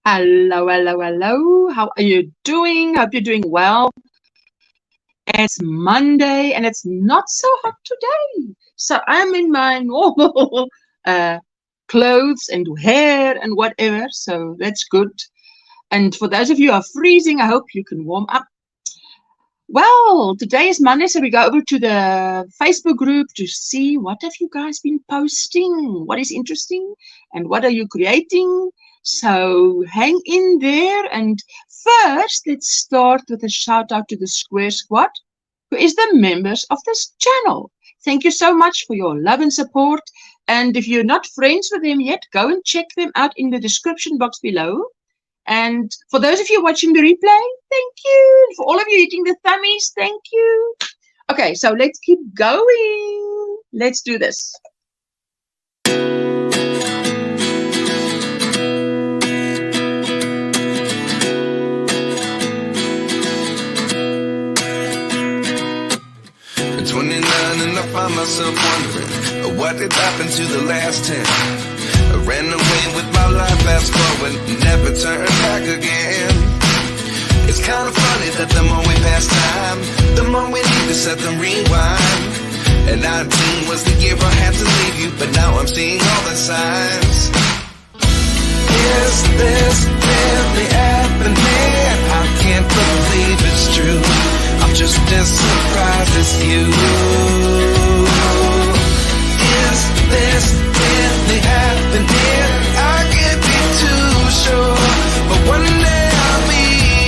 Hello, hello, hello. How are you doing? Hope you're doing well. It's Monday and it's not so hot today. So I'm in my normal clothes and hair and whatever. So that's good. And for those of you who are freezing, I hope you can warm up. Well, today is Monday, so we go over to the Facebook group to see what have you guys been posting, what is interesting, and what are you creating. So hang in there, and first let's start with a shout out to the Square Squad, who is the members of this channel. Thank you so much for your love and support, and if you're not friends with them yet, go and check them out in the description box below. And for those of you watching the replay, thank you. For all of you hitting the thummies, thank you. Okay, so let's keep going. Let's do this. At 29 and I find myself wondering what did happen to the last 10. I ran away with my life, fast forward, never turn back again. It's kind of funny that the more we pass time, the more we need to set them rewind. And 19 was the year I had to leave you, but now I'm seeing all the signs. Is this really happening? I can't believe it's true. I'm just as surprised as you. Is this really happening? I can't be too sure, but one day I'll be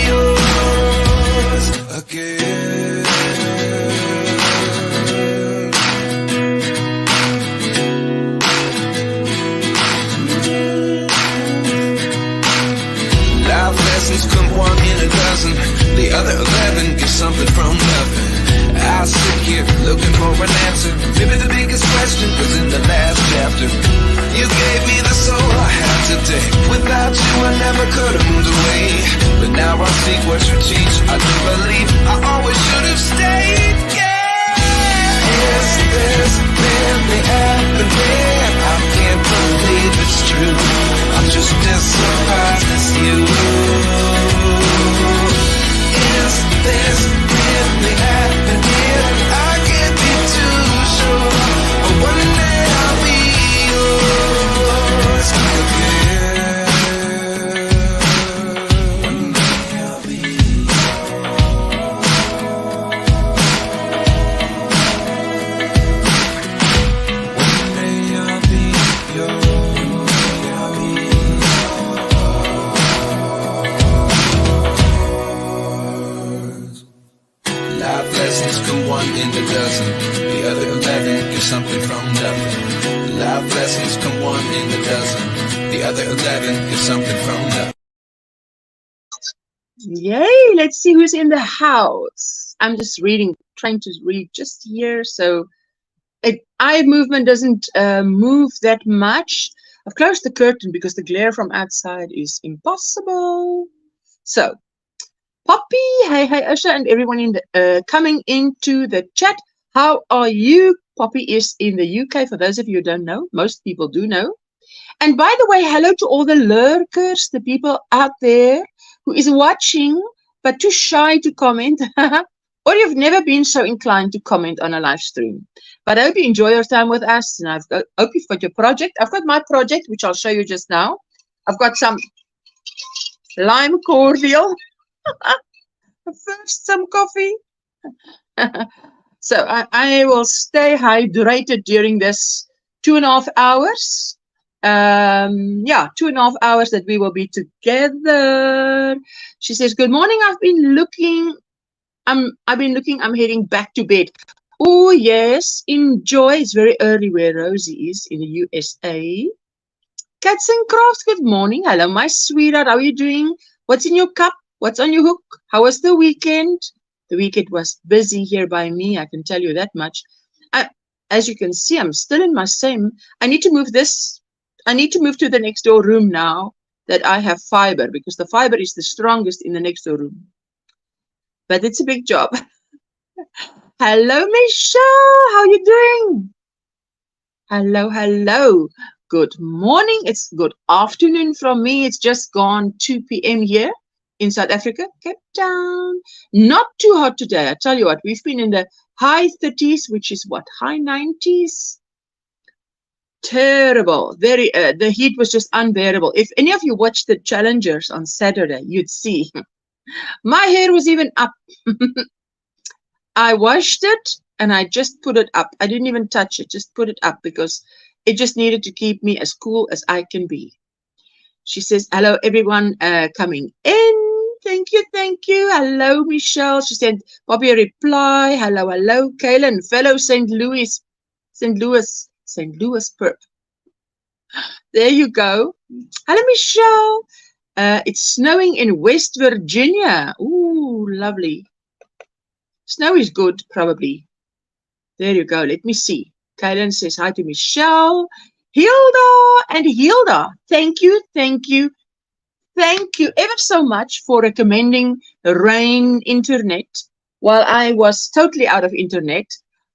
yours again. Life lessons come one in a dozen, the other 11 get something from nothing. I sit here looking for an answer. Maybe the biggest question was in the last chapter. You gave me the soul I have today. Without you I never could have moved away. But now I see what you teach. I do believe I always should have stayed. Yeah. Is this really happening? I can't believe it's true. I'm just as surprised as you. Is this really happening? I can't be too sure, but one day I'll be yours again. One day I'll be in the dozen, the other 11 get something from nothing. Life lessons come one in the dozen, the other 11 get something from nothing. Yay, let's see who's in the house. I'm just reading, trying to read just here, so eye movement doesn't move that much. I've closed the curtain because the glare from outside is impossible. So Poppy, hey Usha, and everyone in the coming into the chat. How are you? Poppy is in the UK, for those of you who don't know. Most people do know. And by the way, hello to all the lurkers, the people out there who is watching but too shy to comment, or you've never been so inclined to comment on a live stream. But I hope you enjoy your time with us, and I hope you've got your project. I've got my project, which I'll show you just now. I've got some lime cordial. First some coffee. So I will stay hydrated during this 2.5 hours. Yeah, 2.5 hours that we will be together. She says, good morning. I'm heading back to bed. Oh yes, enjoy. It's very early where Rosie is in the USA. Cats and Crafts, good morning. Hello my sweetheart, how are you doing? What's in your cup? What's on your hook? How was the weekend? The weekend was busy here by me, I can tell you that much. As you can see, I'm still in my same. I need to move this. I need to move to the next door room now that I have fiber, because the fiber is the strongest in the next door room. But it's a big job. Hello, Michelle. How are you doing? Hello, hello. Good morning. It's good afternoon from me. It's just gone 2 p.m. here in South Africa, Cape Town. Not too hot today. I tell you what, we've been in the high 30s, which is what, high 90s? Terrible. Very. The heat was just unbearable. If any of you watched the Challengers on Saturday, you'd see my hair was even up. I washed it and I just put it up. I didn't even touch it, just put it up because it just needed to keep me as cool as I can be. She says, hello, everyone coming in. Thank you, thank you. Hello, Michelle. She sent Bobby a reply. Hello, hello, Kaylin. Fellow St. Louis perp. There you go. Hello, Michelle. It's snowing in West Virginia. Ooh, lovely. Snow is good, probably. There you go. Let me see. Kaylin says hi to Michelle. Hilda and Hilda. Thank you, thank you, thank you ever so much for recommending Rain Internet. While I was totally out of internet,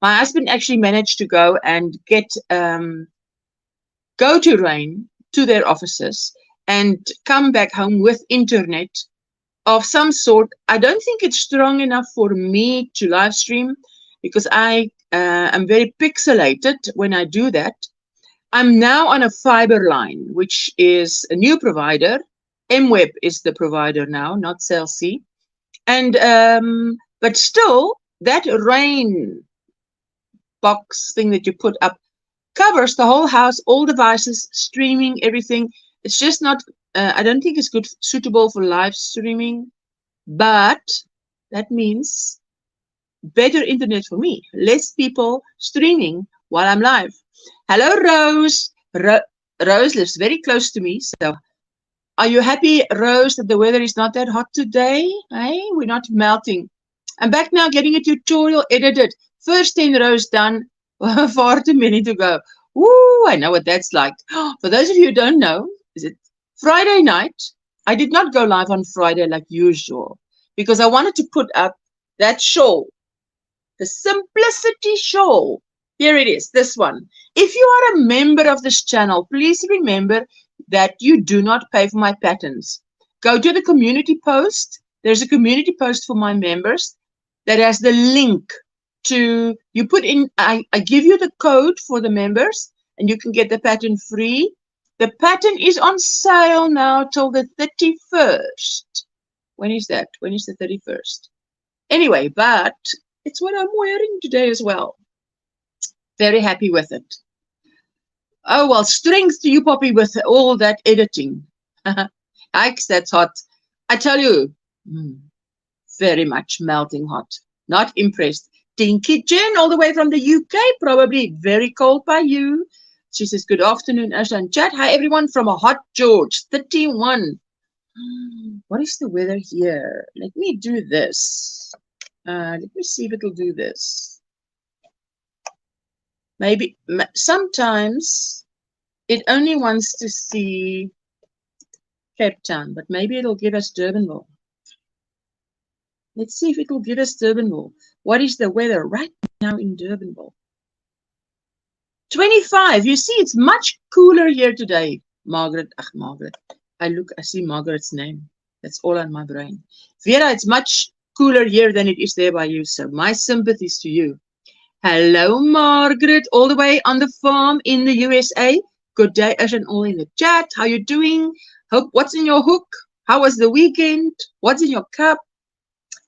my husband actually managed to go and get go to Rain, to their offices, and come back home with internet of some sort. I don't think it's strong enough for me to live stream because I am very pixelated when I do that. I'm now on a fiber line, which is a new provider. MWeb is the provider now, not Cell C. And but still, that Rain box thing that you put up covers the whole house, all devices, streaming, everything. It's just not, I don't think it's good, suitable for live streaming, but that means better internet for me, less people streaming while I'm live. Hello, Rose. Rose lives very close to me, so are you happy, Rose, that the weather is not that hot today? Hey, we're not melting. I'm back now getting a tutorial edited. First 10 rows done, far too many to go. Ooh, I know what that's like. For those of you who don't know, is it Friday night? I did not go live on Friday like usual because I wanted to put up that shawl, the Simplicity shawl. Here it is, this one. If you are a member of this channel, please remember that you do not pay for my patterns. Go to the community post. There's a community post for my members that has the link to, you put in, I give you the code for the members and you can get the pattern free. The pattern is on sale now till the 31st. When is that? When is the 31st? Anyway, but it's what I'm wearing today as well. Very happy with it. Oh, well, strength to you, Poppy, with all that editing. Yikes, that's hot. I tell you, very much melting hot. Not impressed. Tinky Jen, all the way from the UK, probably very cold by you. She says, good afternoon, Asha and chat. Hi, everyone, from a hot George, 31. What is the weather here? Let me do this. Let me see if it'll do this. Maybe, sometimes it only wants to see Cape Town, but maybe it'll give us Durbanville. Let's see if it'll give us Durbanville. What is the weather right now in Durbanville? 25. You see, it's much cooler here today. Margaret. Ach, Margaret. I see Margaret's name. That's all on my brain. Vera, it's much cooler here than it is there by you. So my sympathies to you. Hello, Margaret, all the way on the farm in the USA. Good day, Ash, and all in the chat. How you doing? Hope, what's in your hook? How was the weekend? What's in your cup?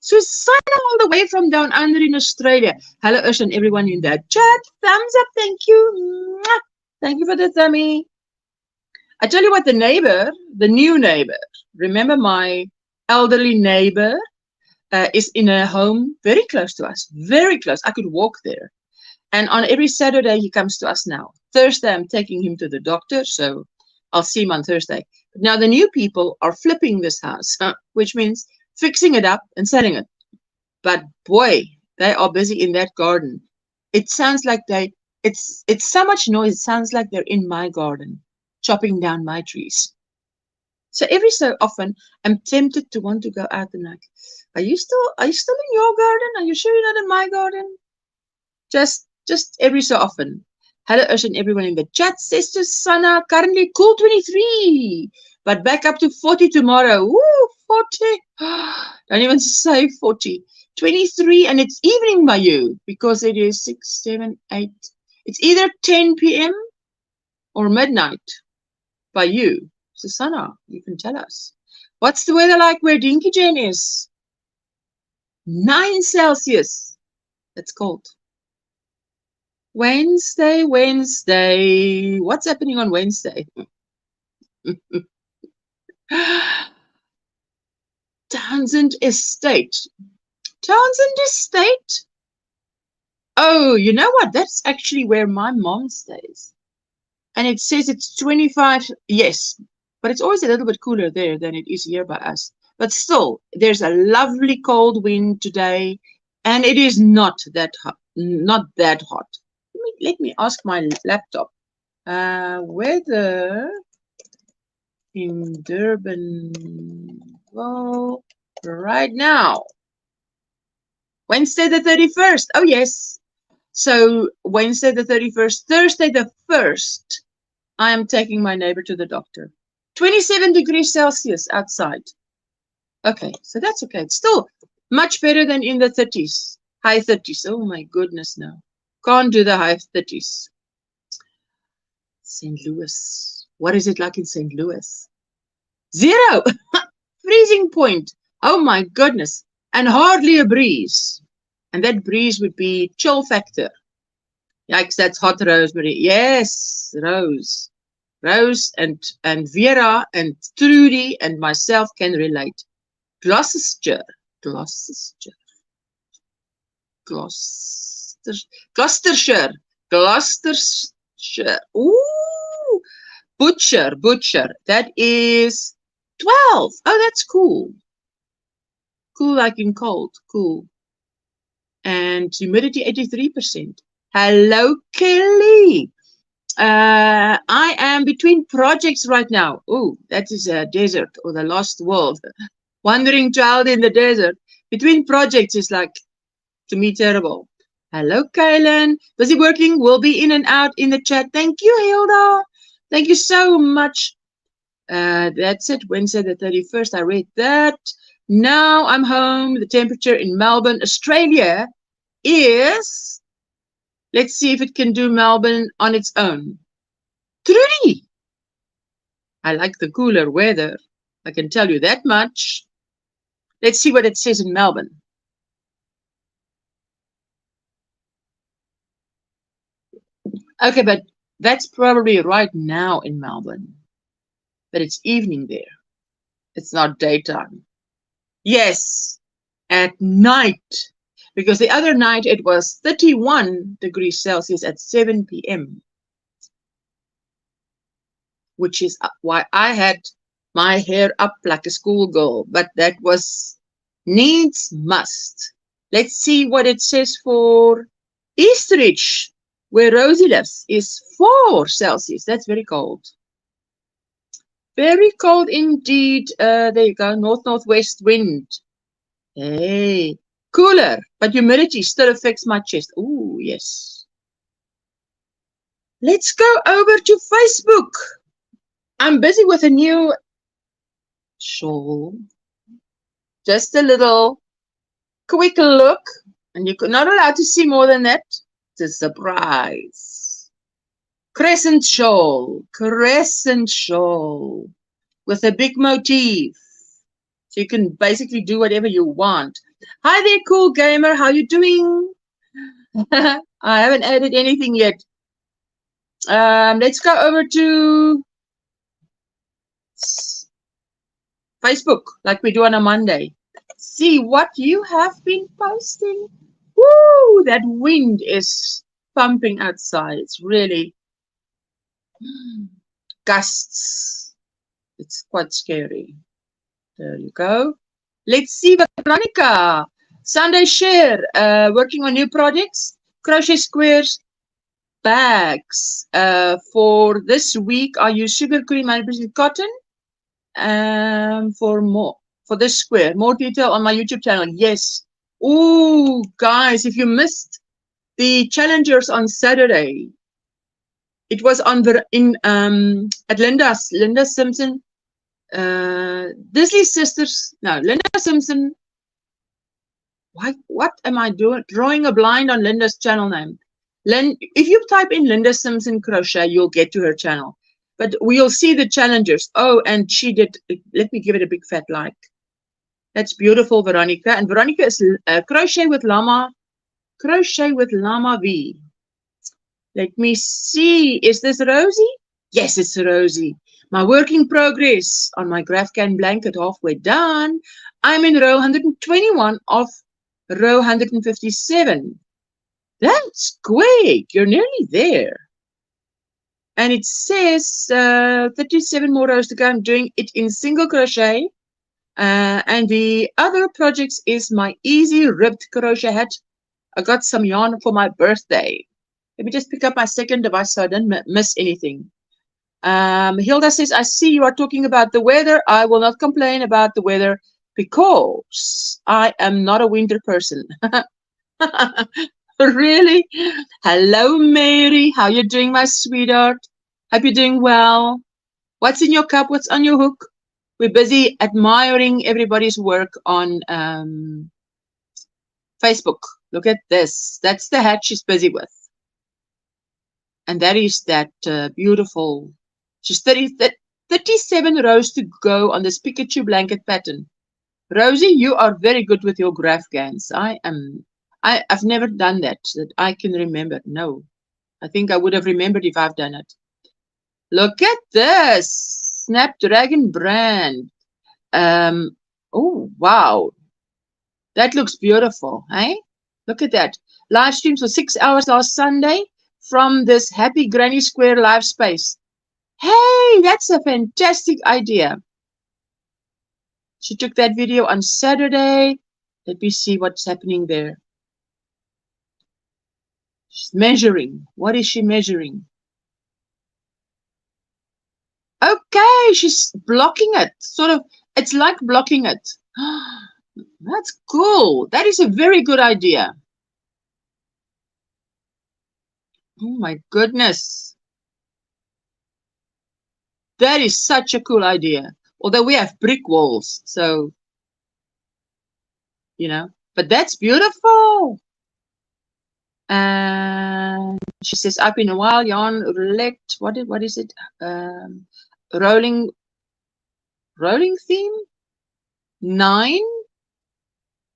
Susanna, all the way from down under in Australia. Hello, Ash, and everyone in that chat. Thumbs up, thank you. Thank you for the thumbie. I tell you what, the neighbor, the new neighbor, remember my elderly neighbor, is in a home very close to us, very close. I could walk there. And on every Saturday, he comes to us now. Thursday, I'm taking him to the doctor, so I'll see him on Thursday. But now the new people are flipping this house, which means fixing it up and selling it. But boy, they are busy in that garden. It sounds like it's so much noise. It sounds like they're in my garden, chopping down my trees. So every so often, I'm tempted to want to go out and like, are you still in your garden? Are you sure you're not in my garden? Just every so often. Hello, Ocean, everyone in the chat. Sister Sana, currently cool 23, but back up to 40 tomorrow. Woo, 40. Don't even say 40. 23, and it's evening by you because it is 6, 7, 8. It's either 10 p.m. or midnight by you. Susanna, you can tell us. What's the weather like where Dinky Jane is? 9 Celsius. That's cold. Wednesday. What's happening on Wednesday? Townsend Estate. Oh, you know what? That's actually where my mom stays. And it says it's 25. Yes, but it's always a little bit cooler there than it is here by us. But still, there's a lovely cold wind today, and it is not that hot. Let me ask my laptop. Weather in Durban. Well, right now. Wednesday the 31st. Oh, yes. So Wednesday the 31st, Thursday the 1st, I am taking my neighbor to the doctor. 27 degrees Celsius outside. Okay, so that's okay. It's still much better than in the 30s, high 30s. Oh my goodness, no. Can't do the high 30s. St. Louis. What is it like in St. Louis? 0. Freezing point. Oh my goodness. And hardly a breeze. And that breeze would be chill factor. Yikes, that's hot, Rosemary. Yes, Rose. Rose and Vera and Trudy and myself can relate. Gloucestershire. Ooh, Butcher. That is 12. Oh, that's cool. Cool like in cold. Cool. And humidity 83%. Hello, Kelly. I am between projects right now. Oh, that is a desert or the lost world. Wandering child in the desert. Between projects is like, to me, terrible. Hello, Kaylin. Busy working. Will be in and out in the chat. Thank you, Hilda. Thank you so much. That's it. Wednesday the 31st. I read that. Now I'm home. The temperature in Melbourne, Australia is, let's see if it can do Melbourne on its own. Trudy! I like the cooler weather. I can tell you that much. Let's see what it says in Melbourne. Okay, but that's probably right now in Melbourne. But it's evening there. It's not daytime. Yes, at night. Because the other night it was 31 degrees Celsius at 7 p.m. Which is why I had my hair up like a schoolgirl. But that was needs must. Let's see what it says for Eastridge, where Rosie lives, is 4 Celsius. That's very cold. Very cold indeed. There you go. Northwest wind. Hey. Cooler, but humidity still affects my chest. Oh, yes. Let's go over to Facebook. I'm busy with a new shawl. Just a little quick look. And you're not allowed to see more than that. It's a surprise. Crescent shawl. With a big motif. So you can basically do whatever you want. Hi there, cool gamer. How you doing? I haven't added anything yet. Let's go over to Facebook, like we do on a Monday. See what you have been posting. Woo! That wind is pumping outside. It's really gusts. It's quite scary. There you go. Let's see what Veronica. Sunday share. Working on new projects. Crochet squares. Bags. For this week, I use sugar cream 100% cotton. For this square. More detail on my YouTube channel. Yes. Oh, guys, if you missed the challengers on Saturday, It was on the at Linda Simpson, Disney Sisters. No, Linda Simpson. What am I doing? Drawing a blind on Linda's channel name. If you type in Linda Simpson Crochet, you'll get to her channel. But we'll see the challengers. Oh, and she did. Let me give it a big fat like. That's beautiful, Veronica. And Veronica is Crochet with Llama V. Let me see. Is this Rosie? Yes, it's Rosie. My work in progress on my Grafcan blanket, halfway done. I'm in row 121 of row 157. That's quick. You're nearly there. And it says 37 more rows to go. I'm doing it in single crochet. And the other projects is my easy ribbed crochet hat. I got some yarn for my birthday. Let me just pick up my second device so I don't miss anything. Hilda says, I see you are talking about the weather. I will not complain about the weather because I am not a winter person. Really? Hello, Mary. How you doing, my sweetheart? Hope you're doing well. What's in your cup? What's on your hook? We're busy admiring everybody's work on Facebook. Look at this. That's the hat she's busy with. And that is that beautiful. She's 37 rows to go on this Pikachu blanket pattern. Rosie, you are very good with your Grafcans. I've never done that I can remember. No, I think I would have remembered if I've done it. Look at this. Snapdragon brand. Oh, wow. That looks beautiful, eh? Look at that. Live streams for 6 hours last Sunday from this Happy Granny Square live space. Hey, that's a fantastic idea. She took that video on Saturday. Let me see what's happening there. She's measuring. What is she measuring? Okay, she's blocking it. Sort of, it's like blocking it. That's cool. That is a very good idea. Oh my goodness. That is such a cool idea. Although we have brick walls, so, you know, but that's beautiful. And she says, I've been a while, yarn, roulette, what is it? Rolling theme 9,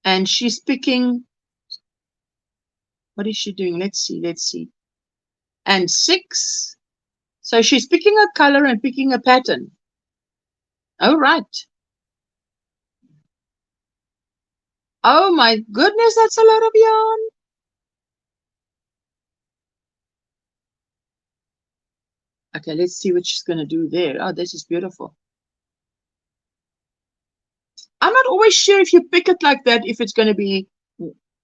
and she's picking, what is she doing? Let's see, and 6, so she's picking a color and picking a pattern. All right. Oh my goodness, that's a lot of yarn. Okay, let's see what she's going to do there. Oh, this is beautiful. I'm not always sure if you pick it like that, if it's going to be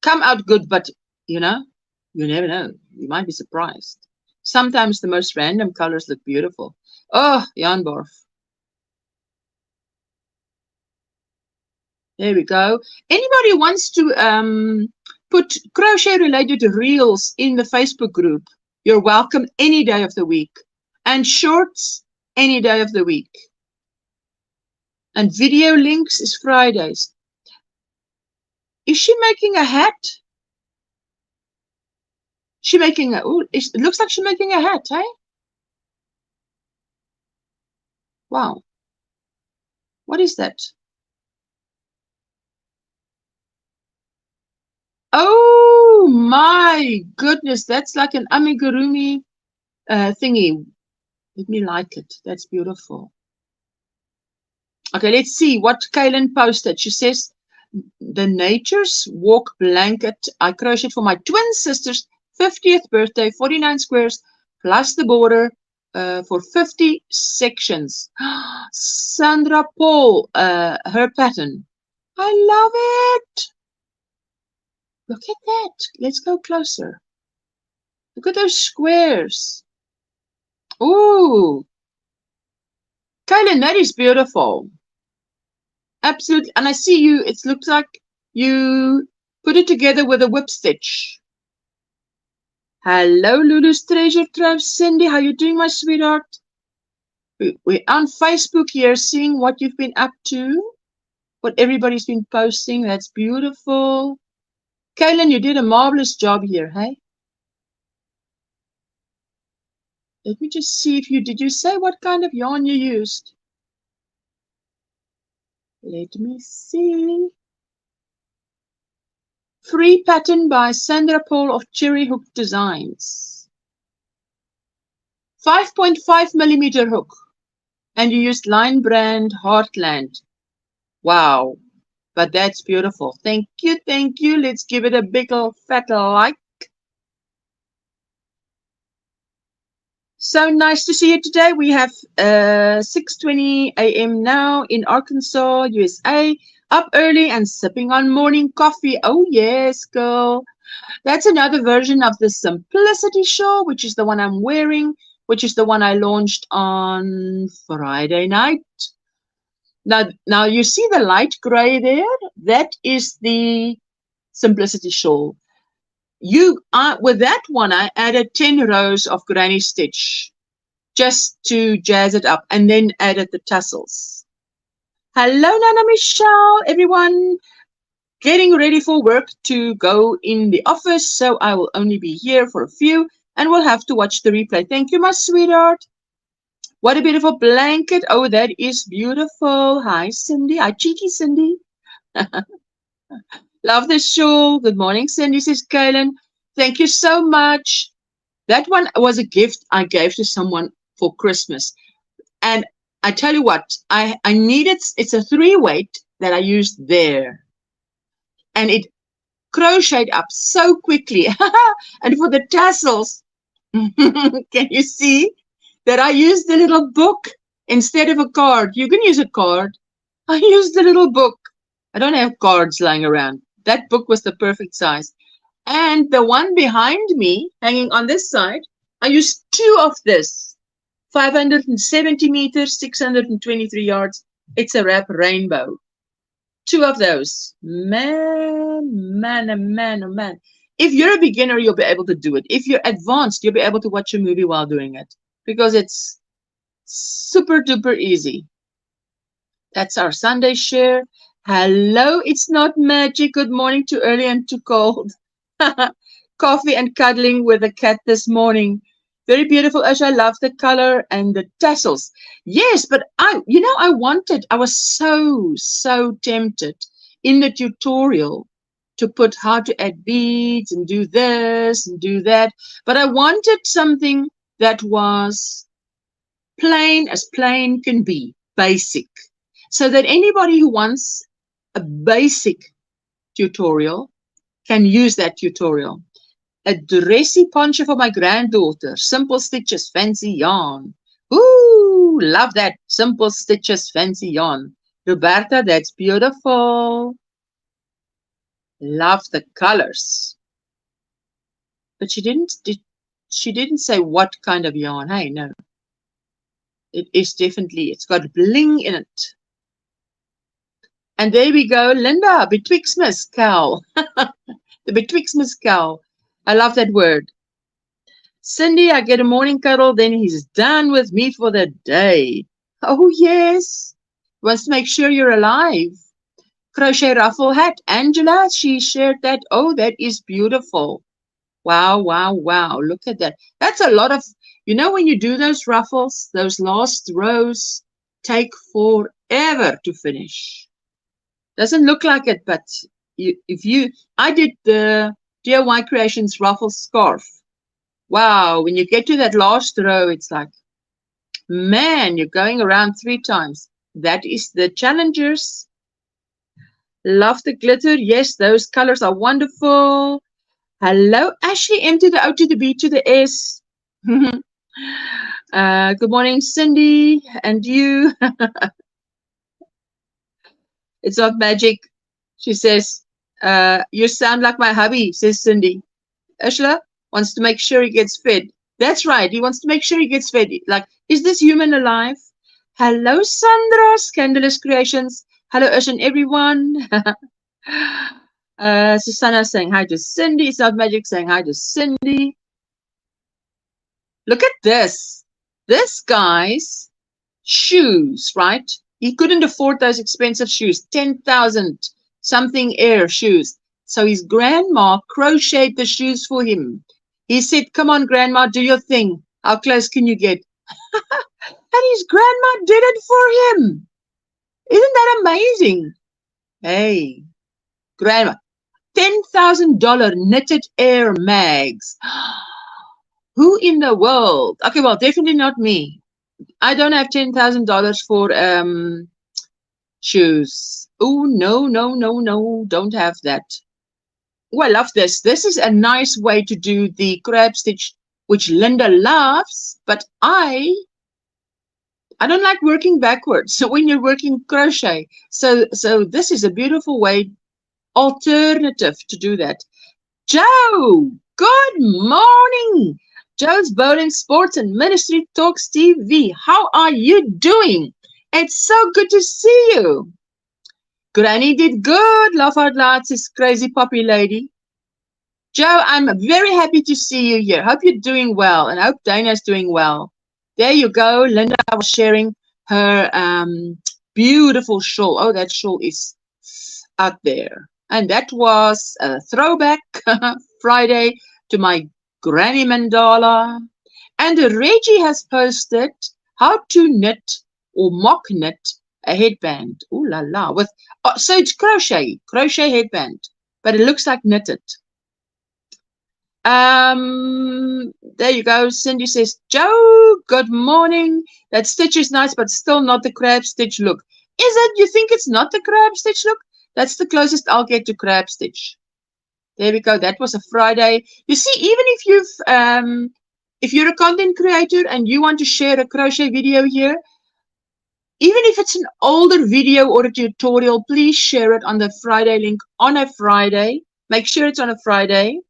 come out good, but you know, you never know. You might be surprised. Sometimes the most random colors look beautiful. Oh, yarn barf. There we go. Anybody wants to put crochet related reels in the Facebook group, you're welcome any day of the week. And shorts any day of the week. And video links is Fridays. Is she making a hat? She making a, oh, it looks like she's making a hat, eh? Wow. What is that? Oh my goodness, that's like an amigurumi thingy. Let me like it. That's beautiful. Okay, let's see what Kaylin posted. She says, the Nature's Walk blanket I crocheted for my twin sister's 50th birthday, 49 squares, plus the border for 50 sections. Sandra Paul, her pattern. I love it. Look at that. Let's go closer. Look at those squares. Ooh. Kaylin, that is beautiful. Absolutely. And I see you, it looks like you put it together with a whip stitch. Hello, Lulu's Treasure Trove. Cindy, how you doing, my sweetheart? We're on Facebook here, seeing what you've been up to, what everybody's been posting. That's beautiful. Kaylin, you did a marvelous job here, hey? Let me just see if did you say what kind of yarn you used? Let me see. Free pattern by Sandra Paul of Cherry Hook Designs. 5.5 millimeter hook. And you used Line Brand Heartland. Wow. But that's beautiful. Thank you, thank you. Let's give it a big old fat like. So nice to see you today. We have 6:20 a.m. now in Arkansas, USA. Up early and sipping on morning coffee. Oh yes, girl. That's another version of the Simplicity shawl, which is the one I'm wearing, which is the one I launched on Friday night. Now you see the light gray there? That is the Simplicity shawl. With that one, I added 10 rows of granny stitch just to jazz it up, and then added the tassels. Hello, Nana Michelle, everyone. Getting ready for work to go in the office, so I will only be here for a few, and we'll have to watch the replay. Thank you, my sweetheart. What a beautiful blanket. Oh, that is beautiful. Hi, Cindy. Hi, cheeky Cindy. Love the shawl. Good morning, Cindy, says Kaylin. Thank you so much. That one was a gift I gave to someone for Christmas. And I tell you what, I needed, it's a 3-weight that I used there. And it crocheted up so quickly. And for the tassels, can you see that I used the little book instead of a card? You can use a card. I used the little book. I don't have cards lying around. That book was the perfect size. And the one behind me, hanging on this side, I used 2 of this. 570 meters, 623 yards. It's a wrap rainbow. 2 of those. Man, man, oh man, oh man. If you're a beginner, you'll be able to do it. If you're advanced, you'll be able to watch a movie while doing it. Because it's super duper easy. That's our Sunday share. Hello, it's not magic. Good morning, too early and too cold. Coffee and cuddling with a cat this morning. Very beautiful, Ush. I love the color and the tassels. Yes, but I was so tempted in the tutorial to put how to add beads and do this and do that. But I wanted something that was plain as plain can be, basic. So that anybody who wants a basic tutorial can use that tutorial. A dressy poncho for my granddaughter. Simple stitches, fancy yarn. Ooh, love that. Simple stitches, fancy yarn. Roberta, that's beautiful. Love the colors. But she didn't say what kind of yarn. Hey, no. It is definitely, it's got bling in it. And there we go, Linda, Betwixtmas cow. The Betwixtmas cow. I love that word. Cindy, I get a morning cuddle, then he's done with me for the day. Oh, yes. Wants to make sure you're alive. Crochet ruffle hat. Angela, she shared that. Oh, that is beautiful. Wow, wow, wow. Look at that. That's a lot of, when you do those ruffles, those last rows take forever to finish. Doesn't look like it, but I did the DIY Creations ruffle scarf. Wow, when you get to that last row, it's like, man, you're going around 3 times. That is the Challengers. Love the glitter. Yes, those colors are wonderful. Hello, Ashley, M to the O to the B to the S. Good morning, Cindy, and you. It's not magic. She says, you sound like my hubby, says Cindy. Ursula wants to make sure he gets fed. That's right. He wants to make sure he gets fed. Like, is this human alive? Hello, Sandra, Scandalous Creations. Hello, Ursula, everyone. Susanna saying hi to Cindy. It's not magic saying hi to Cindy. Look at this. This guy's shoes, right? He couldn't afford those expensive shoes, 10,000 something air shoes. So his grandma crocheted the shoes for him. He said, come on, grandma, do your thing. How close can you get? And his grandma did it for him. Isn't that amazing? Hey, grandma, $10,000 knitted air mags. Who in the world? Okay, well, definitely not me. I don't have $10,000 for shoes. Oh, no, no, no, no, don't have that. Oh, I love this. This is a nice way to do the crab stitch, which Linda loves, but I don't like working backwards. So when you're working crochet, so this is a beautiful way, alternative to do that. Joe, good morning. Joe's Bowling Sports and Ministry Talks TV. How are you doing? It's so good to see you. Granny did good. Laugh out loud, says Crazy Poppy Lady. Joe, I'm very happy to see you here. Hope you're doing well, and I hope Dana's doing well. There you go. Linda was sharing her beautiful shawl. Oh, that shawl is out there. And that was a throwback Friday to my Granny Mandala. And Reggie has posted how to knit or mock knit a headband. Ooh la la. With, so it's crochet headband, but it looks like knitted. There you go. Cindy says, Joe, good morning. That stitch is nice, but still not the crab stitch look. Is it? You think it's not the crab stitch look? That's the closest I'll get to crab stitch. There we go. That was a Friday. You see, even if you're a content creator and you want to share a crochet video here, even if it's an older video or a tutorial, please share it on the Friday link on a Friday. Make sure it's on a Friday.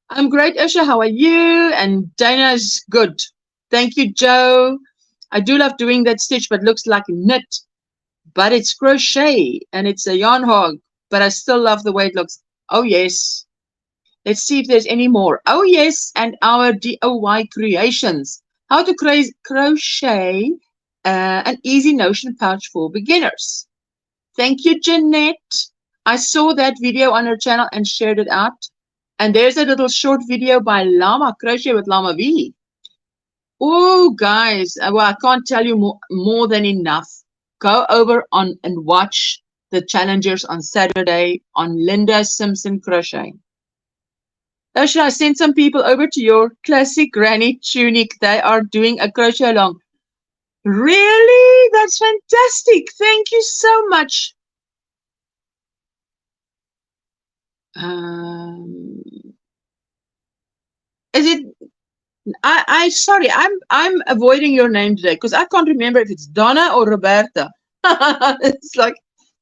I'm great, Usha. How are you? And Dana's good. Thank you, Joe. I do love doing that stitch, but looks like knit. But it's crochet and it's a yarn hog. But I still love the way it looks. Oh, yes. Let's see if there's any more. Oh, yes. And our DIY creations. How to crochet an easy notion pouch for beginners. Thank you, Jeanette. I saw that video on her channel and shared it out. And there's a little short video by Llama, Crochet with Llama V. Oh, guys, well, I can't tell you more than enough. Go over on and watch the challengers on Saturday on Linda Simpson Crochet. Oh, should I send some people over to your classic granny tunic? They are doing a crochet along. Really? That's fantastic. Thank you so much. Is it? Sorry, I'm avoiding your name today because I can't remember if it's Donna or Roberta. It's like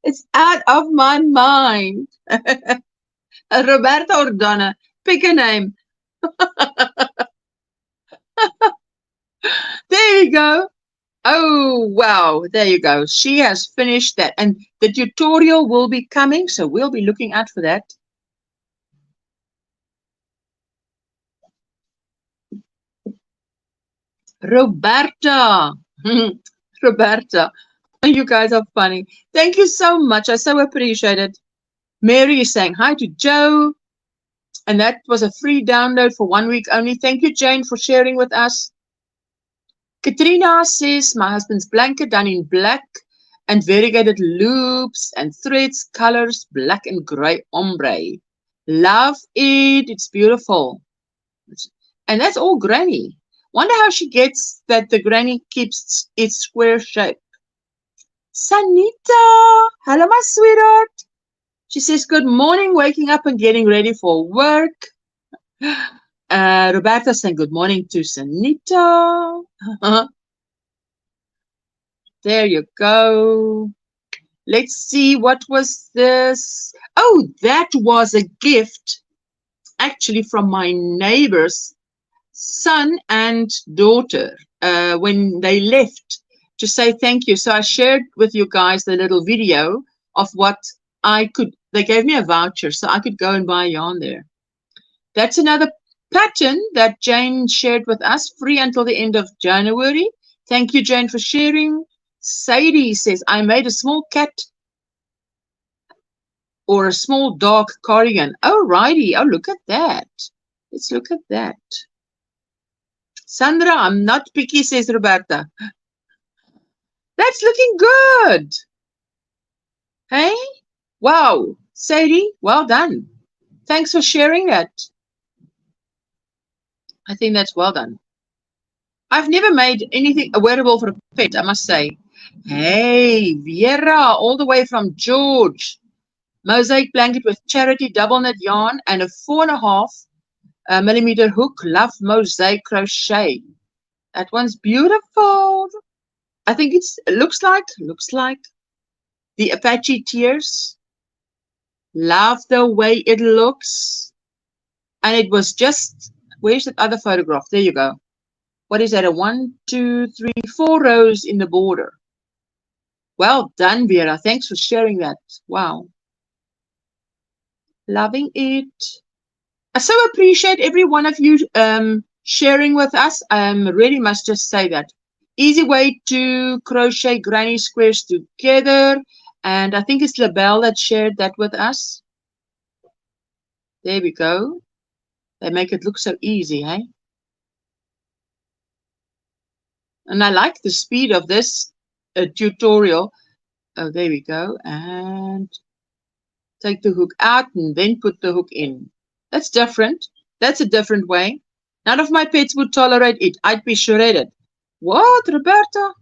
it's out of my mind. Roberta or Donna, pick a name. There you go. Oh wow, there you go. She has finished that, and the tutorial will be coming, so we'll be looking out for that. Roberta. Roberta. You guys are funny. Thank you so much. I so appreciate it. Mary is saying hi to Joe. And that was a free download for 1 week only. Thank you, Jane, for sharing with us. Katrina says, my husband's blanket done in black and variegated loops and threads, colors, black and gray ombre. Love it. It's beautiful. And that's all granny. Wonder how she gets that the granny keeps its square shape. Sanita, hello, my sweetheart. She says, good morning, waking up and getting ready for work. Roberta saying good morning to Sanita. There you go. Let's see, what was this? Oh, that was a gift actually from my neighbor's son and daughter when they left to say thank you. So I shared with you guys the little video of what I could, they gave me a voucher so I could go and buy yarn there. That's another pattern that Jane shared with us, free until the end of January. Thank you, Jane, for sharing. Sadie says, I made a small cat or a small dog cardigan. Oh, righty. Oh, look at that. Let's look at that. Sandra, I'm not picky, says Roberta. That's looking good. Hey? Wow. Sadie, well done. Thanks for sharing that. I think that's well done. I've never made anything wearable for a pet, I must say. Hey, Vera, all the way from George. Mosaic blanket with charity double knit yarn and a 4.5 millimeter hook. Love mosaic crochet. That one's beautiful. I think it looks like the Apache tears. Love the way it looks. And it was just, where's that other photograph? There you go. What is that? A 1, 2, 3, 4 rows in the border. Well done, Vera. Thanks for sharing that. Wow. Loving it. I so appreciate every one of you sharing with us. Really must just say that. Easy way to crochet granny squares together. And I think it's LaBelle that shared that with us. There we go. They make it look so easy, hey? And I like the speed of this tutorial. Oh, there we go. And take the hook out and then put the hook in. That's different. That's a different way. None of my pets would tolerate it. I'd be shredded. What, Roberta?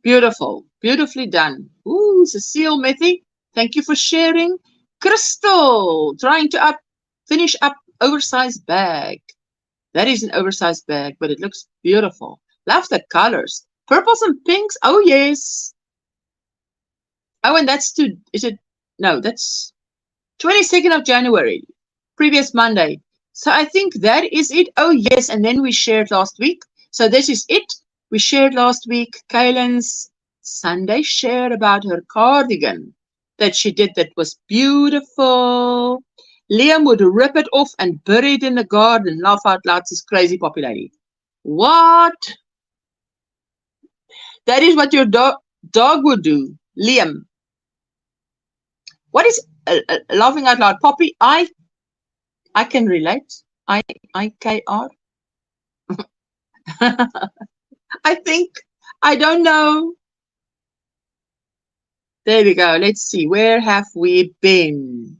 Beautiful. Beautifully done. Ooh, Cecile Methy, thank you for sharing. Crystal, trying to finish up oversized bag. That is an oversized bag, but it looks beautiful. Love the colors. Purples and pinks. Oh, yes. Oh, and that's no, that's 22nd of January, previous Monday. So I think that is it. Oh, yes. And then we shared last week. So this is it. We shared last week. Kaylin's Sunday share about her cardigan that she did that was beautiful. Liam would rip it off and bury it in the garden. Laugh out loud, says crazy poppy lady. What? That is what your dog would do, Liam. What is laughing out loud, Poppy? I can relate. IKR. I think, I don't know. There we go. Let's see. Where have we been?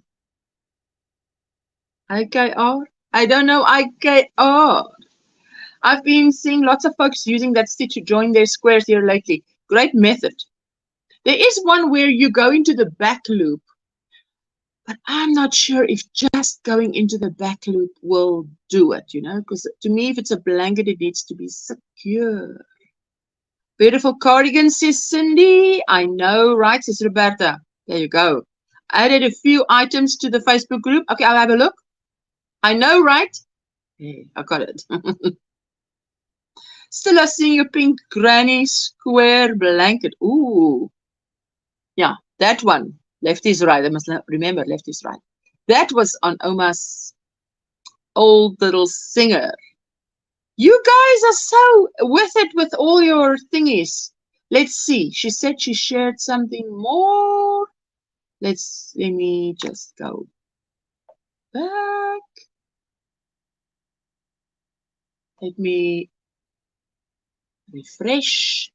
IKR? I don't know IKR. I've been seeing lots of folks using that stitch to join their squares here lately. Great method. There is one where you go into the back loop, but I'm not sure if just going into the back loop will do it, you know, because to me, if it's a blanket, it needs to be secure. Beautiful cardigan, says Cindy. I know, right, says Roberta. There you go. I added a few items to the Facebook group. Okay, I'll have a look. I know, right? Yeah, I got it. Still, I see your pink granny square blanket. Ooh. Yeah, that one. Left is right. I must remember left is right. That was on Oma's old little singer. You guys are so with it with all your thingies. Let's see. She said she shared something more. Let me just go back. Let me refresh.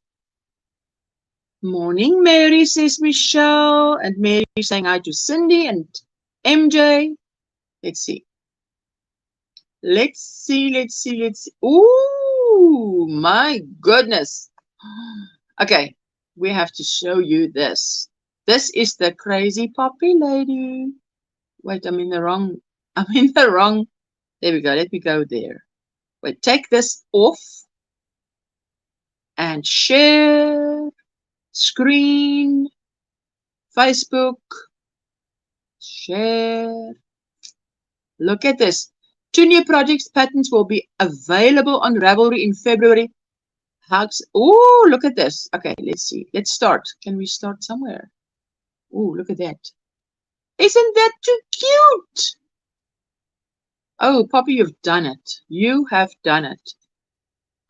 Morning, Mary, says Michelle. And Mary saying hi to Cindy and MJ. Let's see. Let's see. Ooh, my goodness. Okay, we have to show you this. This is the crazy poppy lady. Wait, I'm in the wrong. There we go. Let me go there. Wait, take this off and share screen, Facebook, share. Look at this. 2 new projects patterns will be available on Ravelry in February. Hugs. Oh, look at this. Okay, let's see. Let's start. Can we start somewhere? Oh, look at that. Isn't that too cute? Oh, Poppy, you've done it. You have done it.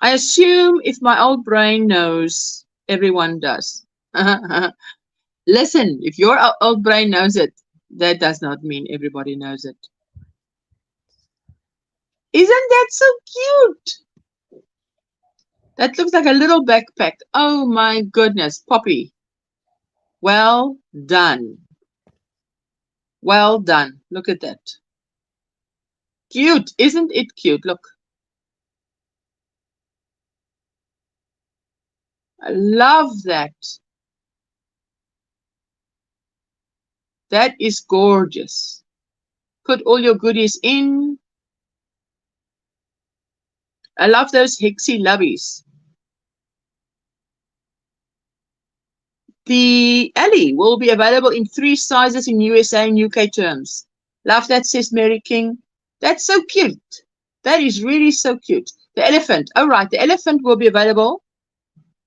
I assume if my old brain knows, everyone does. Listen, if your old brain knows it, that does not mean everybody knows it. Isn't that so cute? That looks like a little backpack. Oh my goodness, Poppy. Well done. Well done. Look at that. Cute. Isn't it cute? Look. I love that. That is gorgeous. Put all your goodies in. I love those Hixie Lovies. The Ellie will be available in 3 sizes in USA and UK terms. Love that, says Mary King. That's so cute. That is really so cute. The elephant. Oh, right. The elephant will be available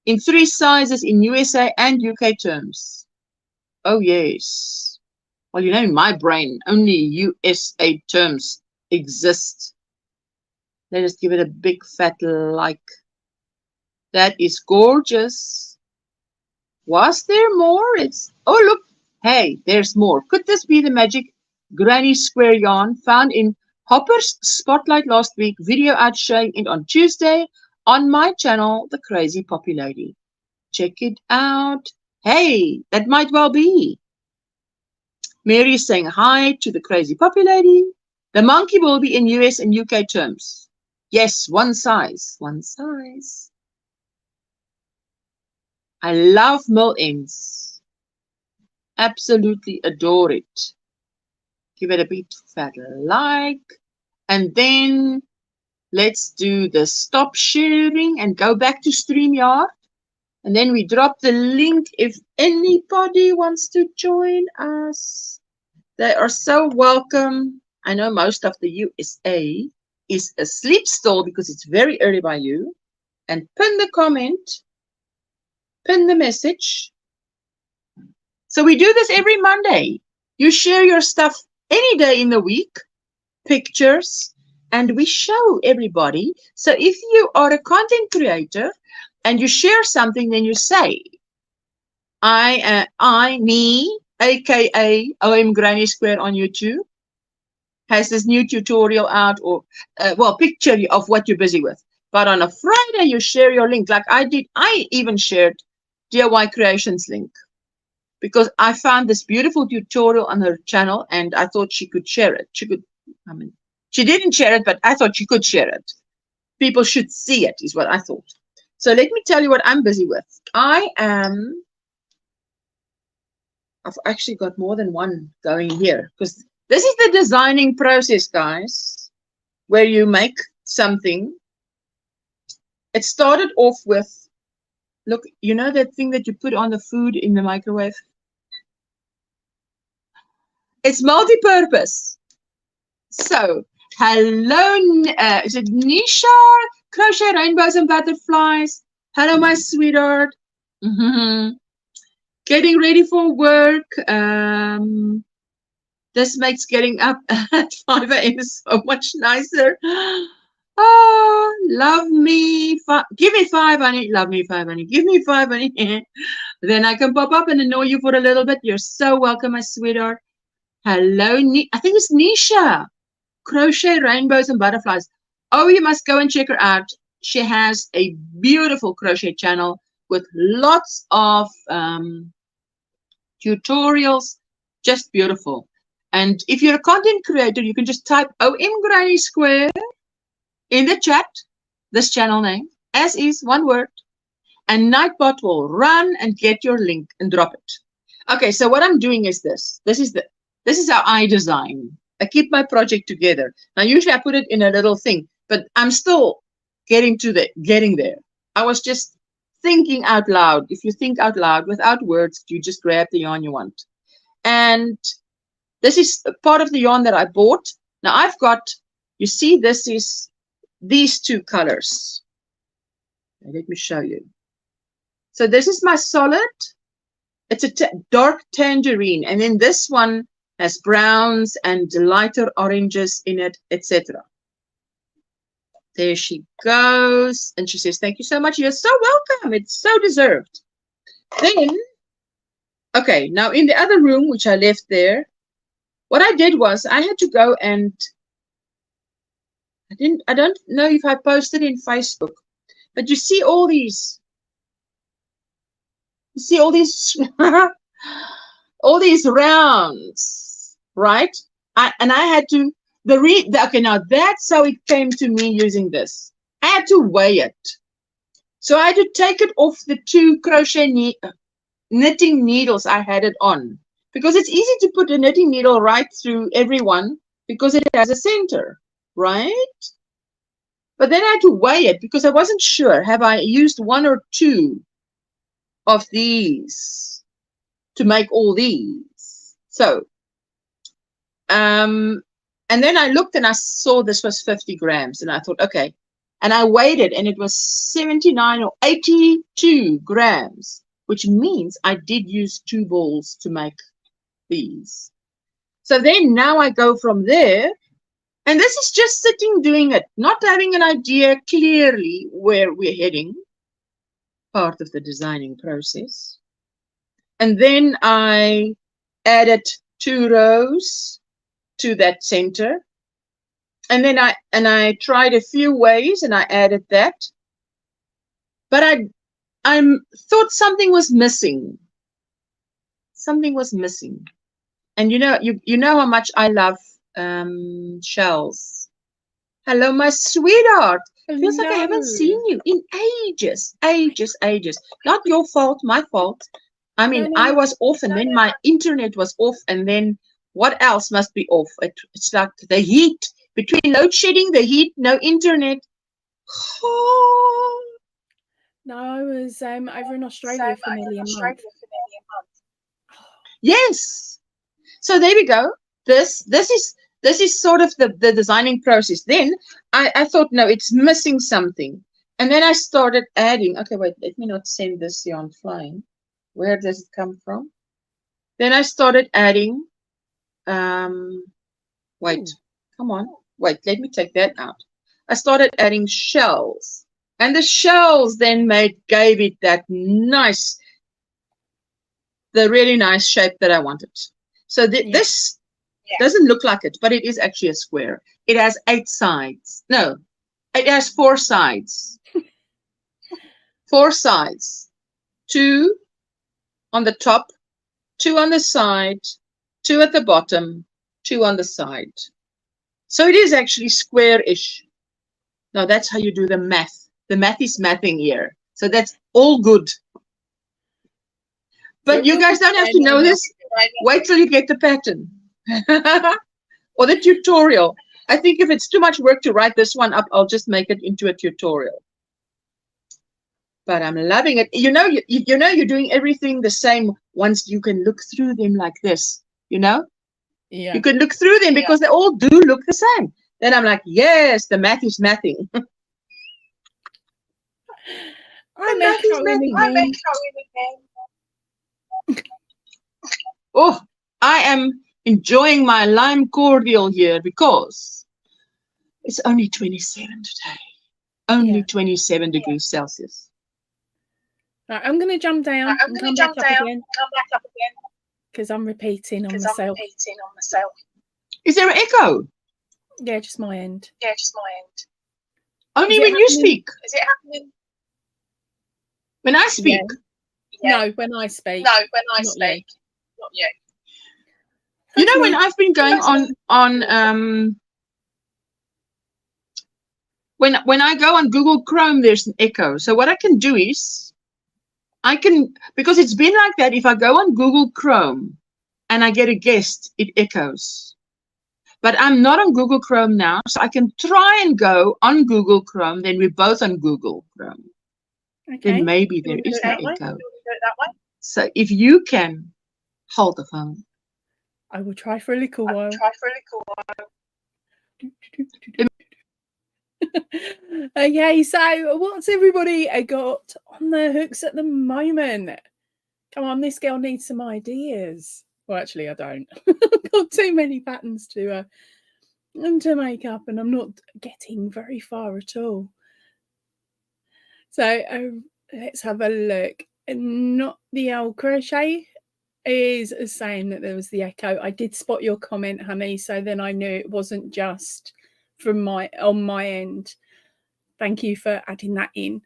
in 3 sizes in USA and UK terms. Oh, yes. Well, you know, in my brain, only USA terms exist. Let us give it a big fat like. That is gorgeous. Was there more? Oh, look. Hey, there's more. Could this be the magic Granny Square yarn found in Hopper's Spotlight last week? Video out showing it on Tuesday on my channel, The Crazy Poppy Lady. Check it out. Hey, that might well be. Mary is saying hi to the Crazy Poppy Lady. The monkey will be in US and UK terms. Yes, 1 size. 1 size. I love mill ends. Absolutely adore it. Give it a big fat like. And then let's do the stop sharing and go back to StreamYard. And then we drop the link if anybody wants to join us. They are so welcome. I know most of the USA is asleep still because it's very early by you. And pin the comment, pin the message. So we do this every Monday. You share your stuff any day in the week, pictures, and we show everybody. So if you are a content creator and you share something, then you say, me, aka OMGrannySquare on YouTube, has this new tutorial out, or well, picture of what you're busy with. But on a Friday, you share your link like I did. I even shared DIY Creations link because I found this beautiful tutorial on her channel and I thought she could share it. She didn't share it, but I thought she could share it. People should see it, is what I thought. So let me tell you what I'm busy with. I've actually got more than one going here because this is the designing process, guys, where you make something. It started off with, look, you know that thing that you put on the food in the microwave? It's multi-purpose. So, hello, is it Nisha? Crochet Rainbows and Butterflies. Hello, my sweetheart. Getting ready for work. This makes getting up at 5 a.m. so much nicer. Oh, love me. Give me 5, honey. Love me 5, honey. Give me 5, honey. Then I can pop up and annoy you for a little bit. You're so welcome, my sweetheart. Hello, I think it's Nisha. Crochet Rainbows and Butterflies. Oh, you must go and check her out. She has a beautiful crochet channel with lots of tutorials. Just beautiful. And if you're a content creator, you can just type OMGrannySquare in the chat, this channel name, as is, one word, and Nightbot will run and get your link and drop it. Okay, so what I'm doing is this. This is how I design. I keep my project together. Now, usually I put it in a little thing, but I'm still getting there. I was just thinking out loud. If you think out loud without words, you just grab the yarn you want. And this is part of the yarn that I bought. Now I've got, you see, this is these 2 colors. Let me show you. So this is my solid. It's a dark tangerine. And then this one has browns and lighter oranges in it, etc. There she goes. And she says, thank you so much. You're so welcome. It's so deserved. Then, okay, now in the other room, which I left there, what I did was I had to go and I don't know if I posted in Facebook, but you see all these all these rounds, right? And I had to okay, now that's how it came to me using this. I had to weigh it. So I had to take it off the 2 crochet knitting needles I had it on, because it's easy to put a knitting needle right through every one because it has a center, right? But then I had to weigh it because I wasn't sure, have I used 1 or 2 of these to make all these? So, and then I looked and I saw this was 50 grams, and I thought, okay, and I weighed it, and it was 79 or 82 grams, which means I did use 2 balls to make these. So then now I go from there, and this is just sitting doing it, not having an idea clearly where we're heading, part of the designing process. And then I added 2 rows to that center, and then I tried a few ways and I added that, but I thought something was missing. Something was missing. And you know how much I love shells. Hello, my sweetheart. Hello. Feels like I haven't seen you in ages. Not your fault, my fault. I mean, I was off, and then my internet was off, and then what else must be off? It's like the heat, between load shedding, the heat, no internet. Oh. No, I was over in Australia for nearly a month. Yes. So there we go. This is sort of the designing process. Then I thought, no, it's missing something. And then I started adding, okay, wait, let me not send this yarn flying. Where does it come from? Then I started adding, wait, come on. Wait, let me take that out. I started adding shells. And the shells then gave it that nice, the really nice shape that I wanted. So this doesn't look like it, but it is actually a square. It has 8 sides. No, it has 4 sides. 4 sides. 2 on the top, 2 on the side, 2 at the bottom, 2 on the side. So it is actually square-ish. Now that's how you do the math. The math is mathing here. So that's all good. But you guys don't have to know this. Wait till you get the pattern. Or the tutorial. I think if it's too much work to write this one up, I'll just make it into a tutorial. But I'm loving it. You know you're doing everything the same once you can look through them like this, you know? Yeah. You can look through them because they all do look the same. Then I'm like, yes, the math is mathing. Oh, I am enjoying my lime cordial here because it's only 27 today. Only 27 degrees Celsius. Right, I'm going to jump down and come back up again because I'm repeating on myself. Is there an echo? Yeah, just my end. Only when you speak. Is it happening? When I speak? No, when I speak. Not you. You know, when I've been going on when I go on Google Chrome, there's an echo. So what I can do is because it's been like that, if I go on Google Chrome and I get a guest, it echoes. But I'm not on Google Chrome now, so I can try and go on Google Chrome, then we're both on Google Chrome. Okay. Then maybe there is no echo. So if you can hold the phone. I will try for a little while. Okay, so what's everybody got on their hooks at the moment? Come on, this girl needs some ideas. Well, actually, I don't. I've got too many patterns to make up, and I'm not getting very far at all. So let's have a look. Not the old crochet is saying that there was the echo. I did spot your comment, honey, so then I knew it wasn't just from on my end. Thank you for adding that in.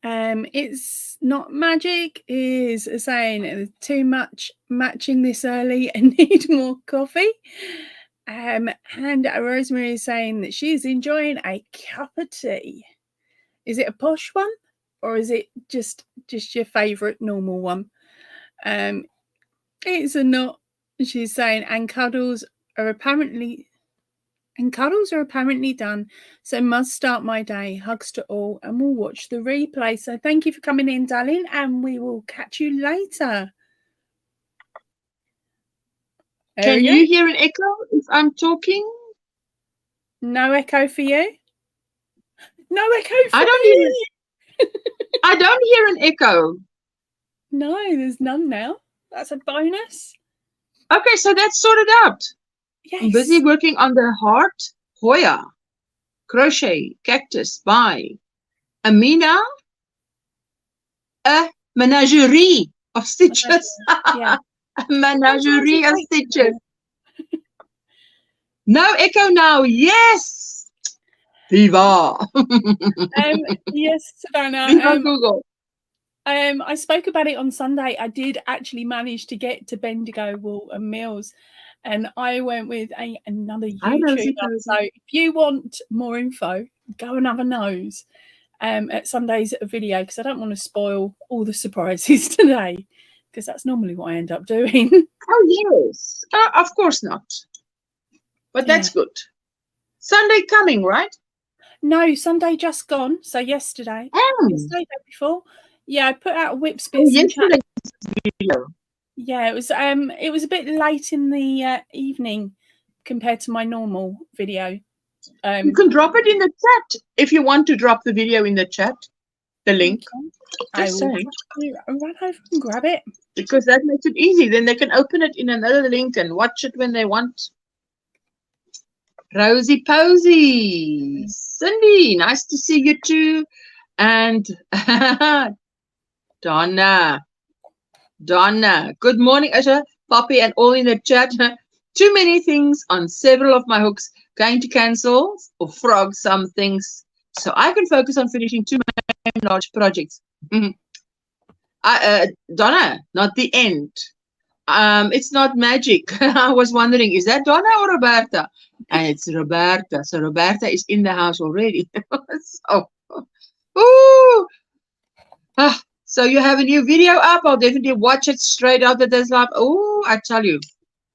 It's not magic is saying too much matching this early and need more coffee. And Rosemary is saying that she's enjoying a cup of tea. Is it a posh one, or is it just your favourite normal one? It's a not. She's saying, and cuddles are apparently done, so must start my day. Hugs to all, and we'll watch the replay. So thank you for coming in, darling, and we will catch you later. Can you hear an echo if I'm talking? No echo for you? No echo for I don't me. I don't hear an echo. No, there's none now. That's a bonus. Okay, so that's sorted out. Yes. I'm busy working on the heart, Hoya, crochet, cactus by Amina, a menagerie of stitches. Yeah. A menagerie of stitches. No echo now. Yes. Viva. Yes, Savannah. Viva Google. I spoke about it on Sunday. I did actually manage to get to Bendigo, Wool and Mills, and I went with another YouTuber. So if you want more info, go and have a nose at Sunday's video, because I don't want to spoil all the surprises today, because that's normally what I end up doing. Oh, yes. Of course not. But that's good. Sunday coming, right? No, Sunday just gone. So yesterday. Yesterday, day before. Yeah, I put out a Whips Bits and Chat video. Yeah, it was a bit late in the evening compared to my normal video. You can drop it in the chat if you want to drop the video in the chat, the link. Okay. I will run over and grab it. Because that makes it easy. Then they can open it in another link and watch it when they want. Rosy Posy. Cindy, nice to see you too. And Donna, good morning, Usha, Poppy, and all in the chat. Too many things on several of my hooks. Going to cancel or frog some things so I can focus on finishing two large projects. Donna, not the end. It's not magic. I was wondering, is that Donna or Roberta? And it's Roberta. So Roberta is in the house already. So, ooh. So you have a new video up. I'll definitely watch it straight after this live. Oh, I tell you,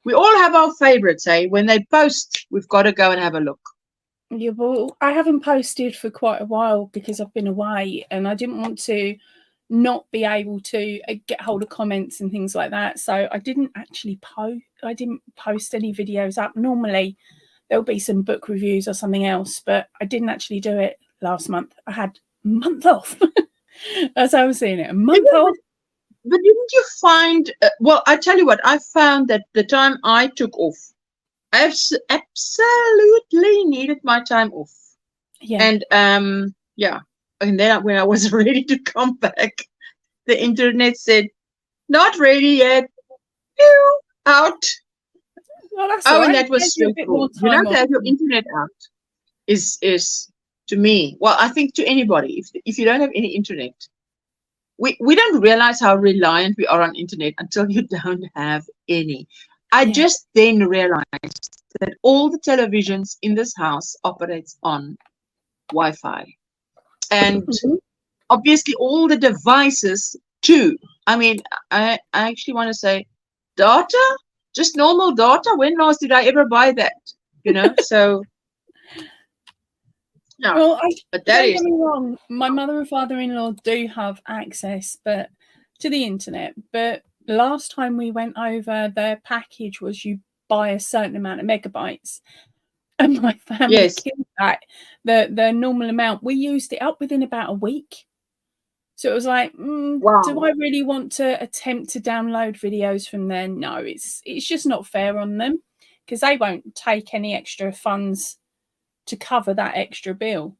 we all have our favorites, eh? When they post, we've got to go and have a look. Yeah, well, I haven't posted for quite a while because I've been away, and I didn't want to not be able to get hold of comments and things like that. So I didn't actually post any videos up. Normally there'll be some book reviews or something else, but I didn't actually do it last month. I had a month off. That's how I was seeing it. A month off. But didn't you find, well, I tell you what, I found that the time I took off, I absolutely needed my time off. Yeah. And yeah. And then when I was ready to come back, the internet said, not ready yet. Out. Well, that's all right. And that was stressful. You know, to have your internet out is to me, well, I think to anybody, if you don't have any internet, we don't realize how reliant we are on internet until you don't have any. I just then realized that all the televisions in this house operates on Wi-Fi. And obviously all the devices too. I mean, I actually want to say data, just normal data. When last did I ever buy that? You know, so no. Well, but that don't is get me wrong. My mother and father-in-law do have access, but to the internet. But last time we went over, their package was you buy a certain amount of megabytes, and my family killed that the normal amount. We used it up within about a week. So it was like, Wow. do I really want to attempt to download videos from there? No, it's just not fair on them, because they won't take any extra funds to cover that extra bill.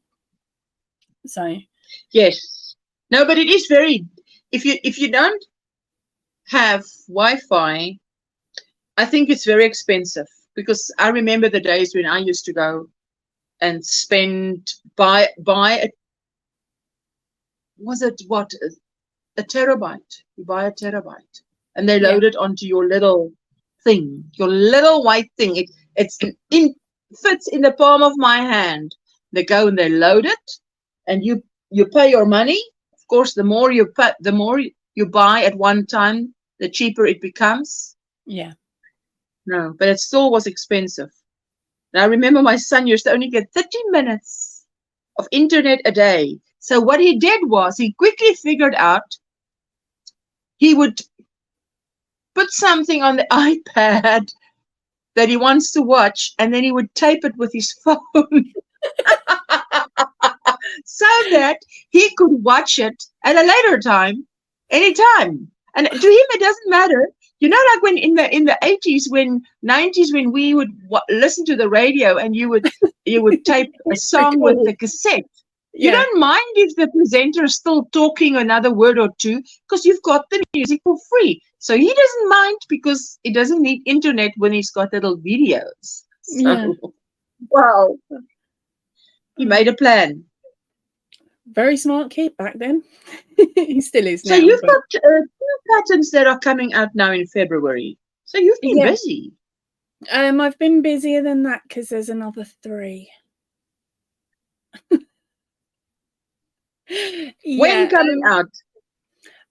So yes, no, but it is very, if you don't have Wi-Fi, I think it's very expensive, because I remember the days when I used to go and spend buy a, was it what, a terabyte? You buy a terabyte and they load it onto your little thing, your little white thing. It's fits in the palm of my hand. They go and they load it, and you pay your money. Of course, the more you pay, the more you buy at one time, the cheaper it becomes. yeah. No, but it still was expensive. And I remember my son used to only get 30 minutes of internet a day. So what he did was he quickly figured out he would put something on the iPad that he wants to watch, and then he would tape it with his phone so that he could watch it at a later time, anytime. And to him, it doesn't matter. You know, like when in the 80s, 90s, when we would listen to the radio and you would tape a song with the cassette. You don't mind if the presenter is still talking another word or two, because you've got the music for free. So he doesn't mind, because he doesn't need internet when he's got little videos. So, wow. He made a plan. Very smart kid back then. He still is now. So you've got 2 patterns that are coming out now in February. So you've been busy. I've been busier than that, because there's another 3. When coming out?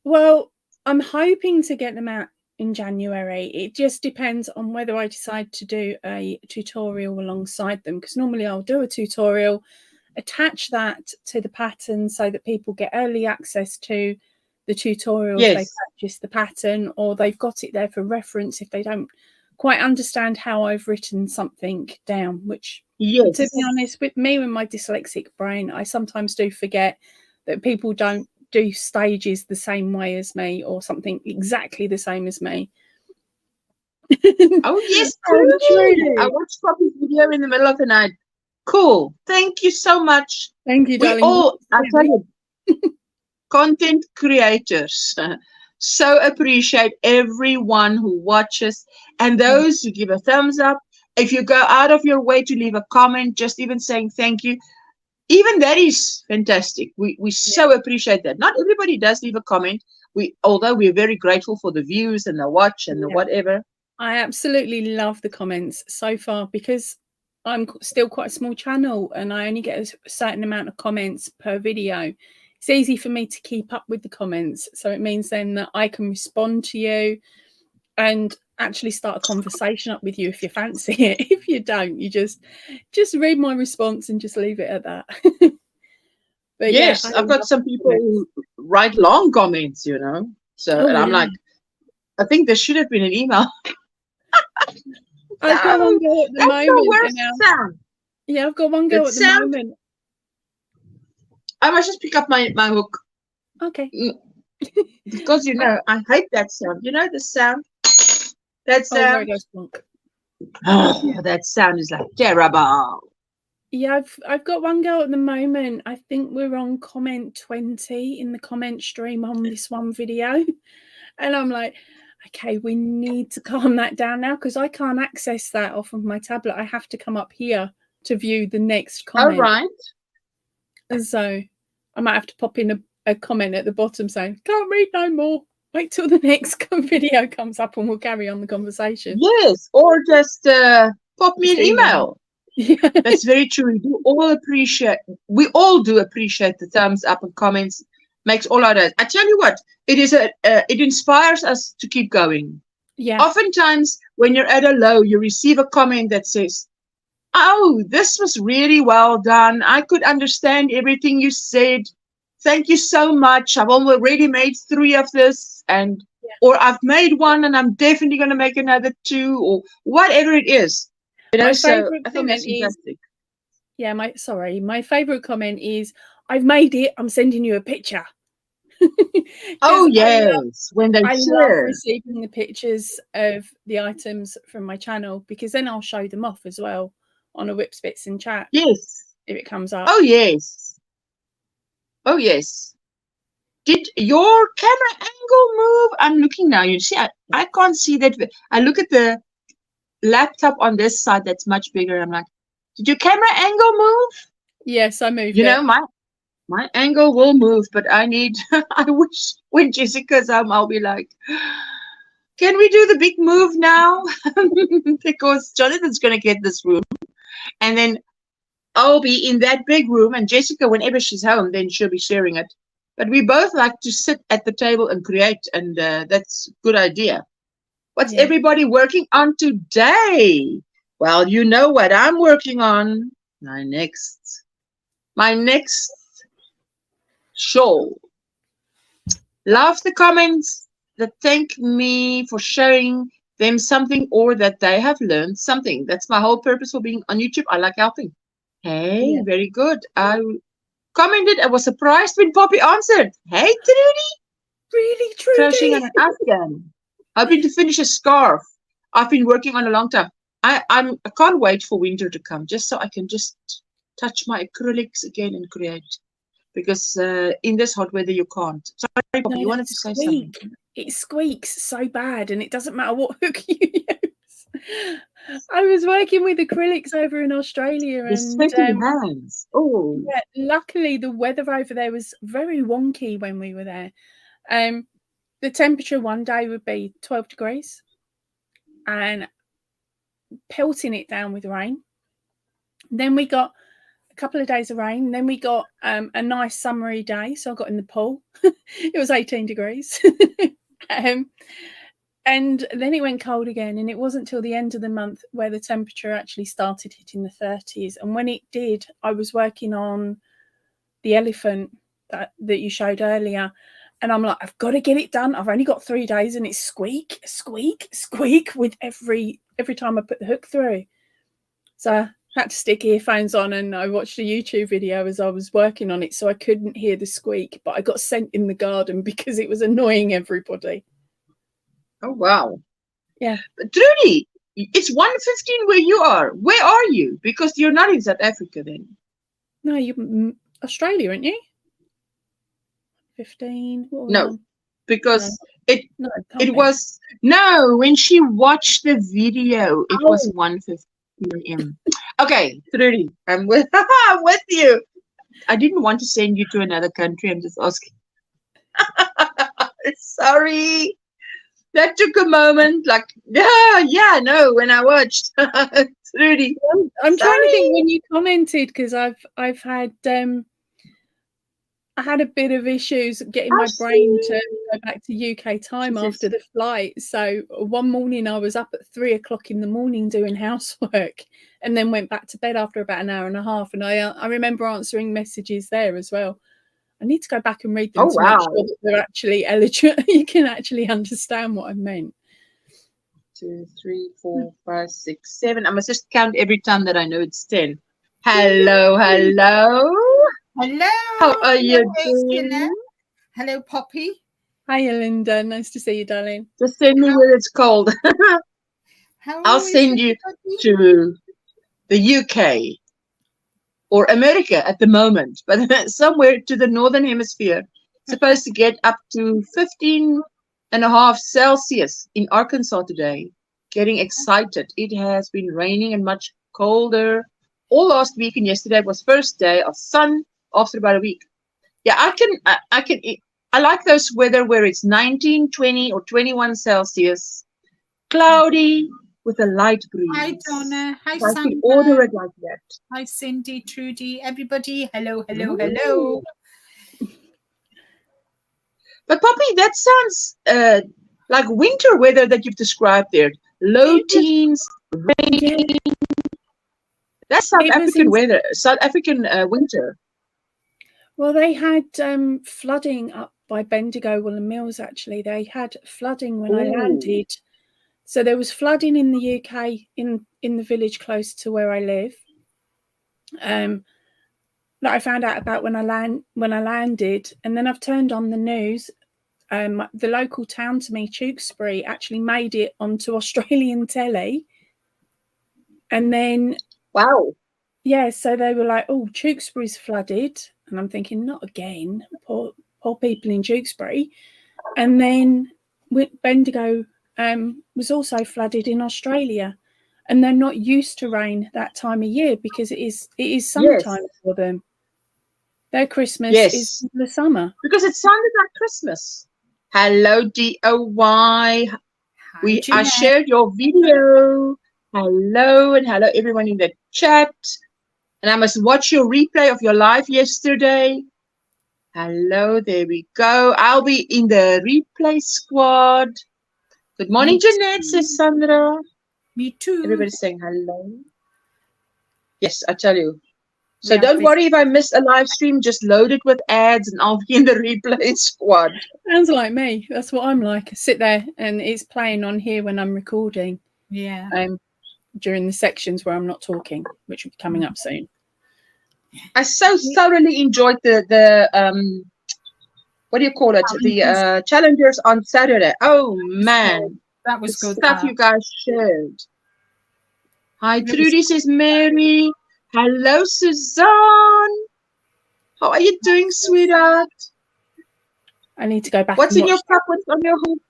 Well, I'm hoping to get them out in January. It just depends on whether I decide to do a tutorial alongside them, because normally I'll do a tutorial, attach that to the pattern so that people get early access to the tutorial if they purchase the pattern, or they've got it there for reference if they don't quite understand how I've written something down, which to be honest, with me and my dyslexic brain, I sometimes do forget that people don't do stages the same way as me, or something exactly the same as me. Oh yes, true. I watched Poppy's video in the middle of the night. Cool. Thank you so much. Thank you, darling. I tell you, content creators, so appreciate everyone who watches, and those who give a thumbs up. If you go out of your way to leave a comment, just even saying thank you, even that is fantastic. We so appreciate that. Not everybody does leave a comment. Although we're very grateful for the views and the watch and the whatever. I absolutely love the comments so far, because I'm still quite a small channel and I only get a certain amount of comments per video. It's easy for me to keep up with the comments. So it means then that I can respond to you and actually start a conversation up with you if you fancy it. If you don't, you just read my response and just leave it at that. But yes, I've got some people who write long comments, you know. So and I'm like, I think there should have been an email. I've got one go at the moment. Sound. Yeah, I've got one go at the moment. I must just pick up my hook. Okay. Because you know, I hate that sound. You know the sound? That sound. Oh, that sound is like terrible. Yeah, I've got one go at the moment. I think we're on comment 20 in the comment stream on this one video. And I'm like, okay, we need to calm that down now, because I can't access that off of my tablet. I have to come up here to view the next comment. Oh, right. And so I might have to pop in a comment at the bottom saying, can't read no more. Wait till the next video comes up and we'll carry on the conversation. Yes, or just pop me an email. Yeah. That's very true. We all do appreciate the thumbs up and comments. Makes all our days. I tell you what, it inspires us to keep going. Yeah. Oftentimes, when you're at a low, you receive a comment that says, "Oh, this was really well done. I could understand everything you said. Thank you so much. I've already made 3 of this, or I've made 1, and I'm definitely going to make another 2, or whatever it is." You know, my so favorite I think that's fantastic. My favorite comment is, "I've made it. I'm sending you a picture." Oh, 'Cause yes, when they I love share. receiving the pictures of the items from my channel, because then I'll show them off as well on a Whips Bits and Chat Yes. if it comes up. Oh, yes. Oh, yes. Did your camera angle move? I'm looking now. You see, I can't see that. I look at the laptop on this side that's much bigger. I'm like, did your camera angle move? Yes, I moved You it. know, my angle will move, but I need, I wish when Jessica's home, I'll be like, can we do the big move now? Because Jonathan's going to get this room. And then I'll be in that big room. And Jessica, whenever she's home, then she'll be sharing it. But we both like to sit at the table and create. And that's a good idea. What's everybody working on today? Well, you know what I'm working on. My next shawl. Love the comments that thank me for sharing them something, or that they have learned something. That's my whole purpose for being on YouTube. I like helping. Hey, very good. I commented. I was surprised when Poppy answered. Hey, Trudy. Really, Crocheting on Trudy. an Afghan. Hoping to finish a scarf. I've been working on a long time. I can't wait for winter to come, just so I can just touch my acrylics again and create. Because in this hot weather you can't. Sorry, Poppy, you wanted to say something. It squeaks so bad, and it doesn't matter what hook you use. I was working with acrylics over in Australia, The and sweaty hands. Oh, yeah, luckily the weather over there was very wonky when we were there. The temperature one day would be 12 degrees and pelting it down with rain. Then we got a couple of days of rain. Then we got a nice summery day. So I got in the pool. It was 18 degrees. And then it went cold again. And it wasn't till the end of the month where the temperature actually started hitting the 30s. And when it did, I was working on the elephant that you showed earlier. And I'm like, I've got to get it done. I've only got 3 days, and it's squeak, squeak, squeak with every time I put the hook through. So I had to stick earphones on, and I watched a YouTube video as I was working on it, so I couldn't hear the squeak, but I got sent in the garden because it was annoying everybody. Oh, wow. Yeah. But Trudy, it's 1:15 where you are. Where are you? Because you're not in South Africa then. No, you're Australia, aren't you? 15. No, because it was, no, when she watched the video, it was 1:15 a.m. Okay, Trudy, I'm with you. I didn't want to send you to another country. I'm just asking. Sorry. That took a moment, like, no, when I watched. Trudy. I'm trying to think when you commented, because I've had I had a bit of issues getting my brain to go back to UK time after the flight. So one morning I was up at 3 o'clock in the morning doing housework, and then went back to bed after about an hour and a half. And I remember answering messages there as well. I need to go back and read them to make sure that they're actually eligible. You can actually understand what I meant. 2, 3, 4, 5, 6, 7. I must just count every time that I know it's 10. Hello, hello. Hello. How are you doing? Hello, Poppy. Hi, Linda. Nice to see you, darling. Just send me where it's cold. I'll send you to the UK or America at the moment, but somewhere to the northern hemisphere. Supposed to get up to 15.5 Celsius in Arkansas today. Getting excited. It has been raining and much colder all last week, and yesterday was first day of sun after about a week. Yeah, I like those weather where it's 19, 20 or 21 Celsius, cloudy with a light breeze. Hi, Donna. Hi, so Sandra. I can order it like that. Hi, Cindy, Trudy, everybody. Hello, hello, hello. But Poppy, that sounds like winter weather that you've described there. Low teens, rain. That's South African weather, South African winter. Well, they had flooding up by Bendigo, Woollen Mills, actually. They had flooding when I landed. So there was flooding in the UK, in the village close to where I live. that I found out about when I landed, and then I've turned on the news. The local town to me, Tewkesbury, actually made it onto Australian telly. And then, Wow. yeah, so they were like, "Oh, Tewkesbury's flooded," and I'm thinking, "Not again, poor people in Tewkesbury." And then Bendigo was also flooded in Australia, and they're not used to rain that time of year because it is summertime for them. Their Christmas is the summer. Because it sounded like Christmas. Hello, DOY. I shared your video. Hello, and hello everyone in the chat. And I must watch your replay of your live yesterday. Hello, there we go. I'll be in the replay squad. Good morning, Jeanette, says Sandra. Me too. Everybody's saying hello. Yes, I tell you. So don't worry if I miss a live stream, just load it with ads and I'll be in the replay squad. Sounds like me. That's what I'm like. I sit there and it's playing on here when I'm recording. Yeah. During the sections where I'm not talking, which will be coming up soon. I so thoroughly enjoyed the what do you call it? The challengers on Saturday. Oh man. That was good. Stuff you guys shared. Hi, Trudy, says Mary. Hello, Suzanne. How are you doing, sweetheart? I need to go back. What's in your cup? What's on your hook?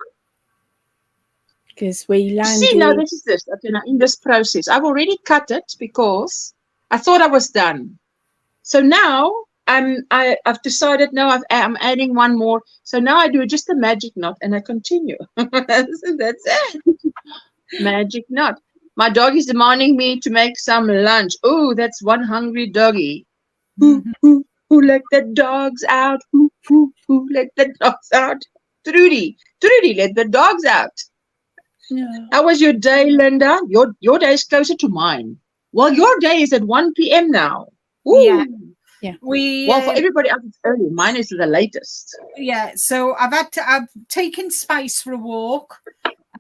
Because we landed. See, now this is this. Okay, now in this process, I've already cut it because I thought I was done. So now I've decided now I'm adding one more. So now I do just a magic knot and I continue. That's it. Magic knot. My dog is demanding me to make some lunch. Oh, that's one hungry doggy. Who let the dogs out? Who let the dogs out? Trudy, let the dogs out. Yeah. How was your day, Linda? Your day is closer to mine. Well, your day is at 1 p.m. now. Ooh. Yeah. Well, for everybody else, it's early. Mine is the latest. Yeah. So I've taken Spice for a walk.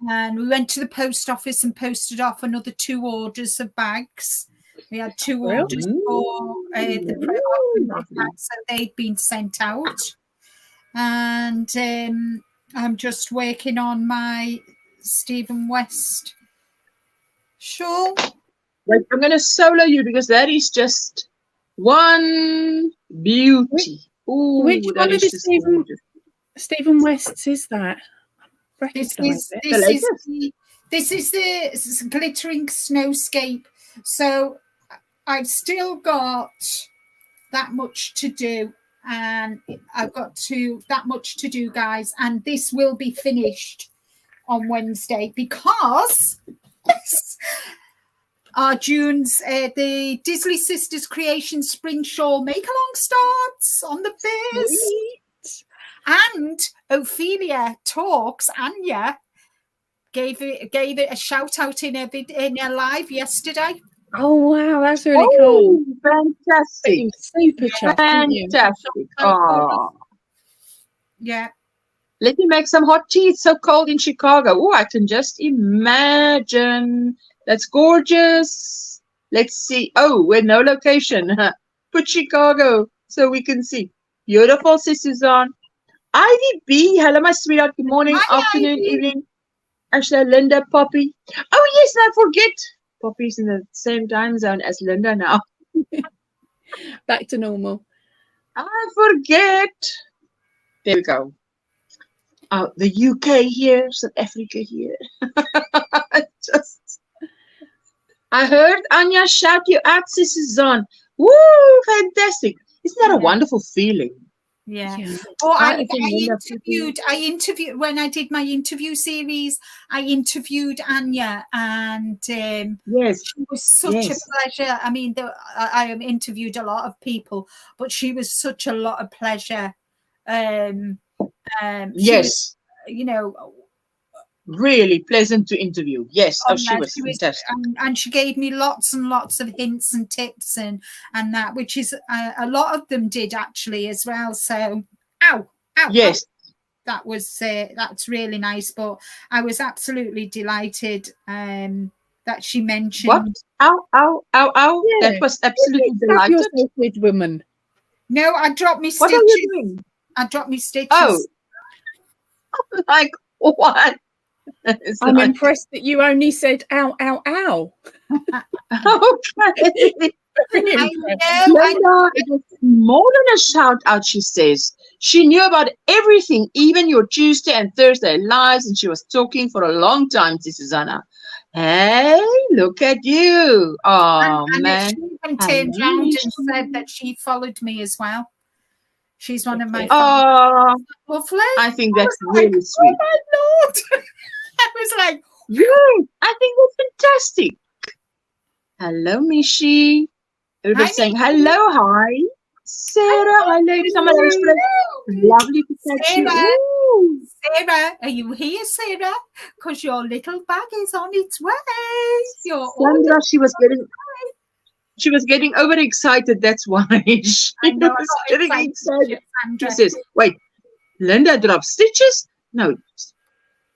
And we went to the post office and posted off another 2 orders of bags. We had 2 orders for the bags, so they'd been sent out. And I'm just working on my Stephen West shawl. Wait, I'm going to solo you because that is just one beauty. Ooh, which one of the Stephen Wests is that? This is the glittering snowscape. So I've still got that much to do, and I've got that much to do, guys. And this will be finished on Wednesday because our June's the Disley Sisters Creation Spring Shawl Make Along starts on the 1st. And Ophelia Talks, Anya gave it a shout out in her live yesterday. Oh wow, that's really cool! Fantastic, super chat. Fantastic. Oh, yeah. Let me make some hot tea. It's so cold in Chicago. Oh, I can just imagine. That's gorgeous. Let's see. Oh, we're no location. Put Chicago so we can see. Beautiful, Sis Suzanne. Ivy B, hello, my sweetheart. Good morning, afternoon, evening. Ashley, Linda, Poppy. Oh, yes, and I forget. Poppy's in the same time zone as Linda now. Back to normal. I forget. There we go. Oh, the UK here, South Africa here. I heard Anya shout you out, Sis Suzanne. Woo, fantastic. Isn't that a wonderful feeling? Yeah. Oh, I interviewed when I did my interview series. I interviewed Anya, and yes, she was such a pleasure. I mean, I have interviewed a lot of people, but she was such a lot of pleasure. Yes, was, really pleasant to interview. Yes, she was fantastic. And she gave me lots and lots of hints and tips and that, which is a lot of them did actually as well. So, yes, that was that's really nice. But I was absolutely delighted that she mentioned. What? Ow! Yeah. That was absolutely delightful. Good woman. No, I dropped me What stitches. are you doing? I dropped me stitches. Oh, like what? It's I'm like, impressed that you only said ow, ow, ow. okay. Very I impressed. know. Linda, it was more than a shout out, she says. She knew about everything, even your Tuesday and Thursday lives, and she was talking for a long time to Susanna. Hey, look at you. Oh, And man. she even Hello, turned round and Michelle. said that she followed me as well. She's one of my Oh, lovely. I think I that's was like, really sweet. oh my Lord. I was like, Yes, I think that's fantastic. Hello, Mishi. Everybody's saying hello, hi. Sarah, hi, ladies. I'm lovely to catch you. Sarah, Ooh. Sarah, are you here, Sarah? Because your little bag is on its way. Your Sandra, she was getting overexcited. That's why she I know, I was got getting excited. She Sandra. says, wait, Linda dropped stitches? No.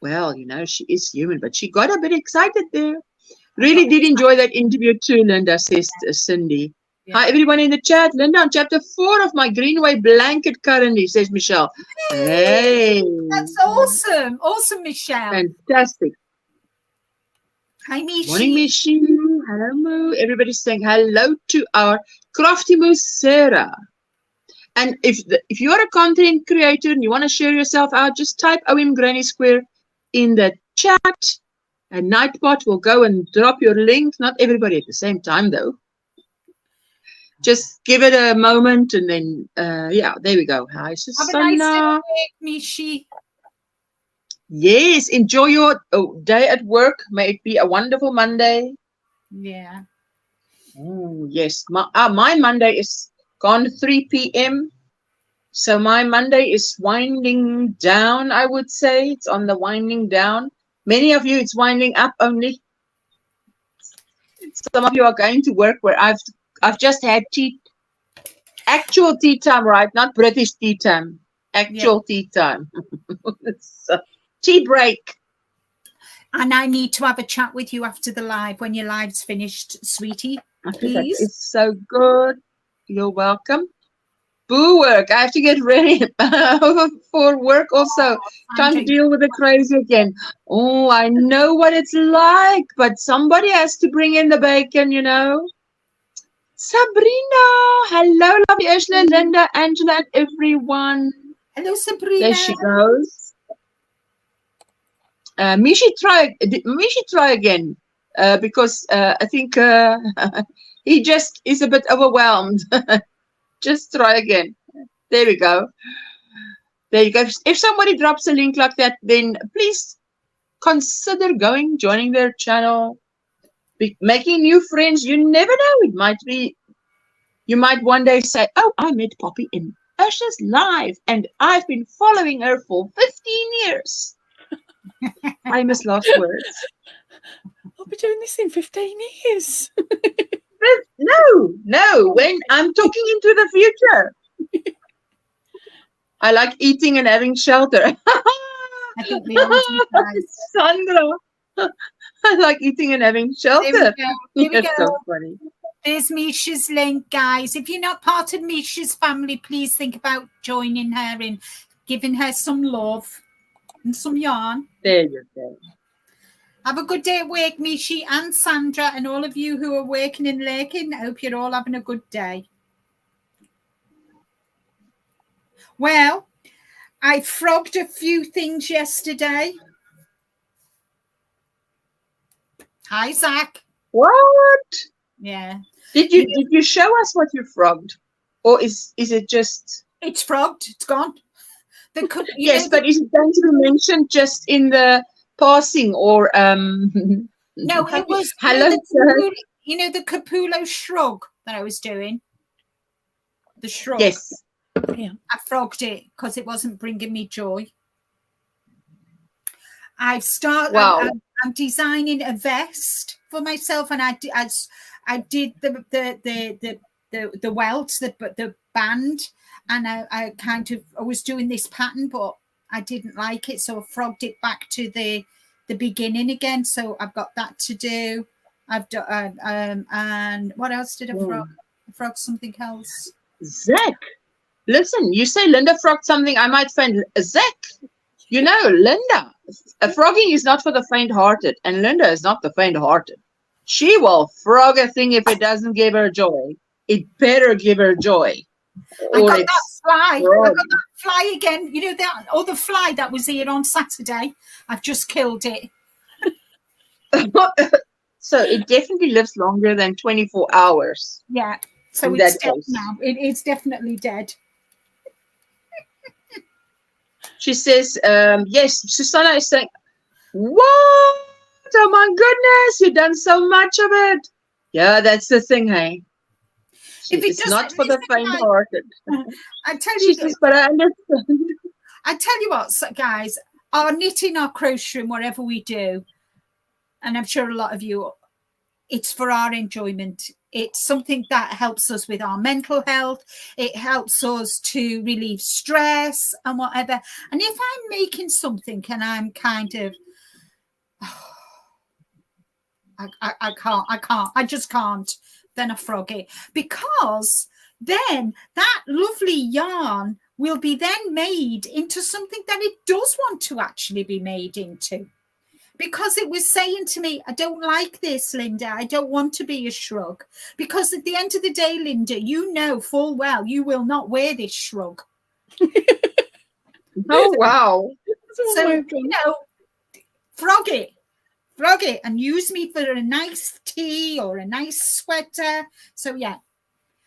Well, you know, she is human, but she got a bit excited there. Really did enjoy that interview too, Linda, says Cindy. Yeah. Hi, everyone in the chat. Linda, on chapter 4 of my Greenway blanket currently, says Michelle. Hey. That's awesome. Awesome, Michelle. Fantastic. Hi, Mishi. Morning, Mishi. Hello, Moo. Everybody's saying hello to our crafty Moo, Sarah. And if you're a content creator and you want to share yourself out, just type OMGrannySquare in the chat. And Nightbot will go and drop your link. Not everybody at the same time, though. Just give it a moment and then, yeah, there we go. Hi, Susanna. Have a nice day, Mishi. Yes, enjoy your day at work. May it be a wonderful Monday. Yeah. Oh, yes. My Monday is gone 3 p.m. So my Monday is winding down, I would say. It's on the winding down. Many of you, it's winding up only. Some of you are going to work where I've just had actual tea time, right? Not British tea time. Actual tea time. Tea break. And I need to have a chat with you after the live when your live's finished, sweetie. Please. That is so good. You're welcome. Boo work. I have to get ready for work also. Time to deal with the crazy again. Oh, I know what it's like, but somebody has to bring in the bacon, you know. Sabrina. Hello, lovely Ursula, Linda, Angela, and everyone. Hello, Sabrina. There she goes. Mishi, try again, because I think he just is a bit overwhelmed. Just try again. There we go. There you go. If somebody drops a link like that, then please consider joining their channel, making new friends. You never know. It might be, you might one day say, oh, I met Poppy in Ursula's live, and I've been following her for 15 years. Famous last words. I'll be doing this in 15 years. No, when I'm talking into the future. I like eating and having shelter. I think we all do, guys. Sandra. I like eating and having shelter. There we go. That's so funny. There's Misha's link, guys. If you're not part of Misha's family, please think about joining her and giving her some love and some yarn. There you go. Have a good day at work, Mishi and Sandra, and all of you who are working and lurking. I hope you're all having a good day. Well, I frogged a few things yesterday. Hi, Zach. What? Yeah. Did you show us what you frogged, or is it just? It's frogged. It's gone. Yes, but is it going to be mentioned just in the passing, or No, it was. Hello, the Capullo shrug that I was doing. The shrug. Yes. Yeah. I frogged it because it wasn't bringing me joy. I've started. Wow. I'm designing a vest for myself, and I did the welt, the band, and I was doing this pattern, but I didn't like it, so I frogged it back to the beginning again. So I've got that to do. I've done and what else did I frog? I frogged something else. Zach, Listen, you say Linda frogged something, I might find Zach. You know, Linda, frogging is not for the faint-hearted, and Linda is not the faint-hearted. She will frog a thing if it doesn't give her joy. It better give her joy. I got that fly. I got that fly again. You know that other fly that was here on Saturday? I've just killed it. So it definitely lives longer than 24 hours. Yeah. So it's dead now. It is definitely dead. She says, yes, Susanna is saying, what? Oh my goodness, you've done so much of it. Yeah, that's the thing, hey. It's not for the faint-hearted. I tell you, says, but I understand. I tell you what, guys, our knitting, our crochet, whatever we do, and I'm sure a lot of you, it's for our enjoyment. It's something that helps us with our mental health. It helps us to relieve stress and whatever. And if I'm making something and I'm kind of, I just can't, then I frog it. Because then that lovely yarn will be then made into something that it does want to actually be made into. Because it was saying to me, I don't like this, Linda. I don't want to be a shrug. Because at the end of the day, Linda, you know full well you will not wear this shrug. Oh, wow. So, you know, frog it and use me for a nice tee or a nice sweater. So, yeah.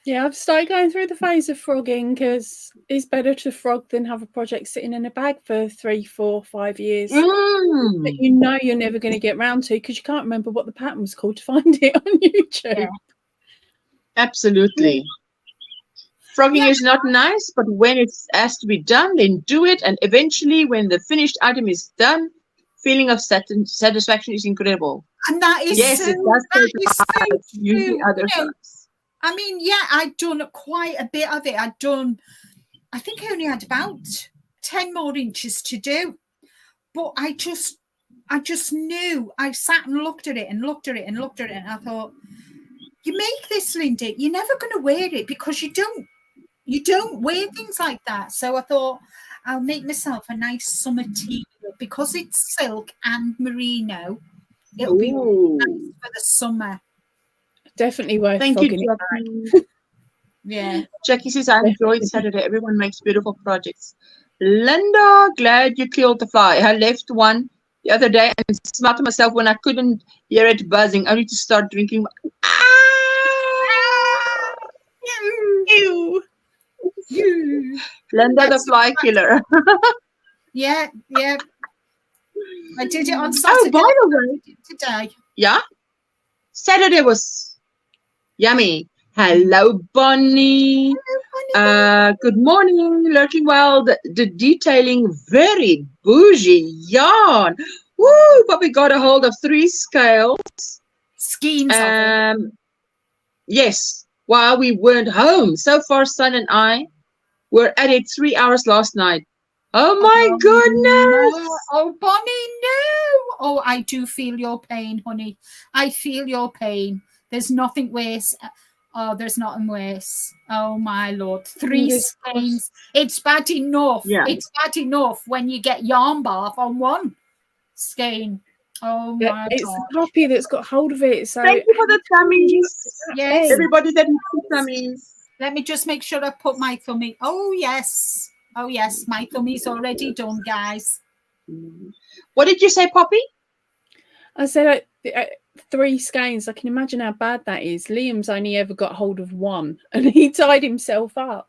Yeah, I've started going through the phase of frogging because it's better to frog than have a project sitting in a bag for 3, 4, 5 years that you know you're never going to get round to because you can't remember what the pattern was called to find it on YouTube. Yeah. Absolutely. Frogging is not nice, but when it has to be done, then do it. And eventually, when the finished item is done, feeling of satisfaction is incredible. And that is yes, so, it does that take is so usually true. other times. I mean, yeah, I'd done quite a bit of it. I think I only had about 10 more inches to do. But I just knew. I sat and looked at it and looked at it and looked at it. And I thought, you make this, Linda, you're never going to wear it because you don't wear things like that. So I thought, I'll make myself a nice summer tee because it's silk and merino. It'll be nice for the summer. Definitely worth Thank you, Jackie. Yeah. Jackie says, I enjoyed Saturday. Everyone makes beautiful projects. Linda, glad you killed the fly. I left one the other day and smiled to myself when I couldn't hear it buzzing, only to start drinking. Ew. Linda, the fly killer. Yeah. I did it on Saturday. Oh, by the way. Today. Yeah? Saturday was yummy. Hello, Bonnie. Good morning. Lurking well. The detailing very bougie yarn. Woo! But we got a hold of 3 scales. Skeins. Yes. While we weren't home. So far, Son and I were at it 3 hours last night. Oh my goodness. No. Oh, Bonnie, no. Oh, I do feel your pain, honey. I feel your pain. There's nothing worse. Oh, there's nothing worse. Oh, my Lord. 3 skeins. It's bad enough. Yeah. It's bad enough when you get yarn bath on 1 skein. Oh, my God. It's the puppy that's got hold of it. So thank you for the tummies. Yes. Everybody that needs tummies. Let me just make sure I put my thummy. Oh, yes. Oh, yes. My thummy's already done, guys. What did you say, Poppy? I said 3 skeins. I can imagine how bad that is. Liam's only ever got hold of 1 and he tied himself up.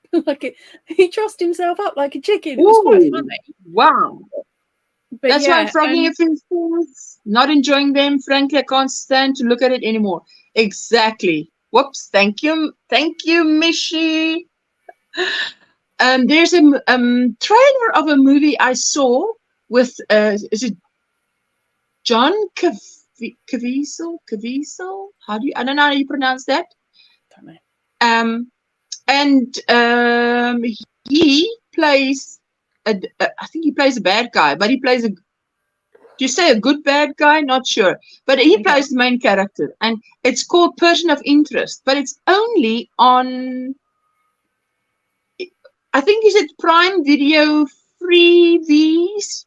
He trussed himself up like a chicken. It was quite funny. Wow. But that's why I'm frogging a few things. Not enjoying them. Frankly, I can't stand to look at it anymore. Exactly. Whoops. Thank you. Thank you, Mishi. There's a trailer of a movie I saw with is it John Caviezel? I don't know how you pronounce that. Don't know. He plays I think he plays a bad guy, but he plays do you say a good bad guy? Not sure. But he plays the main character, and it's called Person of Interest, but it's only on I think is it Prime Video freebies.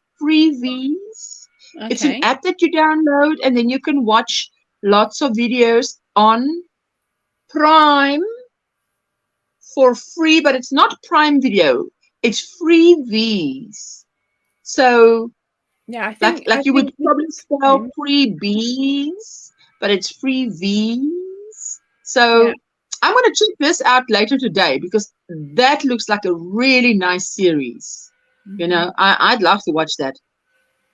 It's an Okay. app that you download, and then you can watch lots of videos on Prime for free, but it's not Prime Video. It's freebies. So Yeah, I think like you would probably spell Prime. freebies, but it's freebies. So Yeah. I'm going to check this out later today because that looks like a really nice series. You know, I'd love to watch that.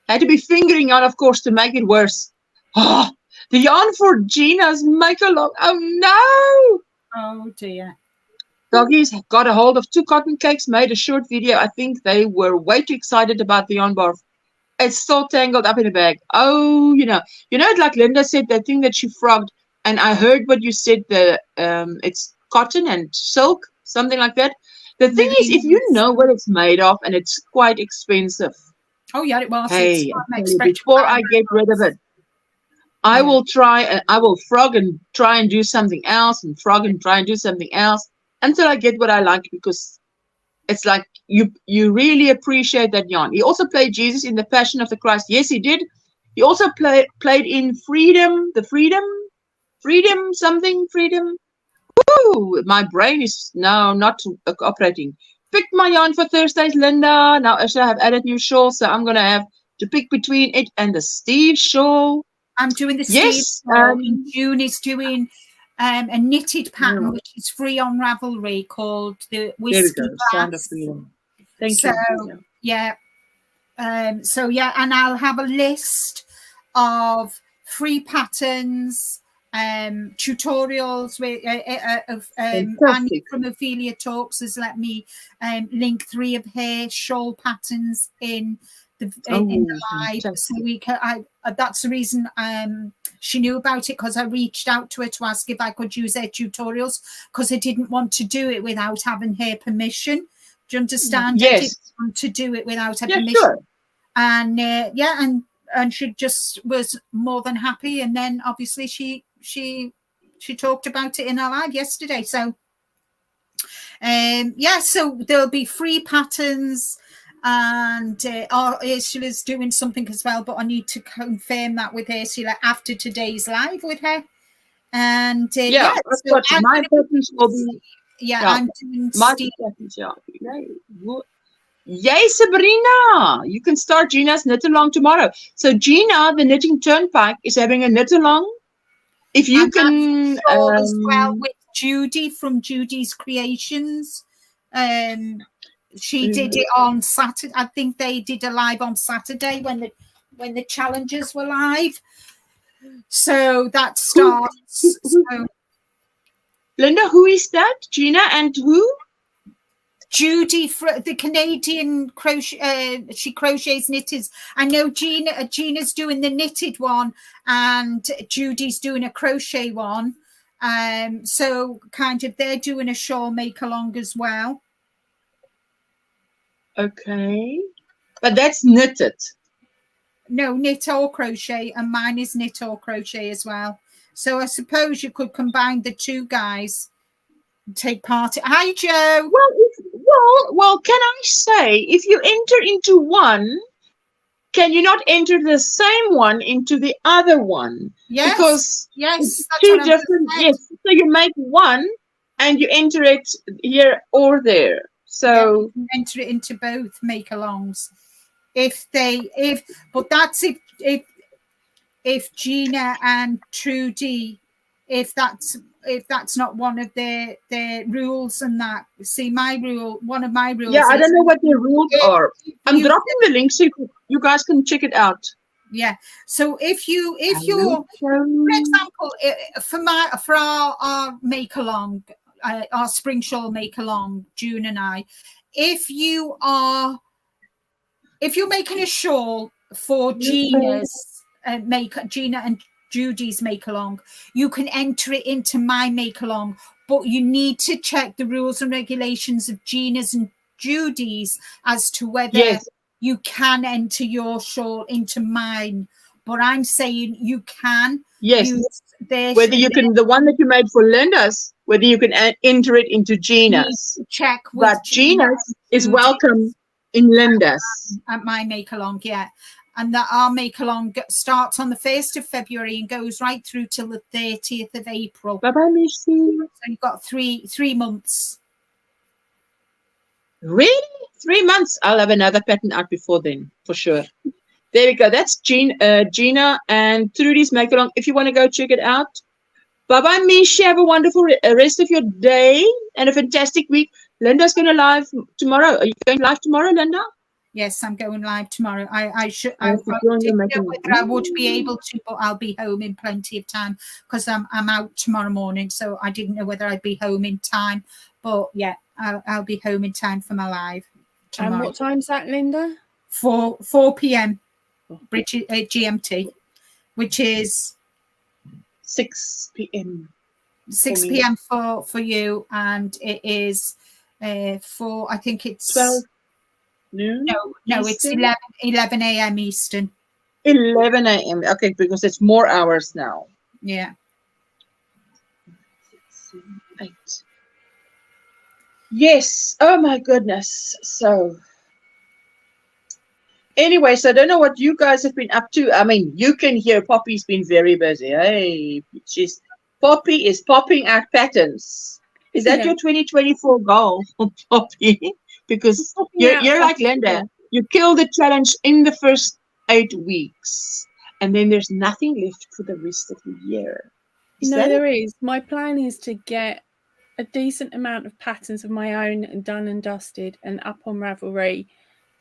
I had to be fingering on, of course, to make it worse. Oh, the yarn for Gina's make-along. Oh, no. Oh, dear. Doggies got a hold of 2 cotton cakes, made a short video. I think they were way too excited about the yarn bar. It's still tangled up in a bag. Oh, you know, like Linda said, that thing that she frogged, and I heard what you said, it's cotton and silk, something like that. The thing is, if you know what it's made of, and it's quite expensive. Oh, yeah, it was. Hey, before I get rid of it, I will try, I will frog and try and do something else, and frog and try and do something else until I get what I like, because it's like you really appreciate that yarn. He also played Jesus in the Passion of the Christ. Yes, he did. He also played in Freedom. Woo! My brain is now not operating. Picked my yarn for Thursdays, Linda. Now I have added new shawl, so I'm gonna have to pick between it and the Steve shawl. I'm doing the Steve shawl. June is doing a knitted pattern which is free on Ravelry called the Whiskey Sound of Glass. Freedom. Thank So you. yeah, and I'll have a list of free patterns, tutorials with Annie from Ophelia Talks has let me link 3 of her shawl patterns in the live, so we can. That's the reason she knew about it, because I reached out to her to ask if I could use her tutorials, because I didn't want to do it without having her permission. Do you understand? Yes. I didn't want to do it without her permission. Sure. And and she just was more than happy. And then obviously she talked about it in her live yesterday. So so there'll be free patterns. And Ursula's doing something as well, but I need to confirm that with Ursula after today's live with her. And so my patterns will be. I'm doing my patterns. Yay, Sabrina! You can start Gina's knit along tomorrow. So Gina, the Knitting Turnpike, is having a knit along. If you can, as well with Judy from Judy's Creations. She did it on Saturday. I think they did a live on Saturday when the challenges were live. So that starts. Linda, who is that? Gina and who? Judy, the Canadian crochet. She crochets knitters. I know Gina's doing the knitted one, and Judy's doing a crochet one. So kind of they're doing a shawl make along as well. Okay, but that's knitted. No, knit or crochet, and mine is knit or crochet as well. So I suppose you could combine the 2 guys and take part. Hi, Joe. Well, can I say, if you enter into one, can you not enter the same one into the other one? Yes. Because it's 2 different. Yes. So you make one and you enter it here or there. So you can enter it into both make-alongs. But that's if Gina and Trudy, if that's not one of their rules, and that. See, one of my rules. Yeah, I don't know what the rules are. I'm dropping the link so you guys can check it out. Yeah. So if you're, for example, for our make along, our spring shawl make along, June and I, if you're making a shawl for Gina's Gina and Judy's make along, you can enter it into my make along, but you need to check the rules and regulations of Gina's and Judy's as to whether you can enter your shawl into mine. But I'm saying you can use Whether you can, the one that you made for Linda's, whether you can enter it into Gina's. Check with But Gina's is welcome in Linda's. At my make along, yeah. And that our make along starts on the 1st of February and goes right through till the 30th of April. Bye bye, Missy. So you've got three months. Really? 3 months? I'll have another pattern out before then, for sure. There we go. That's Gina and Trudy's make along. If you want to go check it out. Bye bye, Mishi. Have a wonderful rest of your day and a fantastic week. Linda's going to live tomorrow. Are you going live tomorrow, Linda? Yes, I'm going live tomorrow. I didn't know whether I would be able to, but I'll be home in plenty of time because I'm out tomorrow morning. So I didn't know whether I'd be home in time. But yeah, I'll be home in time for my live tomorrow. And what time's that, Linda? 4 p.m. British GMT, which is 6 p.m. 6 p.m. for you, and it is for, I think it's 12 noon. No, it's 11 a.m. Eastern. 11 a.m. Okay, because it's more hours now. Yeah. 6, 7, 8. Yes. Oh my goodness. So anyway, so I don't know what you guys have been up to. I mean, you can hear Poppy's been very busy. Hey, Poppy is popping out patterns. Is that your 2024 goal, Poppy? Because you're like Linda. You kill the challenge in the first 8 weeks, and then there's nothing left for the rest of the year. There is. My plan is to get a decent amount of patterns of my own and done and dusted and up on Ravelry,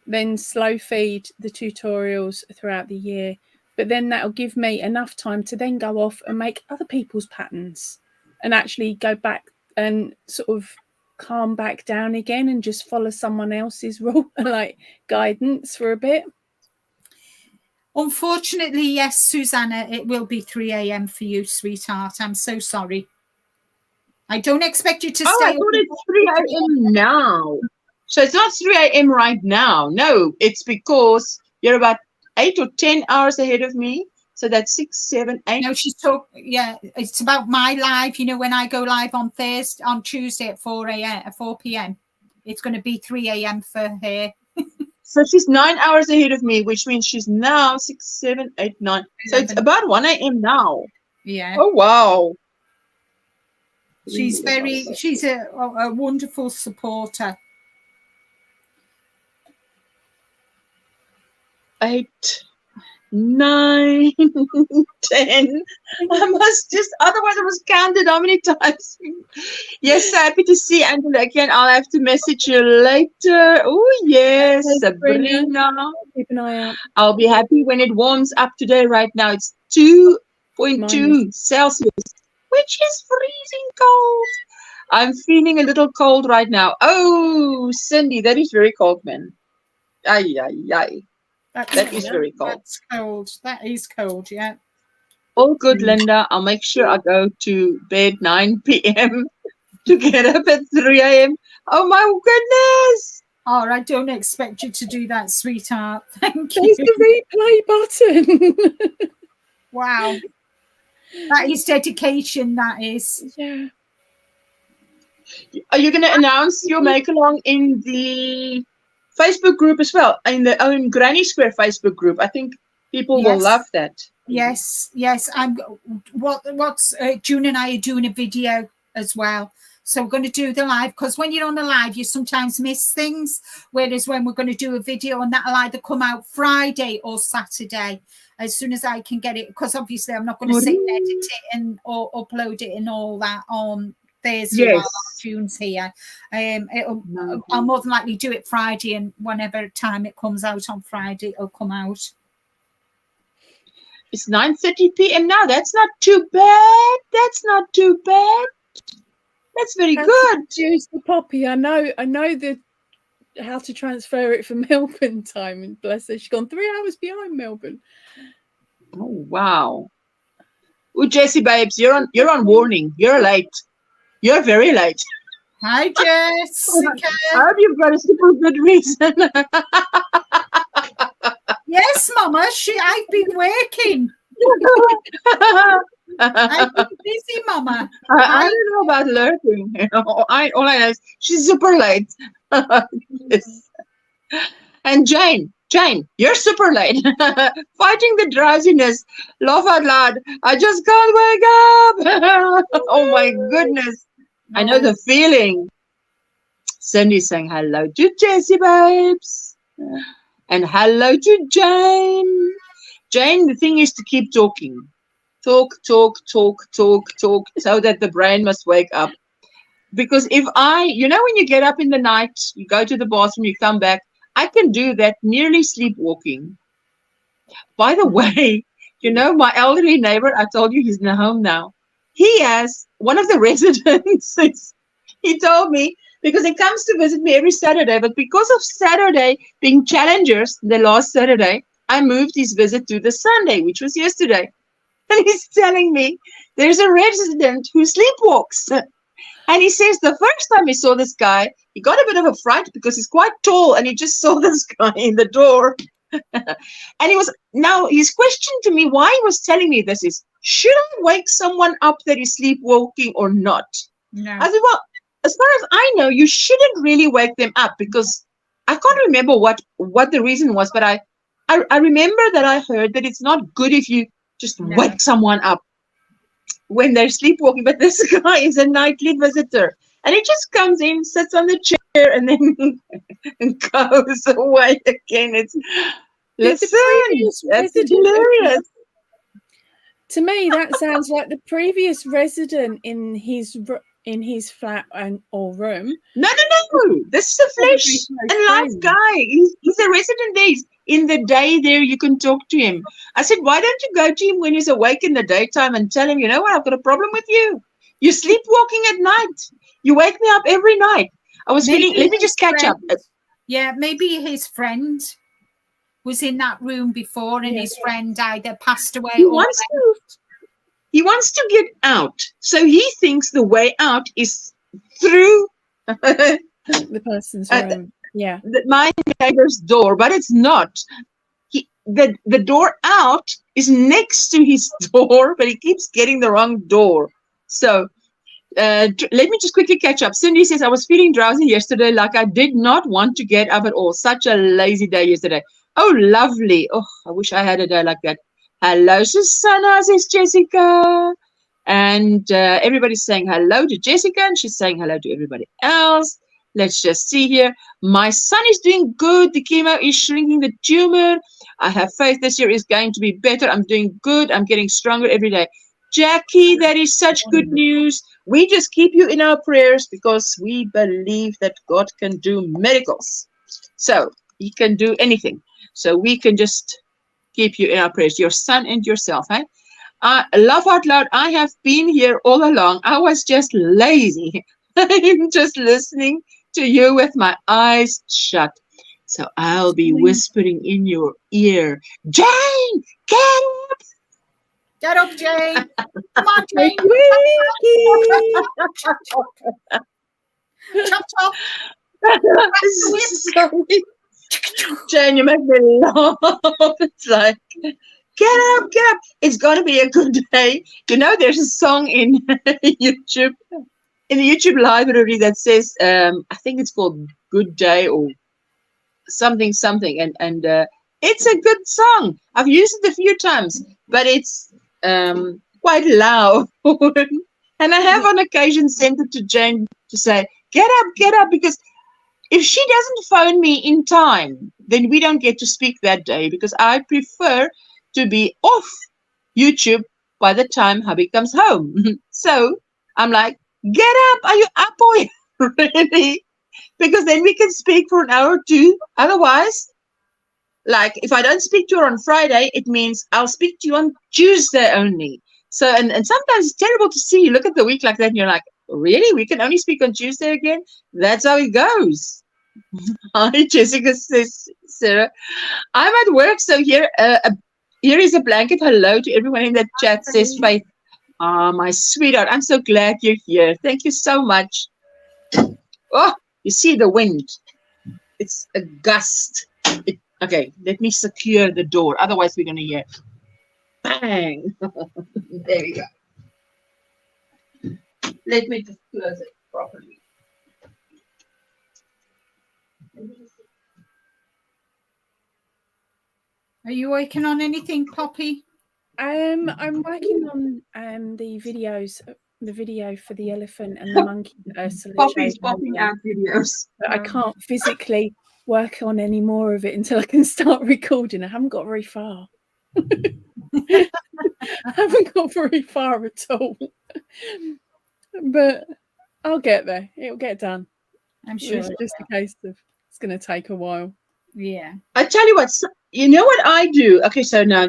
then slow feed the tutorials throughout the year. But then that'll give me enough time to then go off and make other people's patterns and actually go back and sort of calm back down again and just follow someone else's rule, like guidance for a bit. Unfortunately, yes, Susanna, it will be 3 a.m. for you, sweetheart. I'm so sorry. I don't expect you to stay. I thought it's 3 a.m. now. So it's not 3 a.m. right now. No, it's because you're about 8 or 10 hours ahead of me. So that's 6, 7, 8. No, she's talking. Yeah, it's about my live. You know, when I go live on Tuesday at 4 p.m. It's going to be 3 a.m. for her. So she's 9 hours ahead of me, which means she's now 6, 7, 8, 9. So it's about 1 a.m. now. Yeah. Oh wow. She's a wonderful supporter. 8, 9, 10. I must just, otherwise I must count it how many times. Yes, so happy to see Angela again. I'll have to message you later. Oh yes, Sabrina. Keep an eye out. I'll be happy when it warms up today. Right now it's 2.2 Celsius, which is freezing cold. I'm feeling a little cold right now. Oh, Cindy, that is very cold, man. Ay, ay, ay. That is very cold. That's cold. That is cold, yeah. All good, Linda. I'll make sure I go to bed 9 p.m. to get up at 3 a.m. Oh, my goodness. Oh, I don't expect you to do that, sweetheart. Thank you. There's the replay button. Wow. That is dedication, that is. Yeah. Are you going to announce your make-along in the Facebook group as well, in the OMGrannySquare Facebook group? I think people will love that. Yes. June and I are doing a video as well. So we're going to do the live, because when you're on the live, you sometimes miss things. Whereas when we're going to do a video, and that'll either come out Friday or Saturday, as soon as I can get it, because obviously I'm not going to sit and edit it or upload it and all that on Thursday while June's here. I'll more than likely do it Friday, and whenever time it comes out on Friday, it'll come out. It's 9:30 p.m. now. That's not too bad. That's not too bad. That's very good. Use the Poppy. I know how to transfer it for Melbourne time, and bless her, she's gone 3 hours behind Melbourne. Oh wow. Oh, Jessie babes, you're on warning. You're late. You're very late. Hi, Jess. I hope you've got a super good reason. Yes, Mama. I've been working. I've been busy, Mama. I don't know about lurking. All I know is she's super late. Yes. And Jane, you're super late. Fighting the drowsiness. Laugh out loud. I just can't wake up. Oh my goodness. I know the feeling. Cindy's saying hello to Jessie, babes. And hello to Jane. Jane, the thing is to keep talking. Talk, so that the brain must wake up. Because if when you get up in the night, you go to the bathroom, you come back, I can do that nearly sleepwalking. By the way, my elderly neighbor, I told you he's in the home now. He has one of the residents, he told me, because he comes to visit me every Saturday, but because of Saturday being challengers, the last Saturday, I moved his visit to the Sunday, which was yesterday. And he's telling me there's a resident who sleepwalks. And he says the first time he saw this guy, he got a bit of a fright because he's quite tall and he just saw this guy in the door. And his question to me, why he was telling me this is, should I wake someone up that is sleepwalking or not? No. I said, well, as far as I know, you shouldn't really wake them up because I can't remember what the reason was, but I remember that I heard that it's not good if you just wake someone up when they're sleepwalking. But this guy is a nightly visitor, and he just comes in, sits on the chair, and then goes away again. That's hilarious. To me, that sounds like the previous resident in his flat or room. No. This is a flesh and life guy. He's a resident there. In the day there, you can talk to him. I said, why don't you go to him when he's awake in the daytime and tell him, you know what, I've got a problem with you. You're sleepwalking at night. You wake me up every night. I was feeling, let me just catch up. Yeah, maybe his friend was in that room before and his friend either passed away He wants to get out. So he thinks the way out is through the person's room. Yeah, my neighbor's door, but it's not. The door out is next to his door, but he keeps getting the wrong door. So let me just quickly catch up. Cindy says, I was feeling drowsy yesterday, like I did not want to get up at all. Such a lazy day yesterday. Oh, lovely. Oh, I wish I had a day like that. Hello, Susanna, says Jessica. And everybody's saying hello to Jessica, and she's saying hello to everybody else. Let's just see here. My son is doing good. The chemo is shrinking the tumor. I have faith this year is going to be better. I'm doing good. I'm getting stronger every day. Jackie, that is such good news. We just keep you in our prayers because we believe that God can do miracles. So he can do anything. So we can just keep you in our prayers. Your son and yourself. Laugh out loud. I have been here all along. I was just lazy. I'm just listening to you with my eyes shut. So I'll be whispering in your ear, Jane, get up! Get up, Jane! Come on, Jane! Chop, chop! Jane, you make me laugh. It's like, get up, get up. It's going to be a good day. There's a song in YouTube. In the YouTube library that says, I think it's called Good Day or something, and it's a good song. I've used it a few times, but it's quite loud. And I have on occasion sent it to Jane to say, get up, because if she doesn't phone me in time, then we don't get to speak that day, because I prefer to be off YouTube by the time hubby comes home. So I'm like, get up, are you up already? Because then we can speak for an hour or two. Otherwise, like if I don't speak to her on Friday, it means I'll speak to you on Tuesday only. So, and sometimes it's terrible to see you look at the week like that and you're like, really? We can only speak on Tuesday again? That's how it goes. Hi, Jessica, says Sarah. I'm at work, so here is a blanket. Hello to everyone in that chat, says Faith. Ah, my sweetheart, I'm so glad you're here. Thank you so much. Oh, you see the wind. It's a gust. Okay, let me secure the door. Otherwise, we're going to hear bang. There we go. Let me just close it properly. Are you working on anything, Poppy? I'm working on the video for the elephant and the monkey that Ursula Poppy's showed popping earlier. out videos. But I can't physically work on any more of it until I can start recording. I haven't got very far. I haven't got very far at all. But I'll get there. It'll get done. I'm sure. It's just a case of it's going to take a while. Yeah. I tell you what, you know what I do? Okay, so now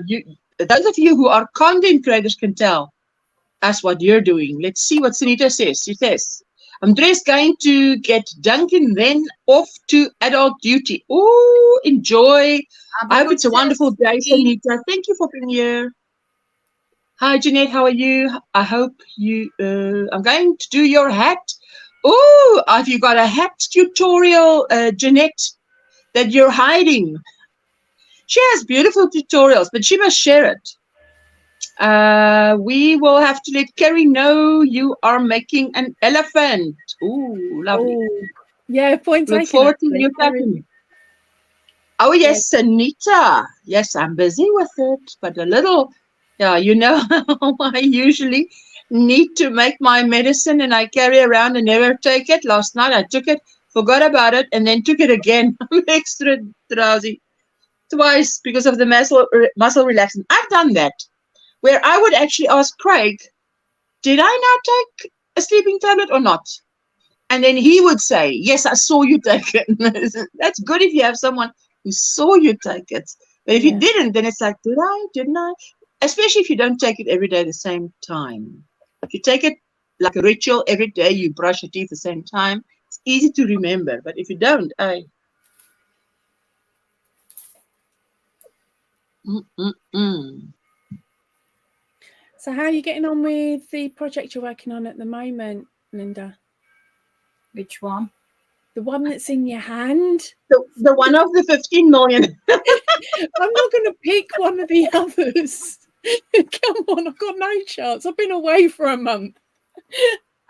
those of you who are content creators can tell us what you're doing. Let's see what Sunita says. She says, I'm just going to get Duncan, then off to adult duty. Oh, enjoy. I hope it's a wonderful day, Sunita. Thank you for being here. Hi, Jeanette. How are you? I hope you, I'm going to do your hat. Oh, have you got a hat tutorial, Jeanette, that you're hiding? She has beautiful tutorials, but she must share it. We will have to let Kerry know you are making an elephant. Ooh, lovely. Oh, yeah, point taken. Look forward to you talking. Oh, yes, Anita. Yes, I'm busy with it, but a little, yeah, you know how I usually need to make my medicine and I carry around and never take it. Last night I took it, forgot about it, and then took it again. I'm extra drowsy. Twice because of the muscle relaxant. I've done that, where I would actually ask Craig, did I now take a sleeping tablet or not? And then he would say, yes, I saw you take it. That's good if you have someone who saw you take it. But if you didn't, then it's like, did I? Didn't I? Especially if you don't take it every day at the same time. If you take it like a ritual every day, you brush your teeth at the same time, it's easy to remember. But if you don't, So how are you getting on with the project you're working on at the moment, Linda? Which one? The one that's in your hand? The one of the 15 million. I'm not going to pick one of the others. Come on, I've got no chance. I've been away for a month.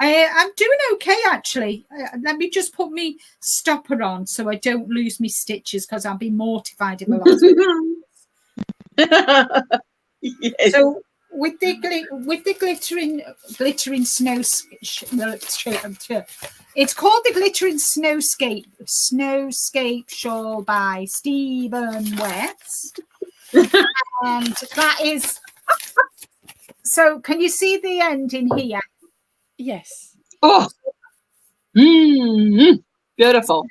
I'm doing okay, actually. Let me just put me stopper on so I don't lose me stitches, because I'll be mortified if I lost it. Yes. So with the glittering snow, it's called the Glittering Snowscape Shawl by Stephen West, and that is. So, can you see the end in here? Yes. Oh, beautiful.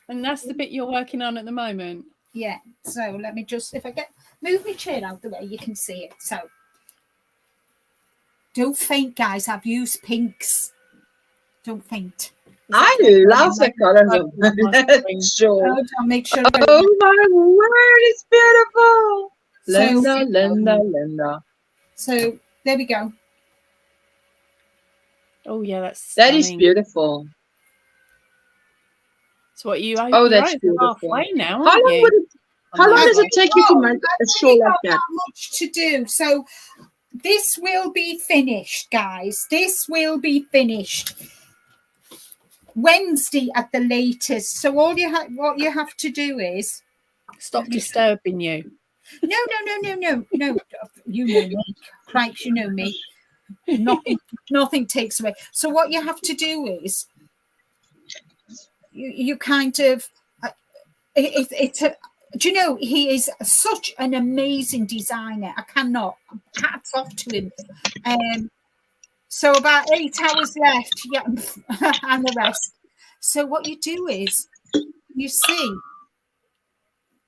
And that's the bit you're working on at the moment. Yeah. So let me just, if I move my chair out the way, you can see it. So don't faint, guys. I've used pinks. Don't faint. I love the colors of that shawl. I'll make sure. Oh my word, it's beautiful. Linda. So there we go. Oh yeah, that is beautiful. So what you? Oh, that's beautiful. Halfway now. How long does it take you to make a shawl like that? Not much to do. So this will be finished, guys. This will be finished Wednesday at the latest. So what you have to do is stop disturbing you. No. You know me. Cripes, you know me. Nothing takes away. So what you have to do is you kind of do you know, he is such an amazing designer. I cannot, hats off to him. So about 8 hours left, yeah, and the rest. So what you do is, you see,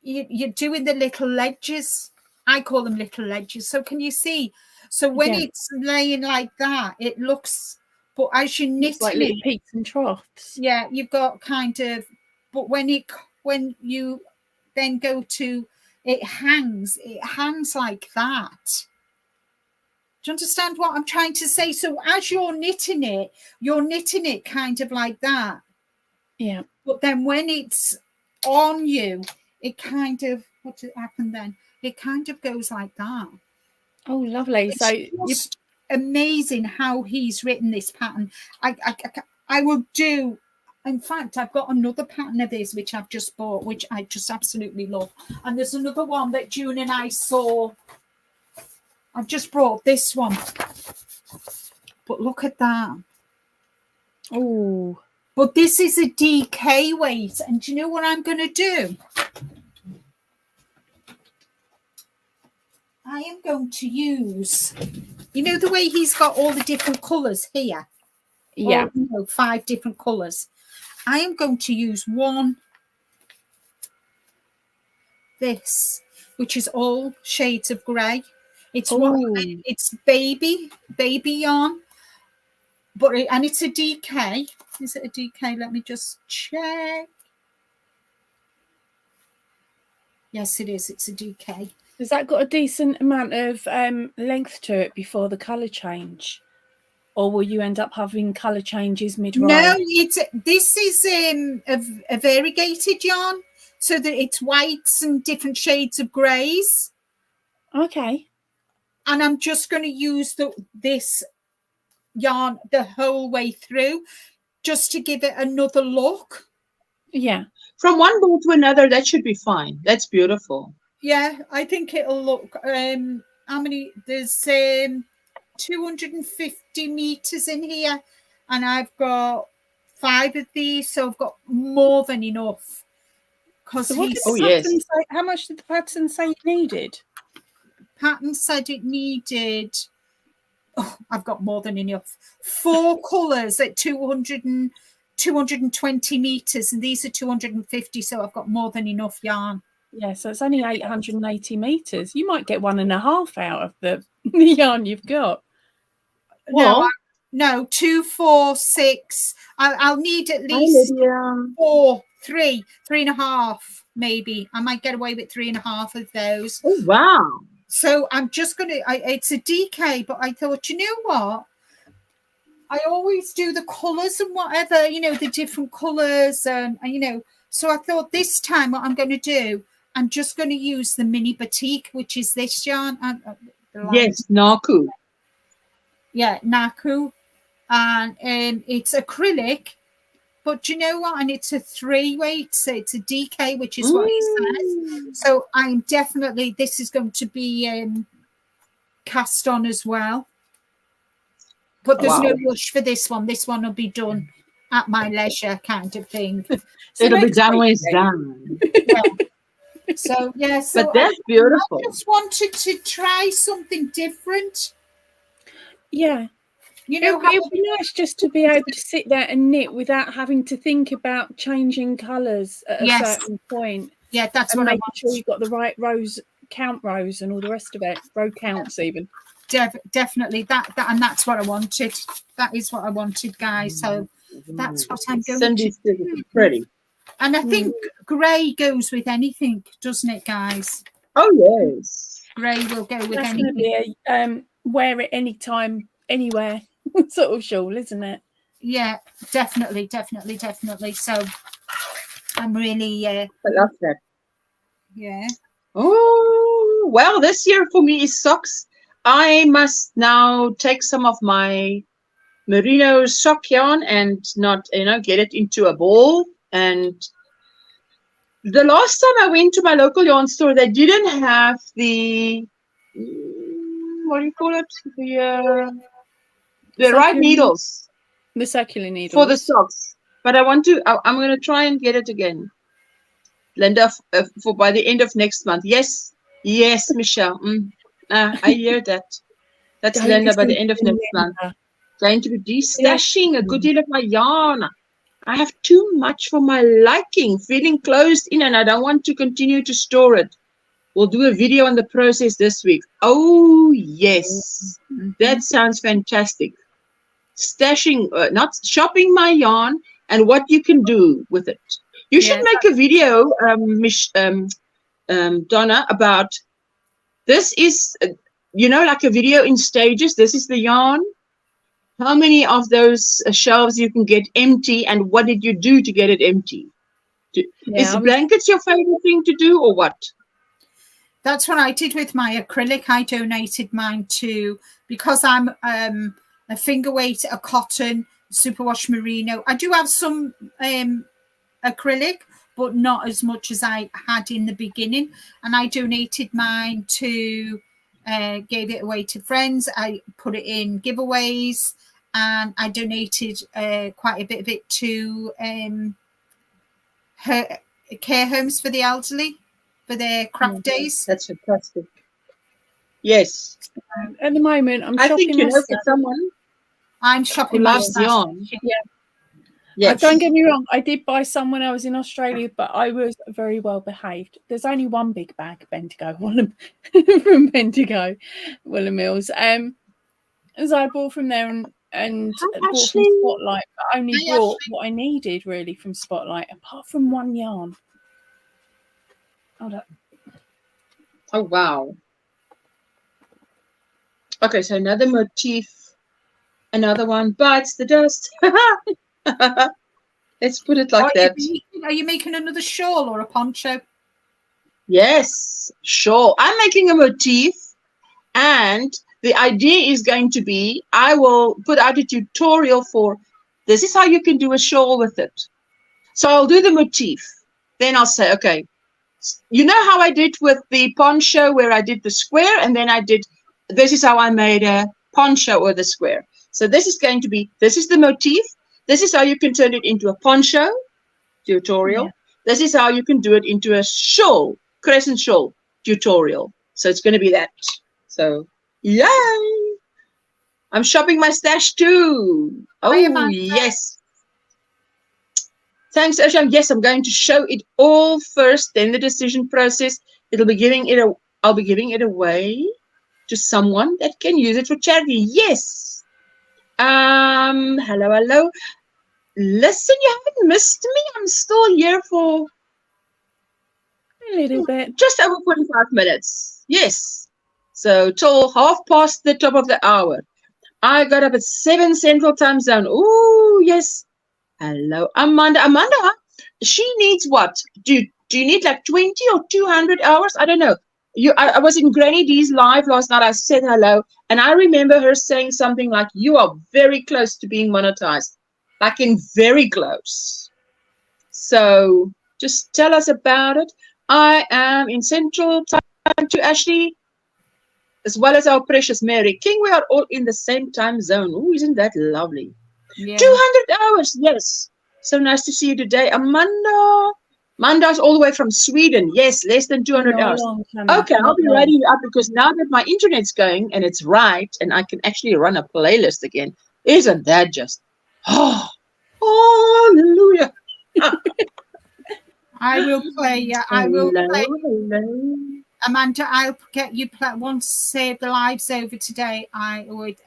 you're doing the little ledges. I call them little ledges. So can you see? So when it's laying like that, it looks, but as you knit like little peaks and troughs. Yeah, you've got kind of, but when you then go to, it hangs like that. Do you understand what I'm trying to say? So as you're knitting it kind of like that. Yeah. But then when it's on you, it kind of, what did happen then? It kind of goes like that. Oh, lovely. So amazing how he's written this pattern. I will do. In fact, I've got another pattern of this which I've just bought, which I just absolutely love. And there's another one that June and I saw. I've just brought this one. But look at that. Oh. But this is a DK weight. And do you know what I'm going to do? I am going to use, you know, the way he's got all the different colours here. Yeah. Or, 5 different colours. I am going to use one, this, which is all shades of grey. It's it's baby yarn, but and it's a DK. Is it a DK? Let me just check. Yes, it is. It's a DK. Has that got a decent amount of length to it before the colour change? Or will you end up having colour changes mid-row? No, this is a variegated yarn, so that it's whites and different shades of greys. Okay. And I'm just going to use this yarn the whole way through, just to give it another look. Yeah. From one ball to another, that should be fine. That's beautiful. Yeah, I think it'll look. How many? There's 250 meters in here, and I've got 5 of these, so I've got more than enough. Because how much did the pattern say you needed? Pattern said it needed. Oh, I've got more than enough. 4 colours at 220 meters, and these are 250, so I've got more than enough yarn. Yeah, so it's only 880 meters. You might get 1.5 out of the yarn you've got. Well, no, 2, 4, 6. I'll need at least 4, 3, 3.5, maybe. I might get away with 3.5 of those. Oh wow! So I'm just gonna. It's a DK, but I thought, you know what? I always do the colours and whatever, the different colours, and So I thought this time, what I'm going to do, I'm just going to use the mini batik, which is this yarn. Yes, Naku. Yeah, Naku, and it's acrylic, but you know what? And it's a 3 weight, so it's a DK, which is what it says. So I'm definitely, this is going to be cast on as well. But there's no rush for this one. This one will be done at my leisure, kind of thing. So it'll be done when it's done. Yeah. So yeah, but that's beautiful. I just wanted to try something different. Yeah. It would be nice just to be able to sit there and knit without having to think about changing colours at a certain point. Yeah, that's and what making sure you've got the right rows, count rows and all the rest of it. Row counts even. Definitely that and that's what I wanted. That is what I wanted, guys. So that's what I'm going to do. Pretty. And I think grey goes with anything, doesn't it, guys? Oh yes. Grey will go with that's anything. Be a, wear it anytime, anywhere sort of shawl, isn't it? Yeah, definitely. So I'm really I love that. Yeah. Oh well, this year for me is socks. I must now take some of my merino sock yarn and not, get it into a ball. And the last time I went to my local yarn store, they didn't have the, what do you call it? The right needles. The circular needles. For the socks. But I'm going to try and get it again. Linda, for by the end of next month. Yes, Michelle. I hear that. That's Linda by the end of next month. Going to be de-stashing a good deal of my yarn. I have too much for my liking, feeling closed in, and I don't want to continue to store it. We'll do a video on the process this week. Oh, yes. That sounds fantastic. Stashing, not shopping my yarn and what you can do with it. You should make a video, Donna, about this is, like a video in stages. This is the yarn. How many of those shelves you can get empty, and what did you do to get it empty? Is blankets your favorite thing to do, or what? That's what I did with my acrylic. I donated mine to, because I'm a finger weight, a cotton, superwash merino. I do have some acrylic, but not as much as I had in the beginning. And I donated mine to, gave it away to friends. I put it in giveaways, and I donated quite a bit of it to her care homes for the elderly for their craft days. That's fantastic. Yes. At the moment, I'm I shopping think, you know, myself. for someone I'm who shopping loves myself. yarn. Yeah. Yes. Don't get me wrong, I did buy some when I was in Australia, but I was very well behaved. There's only one big bag, Bendigo, from Bendigo, Willow Mills. As I bought from there and bought from Spotlight, but only bought what I needed really from Spotlight, apart from one yarn. Hold up. Oh, wow. Okay, so another motif, another one bites the dust. Let's put it like that. Are you making another shawl or a poncho? Yes, sure. I'm making a motif, and the idea is going to be, I will put out a tutorial for, this is how you can do a shawl with it. So I'll do the motif. Then I'll say, okay, you know how I did with the poncho where I did the square, and then I did, this is how I made a poncho or the square. So this is going to be, this is the motif. This is how you can turn it into a poncho tutorial. Yeah. This is how you can do it into a shawl, crescent shawl tutorial. So it's going to be that. So, yay! I'm shopping my stash too. Oh, yes. Thanks, Ursula. Yes, I'm going to show it all first, then the decision process. I'll be giving it away to someone that can use it for charity. Yes. Hello. Listen, you haven't missed me. I'm still here for a little bit. Just over 45 minutes. Yes. So till past the top of the hour. I got up at 7 Central Time Zone. Oh, yes. Hello, Amanda. Amanda, she needs what? Do you need like 20 or 200 hours? I don't know. I was in Granny D's live last night. I said hello, and I remember her saying something like, you are very close to being monetized. Like in very close. So just tell us about it. I am in Central Time to Ashley, as well as our precious Mary King. We are all in the same time zone. Oh, isn't that lovely? Yeah. 200 hours, yes. So nice to see you today. Amanda's all the way from Sweden. Yes, less than 200 hours. Okay, I'll be writing you up because now that my internet's going and it's right and I can actually run a playlist again, isn't that just, oh, hallelujah. I will play, yeah, I will play. Hello. Amanda, I'll get you once the live's over today. I would,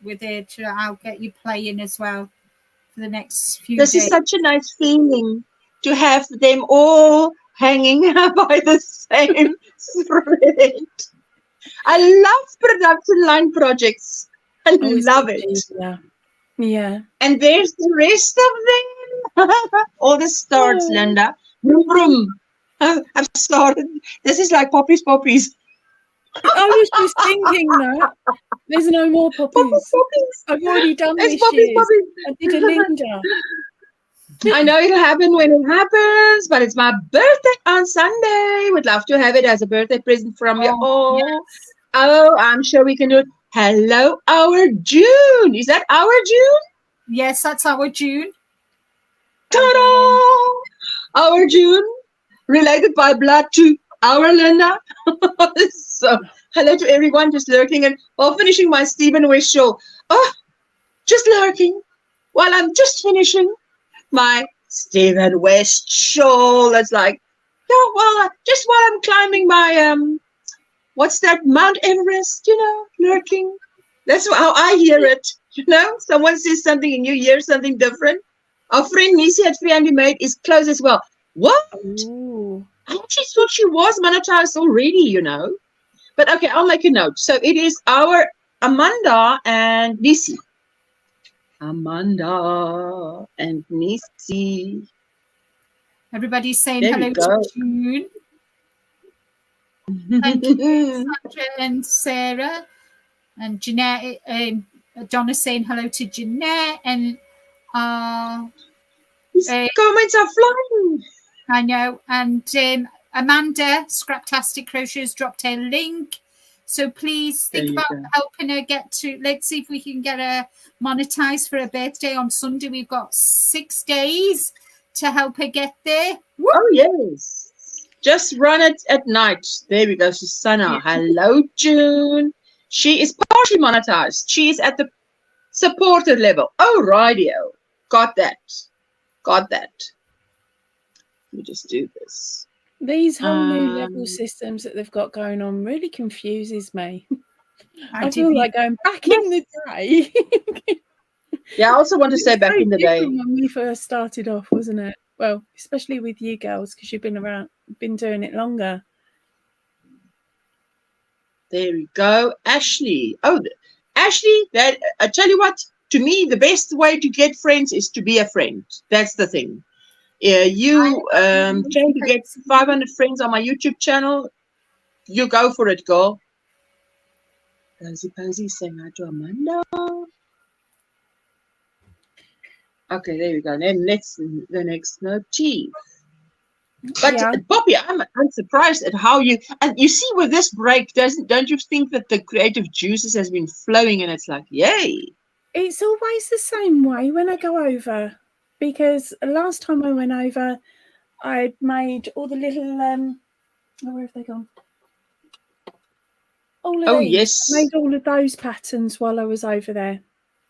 with it, I'll get you playing as well for the next few days. This is such a nice feeling to have them all hanging by the same thread. I love production line projects. I love it. Yeah. And there's the rest of them. All the starts, Linda. Vroom, vroom. I've started. This is like poppies. I was just thinking that. There's no more poppies. I've already done this year. I did a Linda. I know it'll happen when it happens, but it's my birthday on Sunday. Would love to have it as a birthday present from you all. Yes. Oh, I'm sure we can do it. Hello, our June. Is that our June? Yes, that's our June. Ta-da! Our June. Related by blood to our Linda. So, hello to everyone just lurking and while finishing my Stephen West show. Oh, just lurking while I'm just finishing my Stephen West show. That's like, yeah, well, just while I'm climbing my, what's that, Mount Everest, lurking. That's how I hear it, Someone says something and you hear something different. Our friend Nisi at Free Handy Made is close as well. What? Ooh. I actually thought she was monetized already, But okay, I'll make a note. So it is our Amanda and Nisi. Amanda and Nisi. Everybody's saying hello to June. Thank you, Sandra and Sarah. And Jeanette, Donna saying hello to Jeanette. And These comments are flying. I know. And Amanda, Scraptastic Crochet, has dropped a link. So please think about helping her get to, let's see if we can get her monetized for her birthday on Sunday. We've got 6 days to help her get there. Woo! Oh, yes. Just run it at night. There we go, Susanna. Hello, June. She is partially monetized. She is at the supported level. Oh, radio. Got that. Got that. Let me just do this. These whole new level systems that they've got going on really confuses me. I feel like going back in the day. Yeah, I also want to say back in the day. When we first started off, wasn't it? Well, especially with you girls, because you've been doing it longer. There we go. Ashley. Oh, Ashley, that I tell you what, to me, the best way to get friends is to be a friend. That's the thing. You trying to get 500 friends on my YouTube channel, you go for it, girl. Posy saying hi to Amanda. Okay, there we go. Then the next motif. But Poppy, I'm surprised at how you see with this break, don't you think that the creative juices has been flowing and it's like, yay. It's always the same way when I go over. Because last time I went over, I made all the little, where have they gone? Yes. I made all of those patterns while I was over there.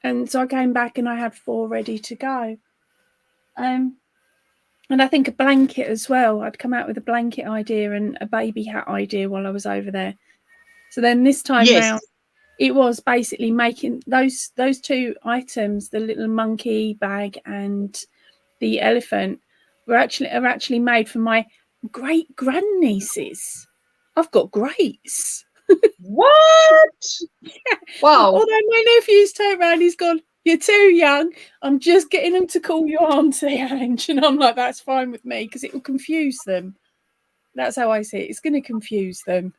And so I came back and I had 4 ready to go. And I think a blanket as well. I'd come out with a blanket idea and a baby hat idea while I was over there. So then this time round, it was basically making those 2 items, the little monkey bag and the elephant, are actually made for my great grandnieces. I've got greats. What? Yeah. Wow. Although my nephew's turned around, he's gone, "You're too young. I'm just getting them to call you Auntie Ange." And I'm like, that's fine with me because it will confuse them. That's how I see it. It's going to confuse them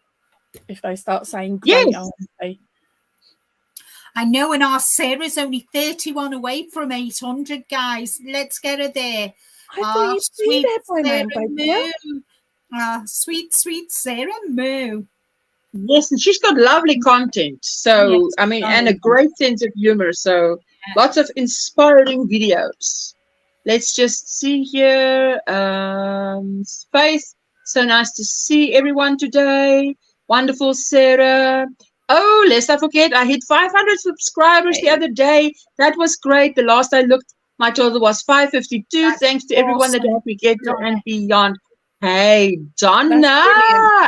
if they start saying great auntie. I know, and our Sarah's only 31 away from 800, guys. Let's get her there. I thought you'd be there by now, baby. Sweet Sarah Moo. Yes, and she's got lovely content. So, I mean, and a great sense of humor. So, lots of inspiring videos. Let's just see here. Space. So nice to see everyone today. Wonderful, Sarah. Oh, lest I forget, I hit 500 subscribers the other day. That was great. The last I looked, my total was 552. Thanks to everyone that helped me get there and beyond. Hey, Donna.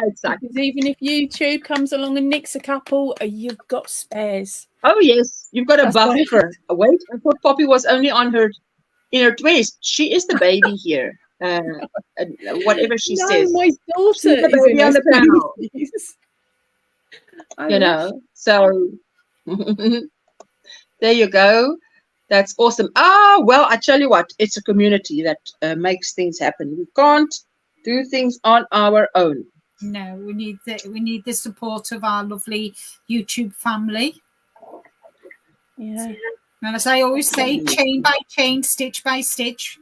It's like, because even if YouTube comes along and nicks a couple, you've got spares. Oh, yes. You've got a buffer. Wait, I thought Poppy was only in her 20s. She is the baby here. Whatever she says. My daughter She's the baby on the panel. You know, so there you go. That's awesome. Well, I tell you what, it's a community that makes things happen. We can't do things on our own. No, we need the support of our lovely YouTube family. Yeah. And as I always say, chain by chain, stitch by stitch,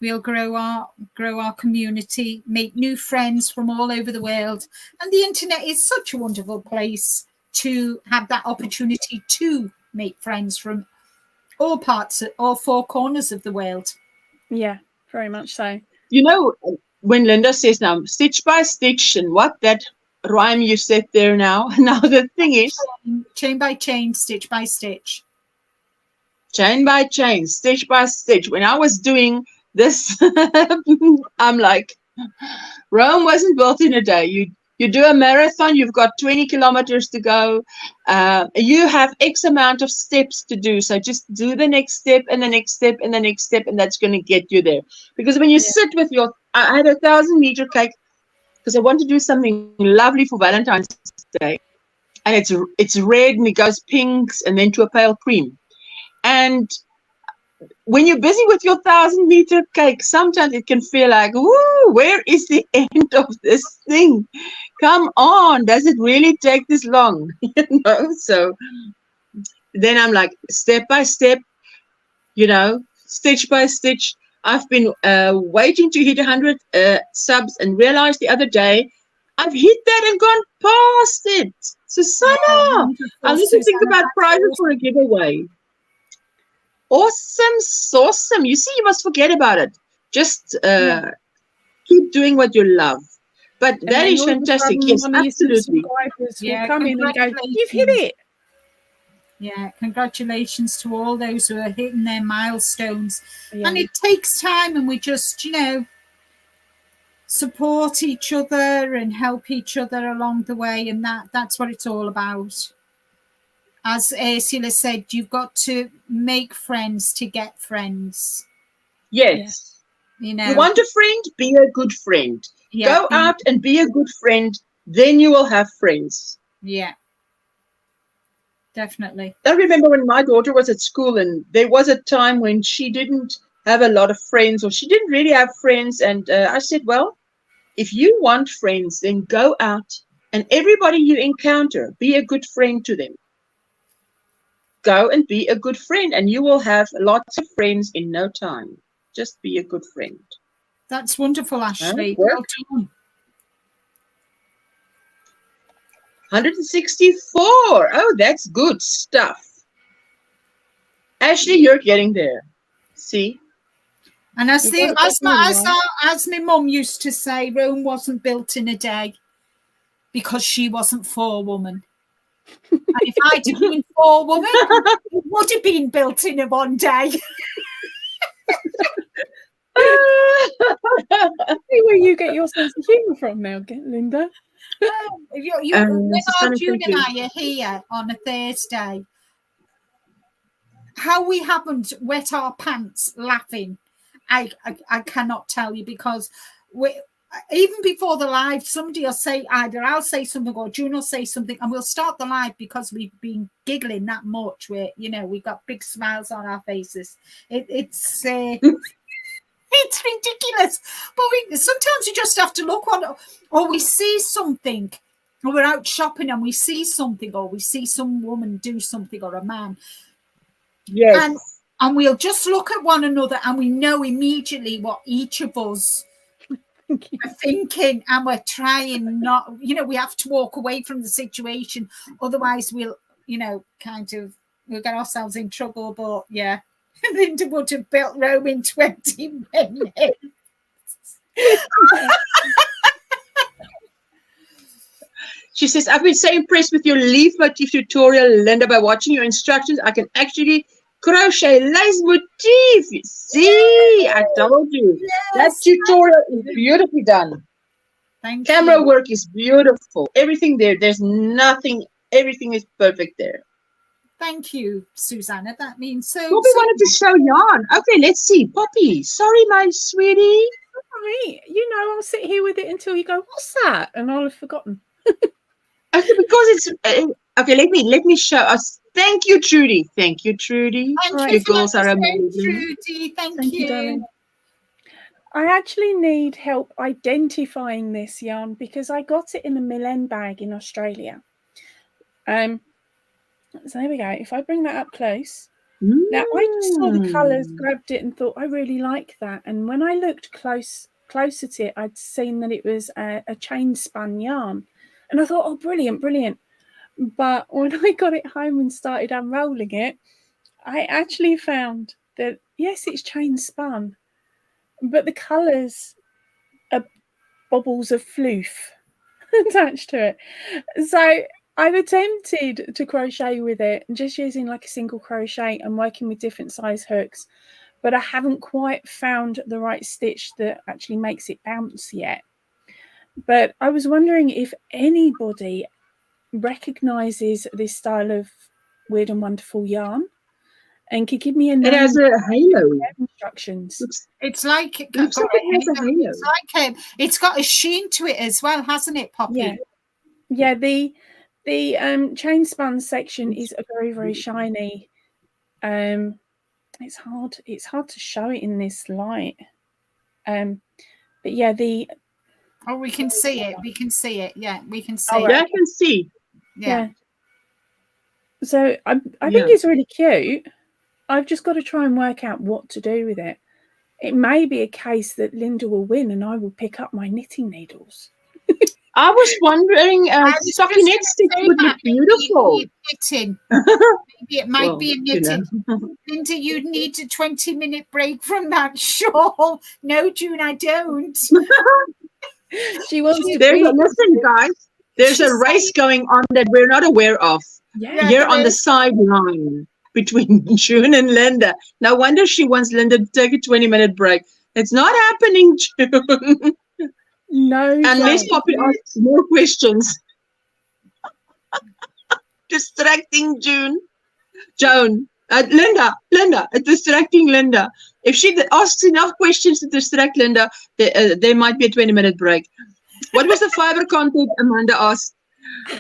we'll grow our community, make new friends from all over the world. And the internet is such a wonderful place to have that opportunity to make friends from all 4 corners of the world. Yeah, very much so. You know, when Linda says now, stitch by stitch, and what that rhyme you said there now. Now the thing is, chain by chain, stitch by stitch. Chain by chain, stitch by stitch. When I was doing this, I'm like, Rome wasn't built in a day. You do a marathon, you've got 20 kilometers to go. You have X amount of steps to do. So just do the next step and the next step and the next step, and that's going to get you there. Because when you sit with I had a 1,000-meter cake because I want to do something lovely for Valentine's Day. And it's red and it goes pinks and then to a pale cream. And when you're busy with your 1,000-meter cake, sometimes it can feel like, woo, where is the end of this thing? Come on, does it really take this long? So then I'm like, step by step, stitch by stitch. I've been waiting to hit 100 subs and realized the other day I've hit that and gone past it. Susanna, I need to think about prizes for a giveaway. Awesome. You see, you must forget about it. Just keep doing what you love. But and that is fantastic. Yes, absolutely. Will come in and go, you've hit it. Yeah, congratulations to all those who are hitting their milestones. Yeah. And it takes time, and we just, support each other and help each other along the way, and that's what it's all about. As Ursula said, you've got to make friends to get friends. Yes. You want a friend? Be a good friend. Yeah. Go out and be a good friend, then you will have friends. Yeah. Definitely. I remember when my daughter was at school, and there was a time when she didn't have a lot of friends, or she didn't really have friends. And I said, well, if you want friends, then go out and everybody you encounter, be a good friend to them. Go and be a good friend, and you will have lots of friends in no time. Just be a good friend. That's wonderful, Ashley. Well done. 164. Oh, that's good stuff. Ashley, you're getting there. See? And as my mum used to say, Rome wasn't built in a day because she wasn't forewoman. And if I'd have been forewoman, it would have been built in a one day. See where you get your sense of humour from now, Linda. When June and I are here on a Thursday, how we haven't wet our pants laughing, I cannot tell you, because even before the live, somebody will say, either I'll say something or June will say something, and we'll start the live because we've been giggling that much. We've got big smiles on our faces. It's it's ridiculous. But sometimes you just have to look on, or we see something, or we're out shopping and we see something, or we see some woman do something, or a man. Yes. And we'll just look at one another and we know immediately what each of us are thinking, and we're trying not, we have to walk away from the situation. Otherwise we'll, we'll get ourselves in trouble. But yeah. Linda would have built Rome in 20 minutes. She says, I've been so impressed with your leaf motif tutorial, Linda. By watching your instructions, I can actually crochet lace motif. See, I told you. Yes. That tutorial is beautifully done. Thank Camera you. work is beautiful. Everything there's nothing, everything is perfect there. Thank you, Susanna. That means so. Poppy wanted to show yarn. Okay, let's see. Poppy, sorry, my sweetie. Sorry, I'll sit here with it until you go, what's that? And I'll have forgotten. Okay, because it's okay. Let me show us. Thank you, Trudy. Thank you, Trudy. Thank you girls are amazing. Trudy, thank you, darling. I actually need help identifying this yarn because I got it in a Milan bag in Australia. So there we go. If I bring that up close. Now, I just saw the colours, grabbed it and thought, I really like that. And when I looked close at it, I'd seen that it was a chain spun yarn. And I thought, oh, brilliant, brilliant. But when I got it home and started unrolling it, I actually found that, yes, it's chain spun, but the colours are bobbles of floof attached to it. So I've attempted to crochet with it, just using like a single crochet and working with different size hooks, but I haven't quite found the right stitch that actually makes it bounce yet. But I was wondering if anybody recognises this style of weird and wonderful yarn and could give me a name. It has a halo. It's Instructions. like it has a halo. It's got a sheen to it as well, hasn't it, Poppy? Yeah. The chain spun section is a very, very shiny. Here It's hard to show it in this light. But yeah, Oh, we can see it. We can see it. Yeah, we can see Oh, it. Yeah, I can see. Yeah. So I think it's really cute. I've just got to try and work out what to do with it. It may be a case that Linda will win and I will pick up my knitting needles. I was wondering, stockinette stitch would look beautiful. Knitting. Maybe it might be a knitting. Linda, you need a 20-minute break from that shawl. No, June, I don't. She wants to listen, guys. There's a race going on that we're not aware of. Yeah, here on the sideline between June and Linda. No wonder she wants Linda to take a 20-minute break. It's not happening, June. No. Unless Poppy asks more questions. Distracting June. Linda, distracting Linda. If she asks enough questions to distract Linda, there might be a 20-minute break. What was the fiber content, Amanda asked?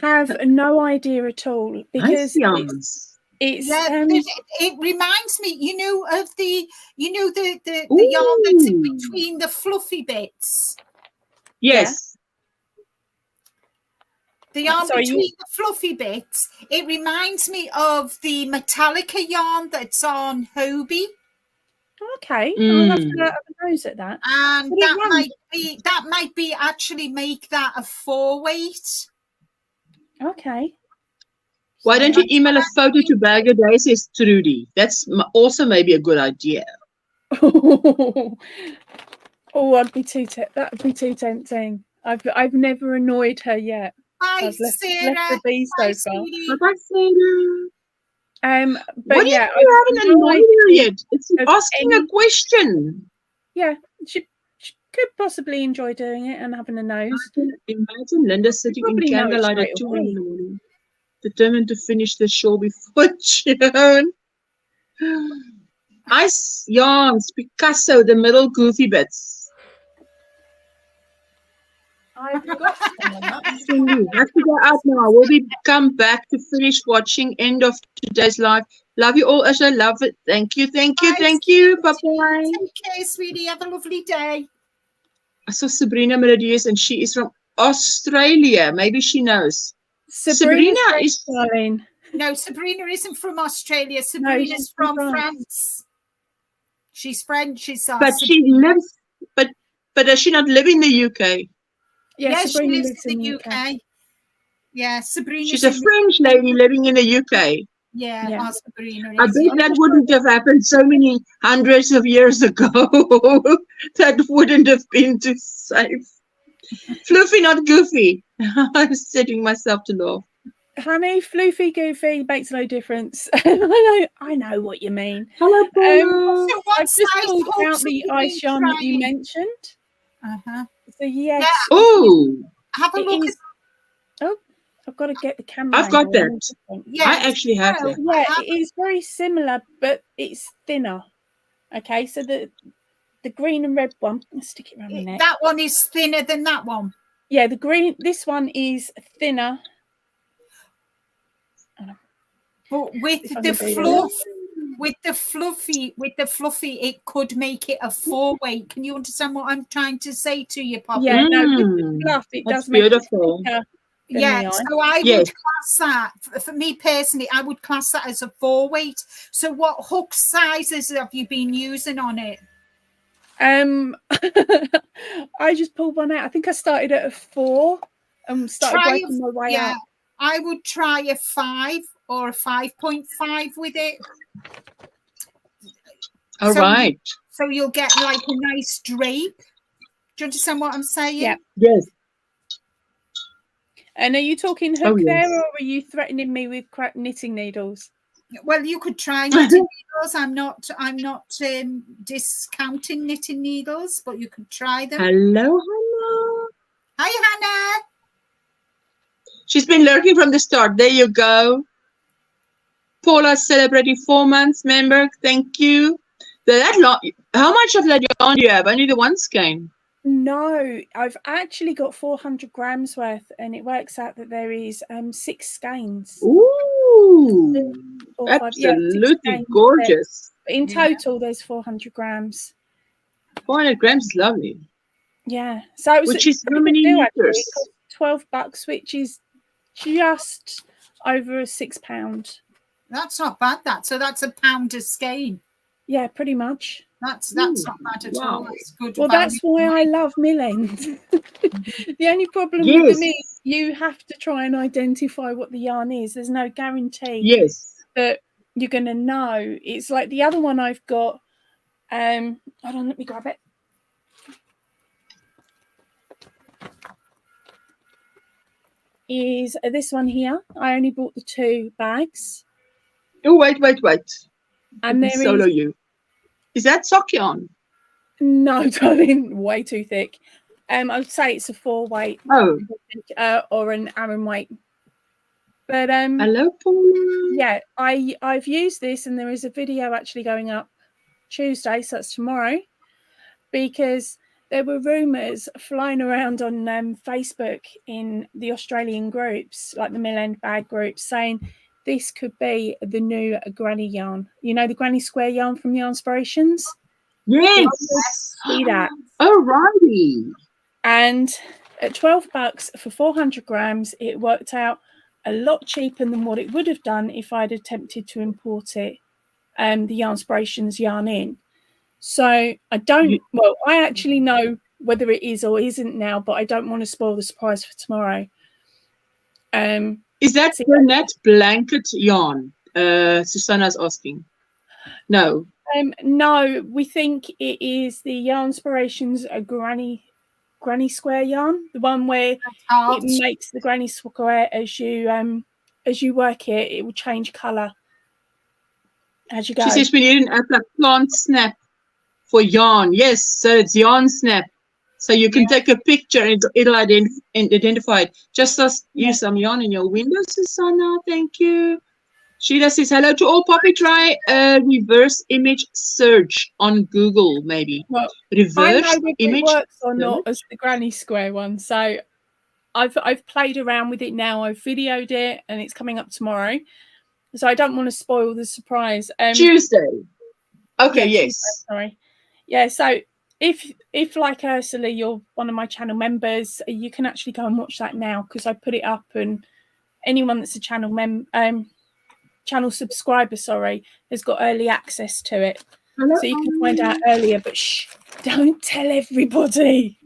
Have no idea at all, because it's it reminds me, of the yarn that's in between the fluffy bits. Yes. The yarn between the fluffy bits. It reminds me of the Metallica yarn that's on Hobie. Okay, I'll have to have a nose at that. And that might be actually make that a 4-weight. Okay. Why don't you email a photo to Bagger Day, says Trudy. That's also maybe a good idea. I'd be too that would be too tempting. I've never annoyed her yet. Bye, Sarah. Left the be so far. Bye, Sarah. But what yeah, you haven't annoyed her yet? It's asking a question. Yeah, she could possibly enjoy doing it and having a nose. Imagine Linda sitting in candlelight at 2 in the morning, determined to finish the show before June. Ice yarns, Picasso, the middle goofy bits. I forgot We have to go out now. We'll come back to finish watching end of today's live. Love you all, Asha. Love it. Thank you. Bye-bye. Take care, sweetie. Have a lovely day. I saw Sabrina Meridius, and she is from Australia. Maybe she knows. Sabrina is darling. No, Sabrina isn't from Australia. Sabrina's from France. She's French. But she lives. But does she not live in the UK? Yes, she lives in the UK. Yeah, Sabrina. She's a French lady living in the UK. Yeah. Sabrina. I bet that wouldn't have happened so many hundreds of years ago. That wouldn't have been too safe. Fluffy, not goofy. I'm setting myself to laugh. Honey, floofy, goofy makes no difference. I know what you mean. Hello, so I've just pulled out the ice yarn that you mentioned. So yes. Oh, have a look. I've got to get the camera. I've got that. Yeah, I actually have that. Yeah, it is very similar, but it's thinner. Okay, so the green and red one. Let's stick it around my neck. That one is thinner than that one. Yeah, the green. This one is thinner. But with the fluff, with the fluffy, it could make it a 4-weight. Can you understand what I'm trying to say to you, Poppy? Yeah, no, with the fluff, it does make beautiful. Yeah, so I would class that, for me personally, I would class that as a 4-weight. So what hook sizes have you been using on it? I just pulled one out. I think I started at a 4 and started working my way out. I would try a 5 or a 5.5 with it. All right. So you'll get like a nice drape. Do you understand what I'm saying? Yeah. Yes. And are you talking hook there, or are you threatening me with knitting needles? Well, you could try knitting needles. I'm not discounting knitting needles, but you could try them. Hello, Hannah. Hi, Hannah. She's been lurking from the start. There you go. Paula celebrating 4 months, member. Thank you. How much of that yarn do you have? Only the one skein? No, I've actually got 400 grams worth, and it works out that there is 6 skeins. Ooh. Ooh, 4, 5, yeah, 6 absolutely skeins. gorgeous. In total, there's 400 grams. 400 grams is lovely. Yeah, so it was Which is how pretty many good deal, actually. meters? It cost $12, which is just over £6. That's not bad. So that's a pound a skein. Yeah, pretty much. That's not bad at all. Wow. That's good. Well, value. that's why I love mill ends. The only problem with the mill, you have to try and identify what the yarn is. There's no guarantee that you're going to know. It's like the other one I've got. Hold on, let me grab it. Is this one here. I only bought the 2 bags. Oh, wait. And there solo is... you. Is that sock yarn? No, darling, way too thick. I would say it's a 4-weight. Oh. Or an Aran weight. But hello, Paula. Yeah, I've used this, and there is a video actually going up Tuesday, so that's tomorrow, because there were rumours flying around on Facebook in the Australian groups, like the Mill End Bag groups, saying this could be the new granny yarn. You know, the GrannySquare yarn from Yarnspirations? Yes. See that. Alrighty. And at $12 for 400 grams, it worked out a lot cheaper than what it would have done if I'd attempted to import it, the Yarnspirations yarn in. So I don't, well, I actually know whether it is or isn't now, but I don't want to spoil the surprise for tomorrow. Is that Burnett blanket yarn? Susanna's asking. No. No, we think it is the Yarnspirations GrannySquare yarn, the one where it makes the granny square as you work it. It will change colour as you go. She says we need an app like Plant Snap for yarn. Yes, so it's Yarn Snap. So you can take a picture and it'll identify it. Just use some yarn in your window, Susanna. Thank you. Sheila says, hello to all. Poppy, try a reverse image search on Google, maybe. Well, reverse I know if image it works or not as the GrannySquare one. So I've played around with it now. I've videoed it and it's coming up tomorrow. So I don't want to spoil the surprise. Tuesday. Okay, yeah, yes. Tuesday, sorry. Yeah, so if like Ursula, you're one of my channel members, you can actually go and watch that now, because I put it up, and anyone that's a channel subscriber, has got early access to it. Hello. So you can find out earlier, but shh, don't tell everybody.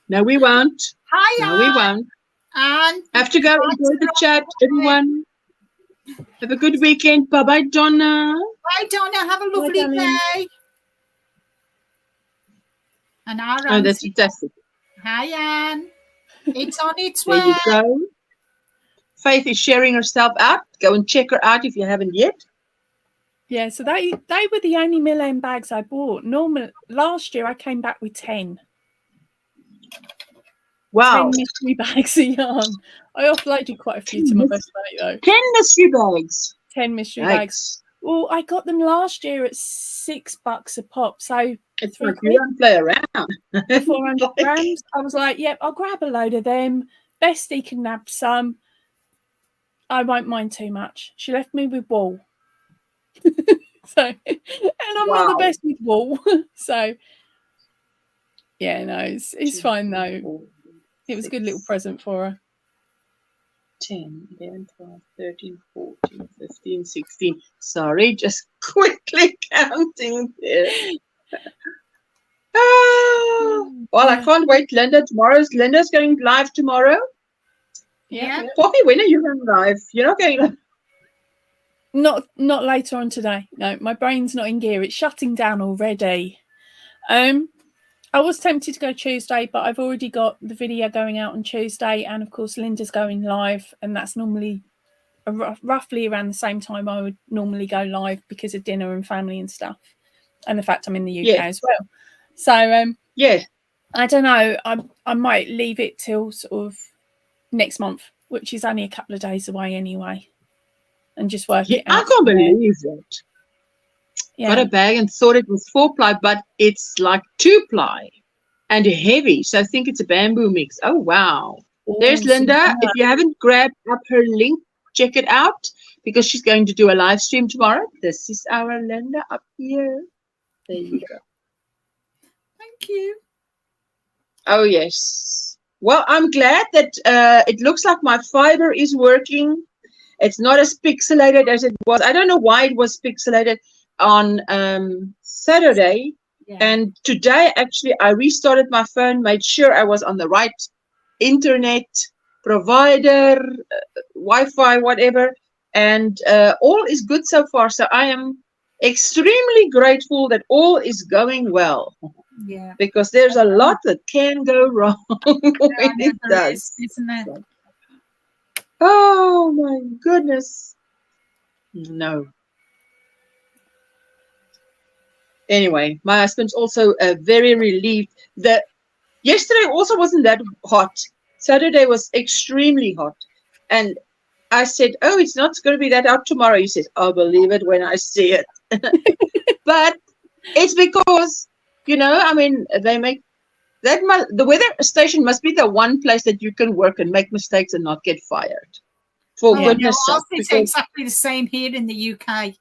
No, we won't. Hi, no, we won't. And have to go enjoy the chat, everyone. Have a good weekend. Bye-bye, Donna. Bye, Donna. Have a lovely day. And oh, that's fantastic. Hi, Anne. It's on its way. There you go. Faith is sharing herself out. Go and check her out if you haven't yet. Yeah, so they were the only Mill End bags I bought. Last year I came back with 10. Wow. 10 mystery bags of yarn. I offloaded quite a few to my best mate though. 10 mystery bags. 10 mystery bags. Well, I got them last year at $6 a pop. So it's like you don't play around. 400 grams. I was like, yep, I'll grab a load of them. Bestie can nab some. I won't mind too much. She left me with wool. And I'm not the best with wool. So yeah, no, it's fine though. It was a good little present for her. 10, 11, 12, 13, 14, 15, 16. Sorry, just quickly counting there. Well, I can't wait, Linda. Linda's going live tomorrow. Yeah. Poppy, when are you going live? You're not going live. Not later on today. No, my brain's not in gear. It's shutting down already. I was tempted to go Tuesday, but I've already got the video going out on Tuesday, and of course Linda's going live, and that's normally roughly around the same time I would normally go live because of dinner and family and stuff, and the fact I'm in the UK as well. So yes, I don't know. I might leave it till sort of next month, which is only a couple of days away anyway, and just work it out. I can't believe it. Yeah. Got a bag and thought it was 4-ply, but it's like 2-ply and heavy. So I think it's a bamboo mix. Oh, wow. There's Linda. If you haven't grabbed up her link check it out because she's going to do a live stream tomorrow. This is our Linda up here. There you go. Thank you. Oh, yes. Well, I'm glad that it looks like my fiber is working. It's not as pixelated as it was. I don't know why it was pixelated on Saturday. Yeah. And today, actually, I restarted my phone, made sure I was on the right internet provider, Wi-Fi, whatever. And all is good so far. So I am extremely grateful that all is going well. Yeah. Because there's a lot that can go wrong when it does. Isn't it? Oh my goodness. No. Anyway, my husband's also very relieved that yesterday also wasn't that hot. Saturday was extremely hot. And I said, oh, it's not going to be that hot tomorrow. He says, I'll believe it when I see it. But it's because, you know, I mean, they make that the weather station must be the one place that you can work and make mistakes and not get fired. For goodness sake. It's exactly the same here in the UK.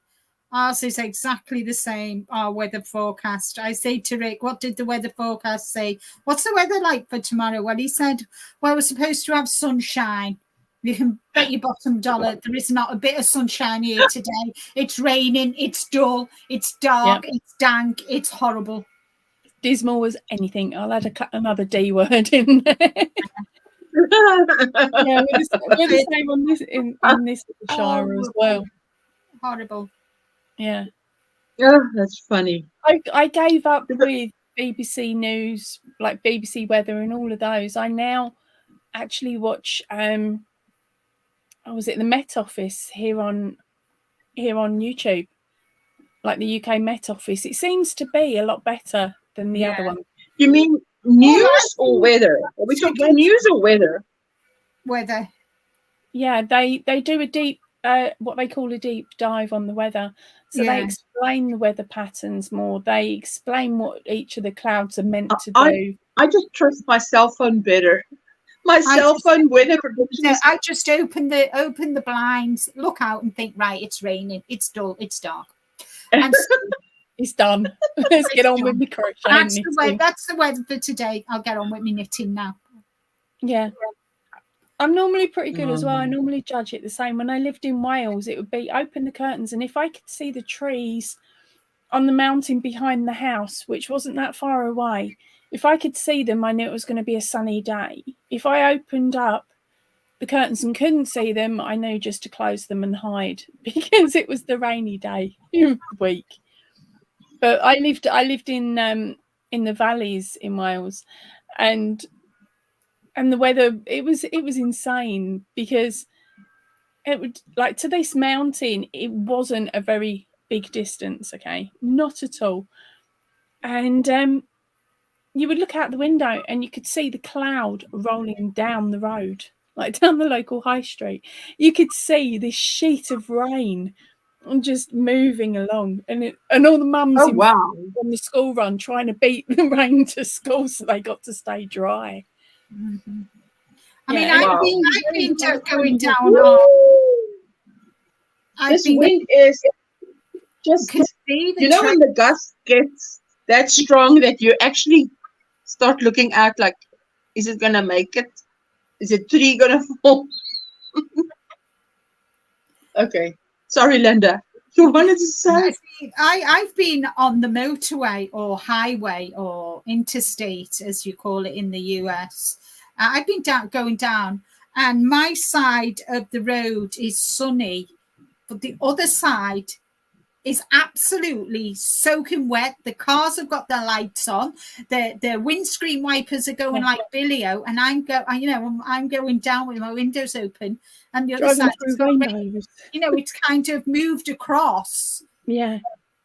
Ours is exactly the same, our weather forecast. I say to Rick, what did the weather forecast say? What's the weather like for tomorrow? Well, he said, well, we're supposed to have sunshine. You can bet your bottom dollar there is not a bit of sunshine here today. It's raining, it's dull, it's dark, it's dank, it's horrible. Dismal as anything. I'll add another D word in there. Yeah, we're the same on this in this Shire as well. Horrible. Yeah. Oh, that's funny. I gave up with BBC News, like BBC Weather and all of those. I now actually watch was it the Met Office here on YouTube, like the UK Met Office. It seems to be a lot better than the other one. You mean news or weather? Are we talking news or weather? Weather. Yeah, they do a deep what they call a deep dive on the weather. So they explain the weather patterns more. They explain what each of the clouds are meant to do. I just trust my cell phone better. My cell phone weather prediction. I just open the blinds, look out and think, right, it's raining, it's dull, it's dark. And it's done. Let's get on with the crochet. That's the weather for today. I'll get on with my knitting now. Yeah. I'm normally pretty good as well. I normally judge it the same. When I lived in Wales, it would be open the curtains, and if I could see the trees on the mountain behind the house, which wasn't that far away, if I could see them, I knew it was going to be a sunny day. If I opened up the curtains and couldn't see them, I knew just to close them and hide because it was the rainy day week. But I lived in the valleys in Wales, and the weather, it was insane because it would, like, to this mountain, it wasn't a very big distance, okay, not at all. And you would look out the window and you could see the cloud rolling down the road, like down the local high street. You could see this sheet of rain just moving along, and all the mums on the school run trying to beat the rain to school so they got to stay dry. Mm-hmm. I mean, I've been going down. This wind is just, you know, when the gust gets that strong that you actually start looking out like, is it going to make it? Is a tree going to fall? Okay. Sorry, Linda. You wanted to say? I've been on the motorway or highway or interstate, as you call it in the US. I've been going down, and my side of the road is sunny, but the other side is absolutely soaking wet. The cars have got their lights on, their windscreen wipers are going like Billy-O, and I'm going down with my windows open, and the other side is it's kind of moved across. Yeah,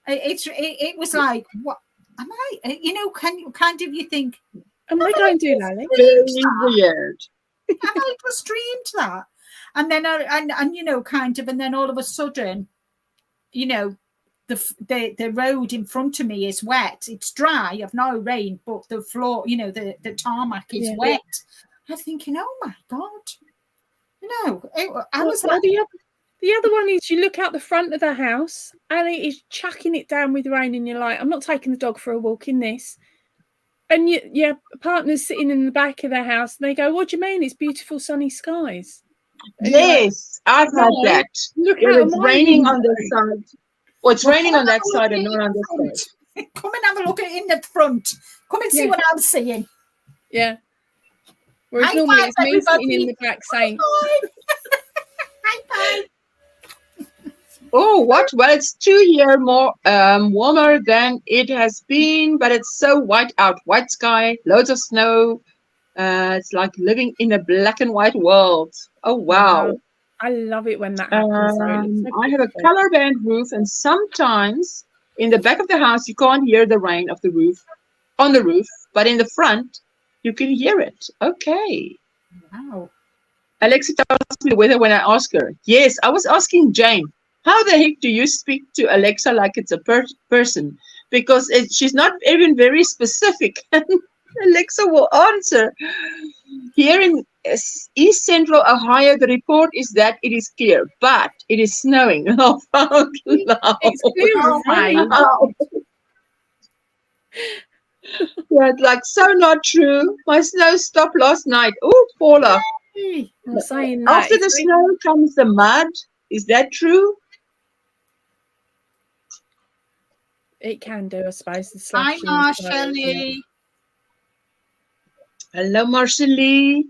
it was like, what am I? You think, am I going to do that? Weird. Have I just dreamed that? And then and then all of a sudden, the road in front of me is wet. It's dry, I've no rain, but the floor, the tarmac is wet. I'm thinking, oh my God. No, I was Well, like, the other one is you look out the front of the house and it is chucking it down with rain, and you're like, I'm not taking the dog for a walk in this. And your partner's sitting in the back of their house, and they go, "What do you mean? It's beautiful sunny skies." And you're like, Yes, I've had "No, that. look Where out of it's my raining on window." this side. Or it's well, raining come on and that have a look side at and it not in on this front. side. Come and have a look at it in the front. Come and see Yeah. what I'm seeing. Yeah. Whereas High normally five, it's me sitting in everybody. the back saying, High five. Oh, what? Well, it's 2 here more warmer than it has been, but it's so white out. White sky, loads of snow. It's like living in a black and white world. Oh, wow. I love it when that happens. So it looks so I have a beautiful. color band roof, and sometimes in the back of the house, you can't hear the rain of the roof on the roof, but in the front, you can hear it. Okay. Wow. Alexa tells me the weather when I ask her. Yes, I was asking Jane, how the heck do you speak to Alexa like it's a person? Because she's not even very specific. Alexa will answer. Here in East Central Ohio, the report is that it is clear, but it is snowing. Oh, It's clear Oh as my rain. wow. Yeah, it's like so not true. My snow stopped last night. Oh, Paula. Hey. I'm saying that. After the It's snow comes the mud. Is that true? it can do, I suppose. The Hi, slush and the snow, isn't it? Marshall. Hello, Marcelie.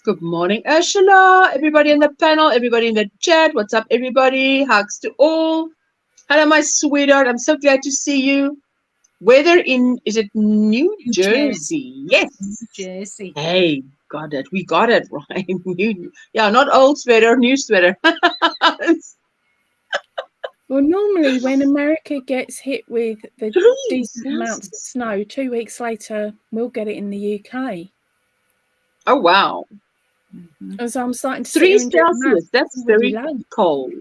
Good morning, Ursula. Everybody in the panel, everybody in the chat. What's up, everybody? Hugs to all. Hello, my sweetheart. I'm so glad to see you. Weather in, is it New Jersey? Yes. New Jersey. Hey, got it. We got it right. Yeah, not old sweater, new sweater. Well, normally when America gets hit with the decent amounts of snow, 2 weeks later, we'll get it in the UK. Oh, wow. And so I'm starting to 3 sit here and do the math. Celsius. That's It's very really low. cold.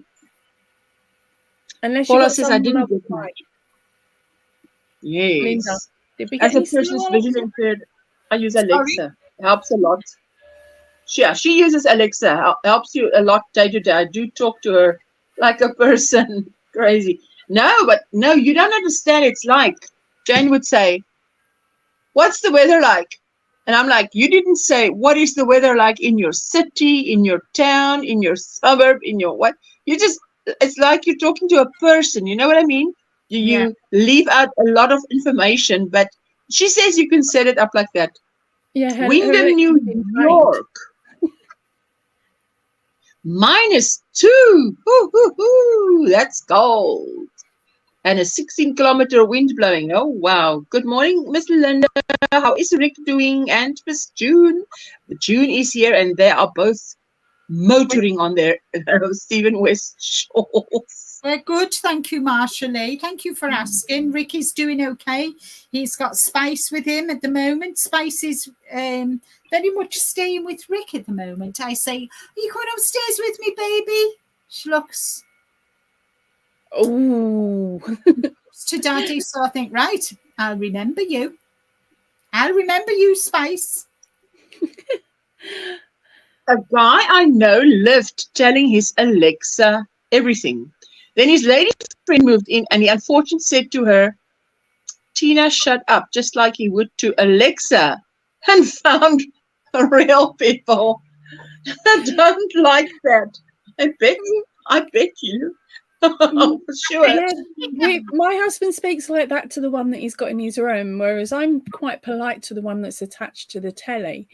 Unless you Paula got says, I someone didn't up get right. much. Yes. Linda, did we get As a any person snow visually last impaired, I use Sorry? Alexa. Helps a lot. Yeah, she uses Alexa. Helps you a lot day to day. I do talk to her like a person. Crazy. No, but no, you don't understand. It's like Jane would say, what's the weather like? And I'm like, you didn't say, what is the weather like in your city, in your town, in your suburb, in your what? You just, it's like you're talking to a person. You know what I mean? You leave out a lot of information, but she says you can set it up like that. Yeah, her Wyndham, New Alexa's been trained. York. -2. Hoo, hoo, hoo. That's cold. And a 16-kilometer wind blowing. Oh, wow. Good morning, Miss Linda. How is Rick doing? And Miss June. June is here, and they are both motoring on their Stephen West shores. We're good, thank you, Marshall. Thank you for asking. Ricky's doing okay. He's got Spice with him at the moment. Spice is very much staying with Rick at the moment. I say, are you coming upstairs with me, baby? She looks Oh, to Daddy, so I think, right, I'll remember you. I'll remember you, Spice. A guy I know lived telling his Alexa everything. Then his lady friend moved in, and he unfortunately said to her, Tina, shut up, just like he would to Alexa, and found real people. I don't like that. I bet you. For sure. yeah, my husband speaks like that to the one that he's got in his room, whereas I'm quite polite to the one that's attached to the telly.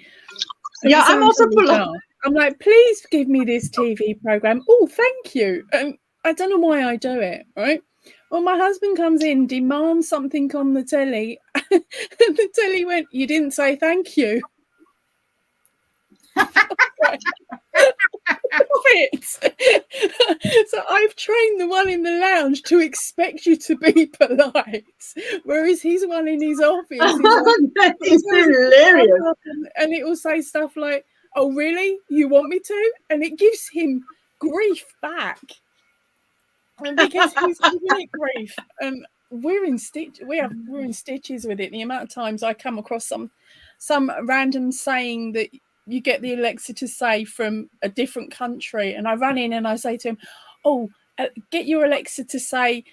So yeah, I'm also polite. I'm like, please give me this TV program. Oh, thank you. And I don't know why I do it, right? Well, my husband comes in, demands something on the telly, and the telly went, you didn't say thank you. So I've trained the one in the lounge to expect you to be polite, whereas his one in his office is like, it's hilarious. and it will say stuff like, oh really, you want me to? And it gives him grief back because he's giving it grief, and we're in stitches with it. The amount of times I come across some random saying that you get the Alexa to say from a different country, and I run in and I say to him, oh, get your Alexa to say,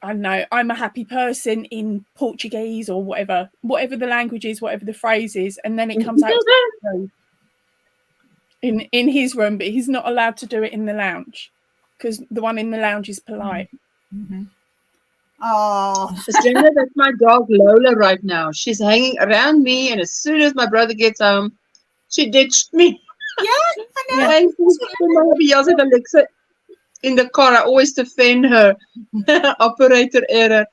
I don't know, I'm a happy person in Portuguese or whatever the language is, whatever the phrase is, and then it comes out in his room, but he's not allowed to do it in the lounge because the one in the lounge is polite. Mm-hmm. Oh, Sandra, that's my dog Lola right now. She's hanging around me, and as soon as my brother gets home, she ditched me. yeah, I know. And she yells at Alexa in the car. I always defend her. Operator error.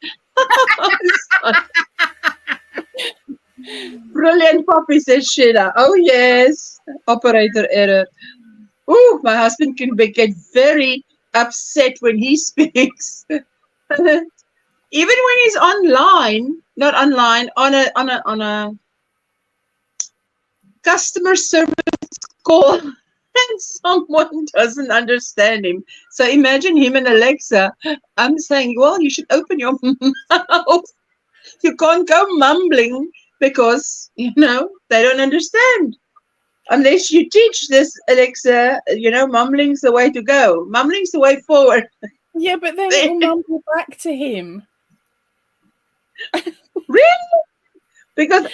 Brilliant, Poppy, says Sheila. Oh yes, operator error. Ooh, my husband can get very upset when he speaks. Even when he's online, not online, on a customer service call, and someone doesn't understand him. So imagine him and Alexa. I'm saying, well, you should open your mouth. You can't go mumbling because, they don't understand. Unless you teach this Alexa, mumbling's the way to go. Mumbling's the way forward. Yeah, but then it will mumble back to him. Really? Because,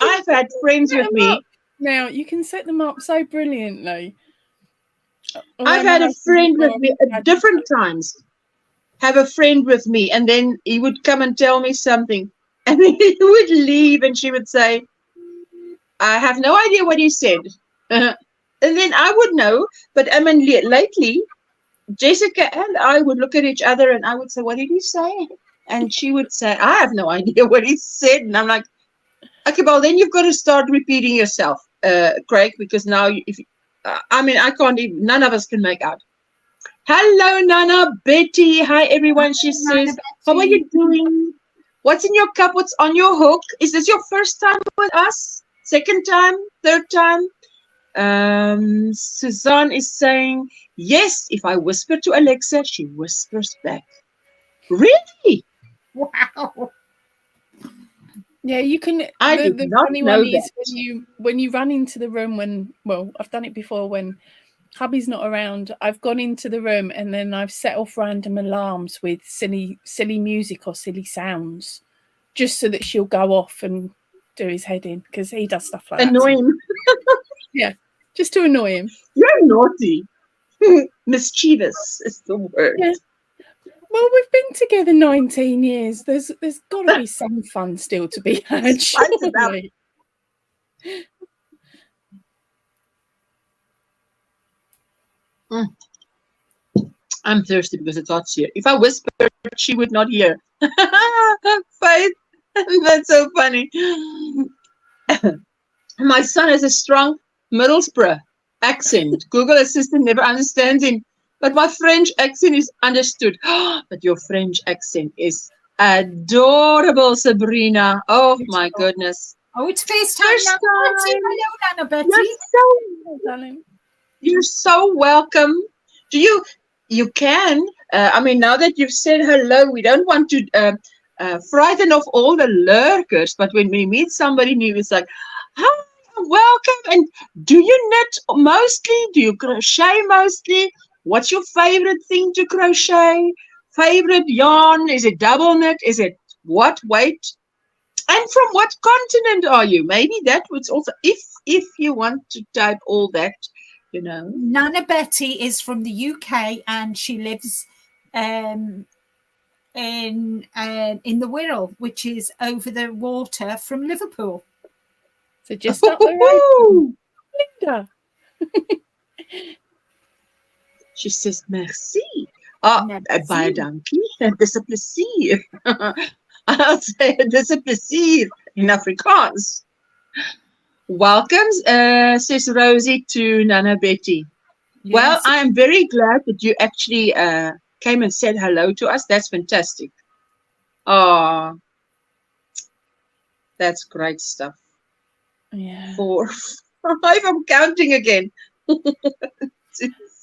I've had friends with me. Now, you can set them up so brilliantly. I've had a friend with me at different times. Have a friend with me, and then he would come and tell me something. And he would leave, and she would say, I have no idea what he said. And then I would know. But I mean, lately, Jessica and I would look at each other, and I would say, what did he say? And she would say, I have no idea what he said. And I'm like, okay, well, then you've got to start repeating yourself, Craig, because now, I can't even, none of us can make out. Hello, Nana, Betty. Hi, everyone. She says, how are you doing? What's in your cup? What's on your hook? Is this your first time with us? Second time? Third time? Suzanne is saying, yes, if I whisper to Alexa, she whispers back. Really? Wow. Yeah, you can. The funny one is when you run into the room I've done it before when hubby's not around. I've gone into the room and then I've set off random alarms with silly music or silly sounds, just so that she'll go off and do his head in, because he does stuff like that. Annoy him. Yeah, just to annoy him. You're naughty. Mischievous is the word. Yeah. Well, we've been together 19 years. There's got to be some fun still to be had. Surely. I'm thirsty because it's hot here. If I whispered, she would not hear. Faith, that's so funny. My son has a strong Middlesbrough accent. Google Assistant never understands him. But my French accent is understood. But your French accent is adorable, Sabrina. Oh, my goodness. Oh, it's FaceTime. Hello, Nana Betty. You're so welcome. You can. Now that you've said hello, we don't want to frighten off all the lurkers. But when we meet somebody new, it's like, hi, welcome. And do you knit mostly? Do you crochet mostly? What's your favorite thing to crochet? Favorite yarn? Is it double knit? Is it what weight? And from what continent are you? Maybe that was also, if you want to type all that, Nana Betty is from the UK and she lives in the Wirral, which is over the water from Liverpool. So just up the road, Linda. She says, merci. Baie dankie. Dis 'n plesier. I'll say dis 'n plesier in Afrikaans. Welcome, says Rosie, to Nana Betty. Yes. Well, I am very glad that you actually came and said hello to us. That's fantastic. Oh, that's great stuff. Yeah. 4, 5. I'm counting again. 2,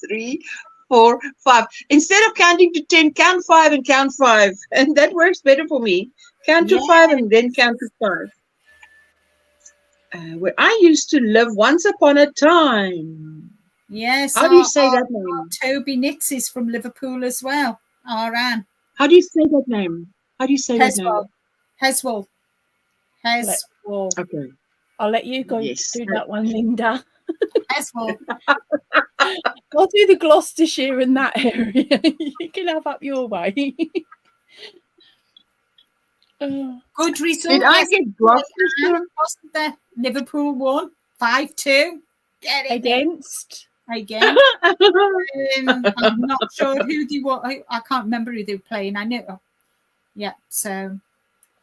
3, 4, 5. Instead of counting to 10, count 5 and count 5. And that works better for me. Count to 5 and then count to 5. where I used to live once upon a time. Yes. How do you say that name? Toby Knits is from Liverpool as well. Anne. How do you say that name? How do you say that name? Heswell. Heswell. Okay. I'll let you go Yes. do that one, Linda. Heswell. I'll do the Gloucestershire in that area. You can have up your way. Good result. Did I get Gloucestershire? Wasn't there? Liverpool won 5-2. Against? Again. I'm not sure who they were. I can't remember who they were playing. I know. Yeah, so.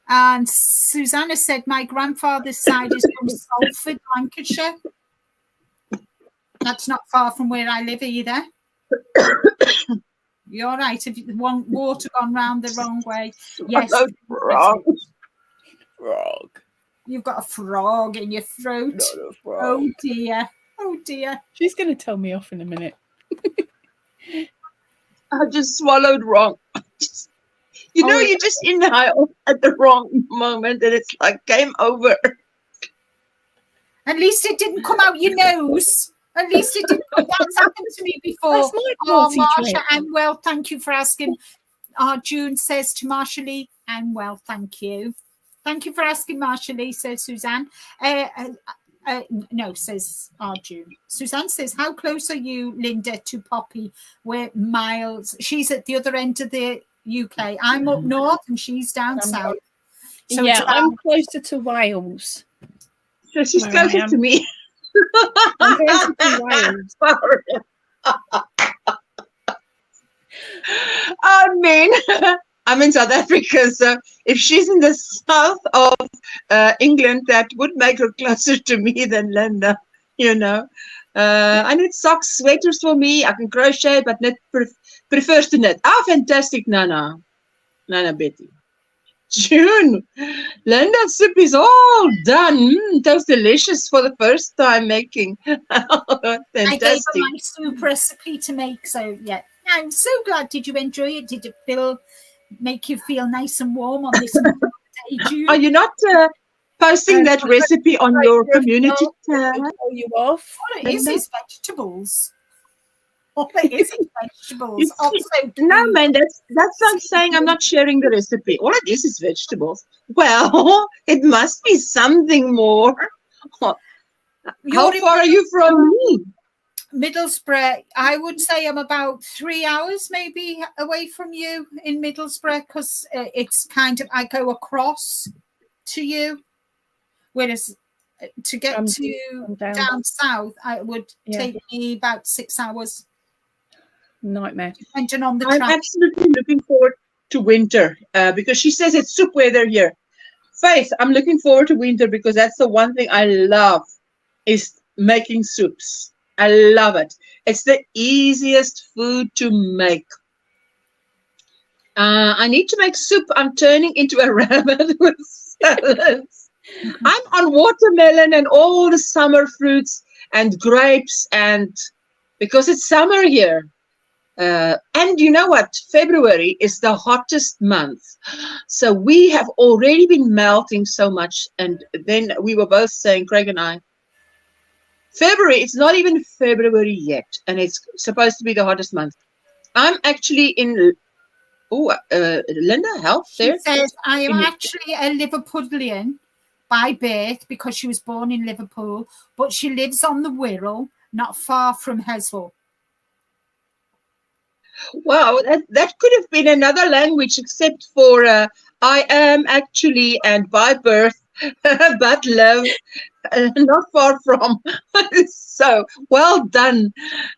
And Susanna said, my grandfather's side is from Salford, Lancashire. That's not far from where I live either. You're right. If you want water gone round the wrong way. Yes. Frog. You've got a frog in your throat. Oh dear. Oh dear. She's going to tell me off in a minute. I just swallowed wrong. You know, you just inhale at the wrong moment and it's like game over. At least it didn't come out your nose. At least it didn't. That's happened to me before. That's my Marsha, I'm well. Thank you for asking. June says to Marsha Lee, I'm well. Thank you. Thank you for asking, Marsha Lee, says Suzanne. No, says June. Suzanne says, how close are you, Linda, to Poppy? We're miles. She's at the other end of the UK. I'm up north and she's down south. So yeah, I'm closer to Wales. So she's closer to me. I'm closer to Wales. Sorry. I mean, I'm in South Africa, so if she's in the south of England, that would make her closer to me than Linda, you know. I need socks, sweaters for me. I can crochet, but knit prefers to knit. Ah, fantastic, Nana Betty. June, Linda's soup is all done. That was delicious for the first time making. Fantastic. I gave her my soup recipe to make, so yeah. I'm so glad. Did you enjoy it? Did it make you feel nice and warm on this day, June? Are you not posting that recipe on your community tab? You off? All it is vegetables. All it is vegetables. No, man, that's like saying I'm not sharing the recipe. All it is vegetables. Well, it must be something more. How far are you from me? Middlesbrough. I would say I'm about 3 hours maybe away from you in Middlesbrough, because it's kind of, I go across to you, whereas to get down south, it would take me about 6 hours. Nightmare. Depending on the I'm absolutely looking forward to winter because she says it's soup weather here. Faith, I'm looking forward to winter because that's the one thing I love is making soups. I love it. It's the easiest food to make. I need to make soup. I'm turning into a rabbit with salads. I'm on watermelon and all the summer fruits and grapes, and because it's summer here. And you know what? February is the hottest month. So we have already been melting so much. And then we were both saying, Craig and I, February, it's not even February yet. And it's supposed to be the hottest month. I'm actually in, Linda, help there. She says, I am actually a Liverpudlian by birth because she was born in Liverpool, but she lives on the Wirral, not far from Heswell. Wow, that could have been another language except for I am actually and by birth, but live not far from. So well done.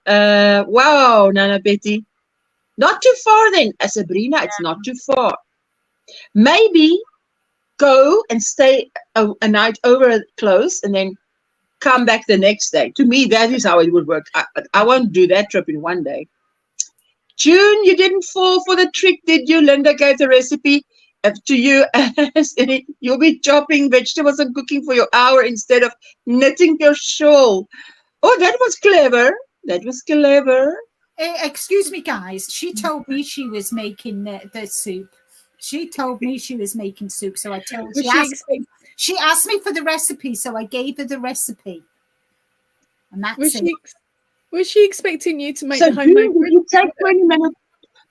Wow, Nana Betty. Not too far then, Sabrina, it's not too far. Maybe go and stay a night over close and then come back the next day. To me, that is how it would work. I won't do that trip in one day. June, you didn't fall for the trick, did you? Linda gave the recipe to you. You'll be chopping vegetables and cooking for your hour instead of knitting your shawl. Oh, that was clever. That was clever. Excuse me, guys. She told me she was making the soup. She told me she was making soup, so I told her. She asked me for the recipe, so I gave her the recipe. And that's Was she expecting you to make So the homemade June, bread? you take 20 minutes.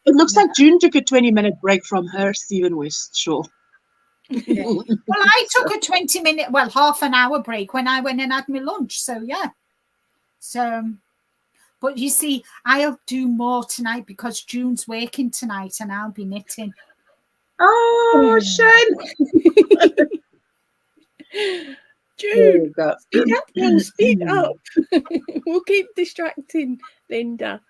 It looks like June took a 20-minute break from her Stephen West show. Yeah. Well, I took a 20-minute, well, half an hour break when I went and had my lunch. So, yeah. So, but you see, I'll do more tonight because June's working tonight and I'll be knitting. Oh, shame. June, speed up, girl, speed up. We'll keep distracting Linda.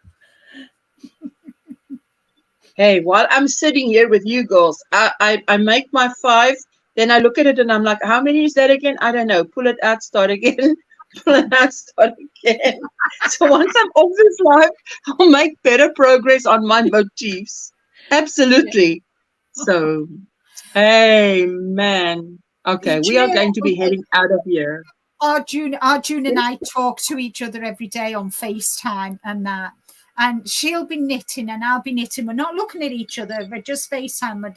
Hey, while I'm sitting here with you girls, I make my 5, then I look at it and I'm like, how many is that again? I don't know. Pull it out, start again. Pull it out, start again. So once I'm off this live, I'll make better progress on my motifs. Absolutely. So, hey, man. Okay, we are going to be heading out of here. Our June and I talk to each other every day on FaceTime and that. And she'll be knitting and I'll be knitting. We're not looking at each other. We're just FaceTime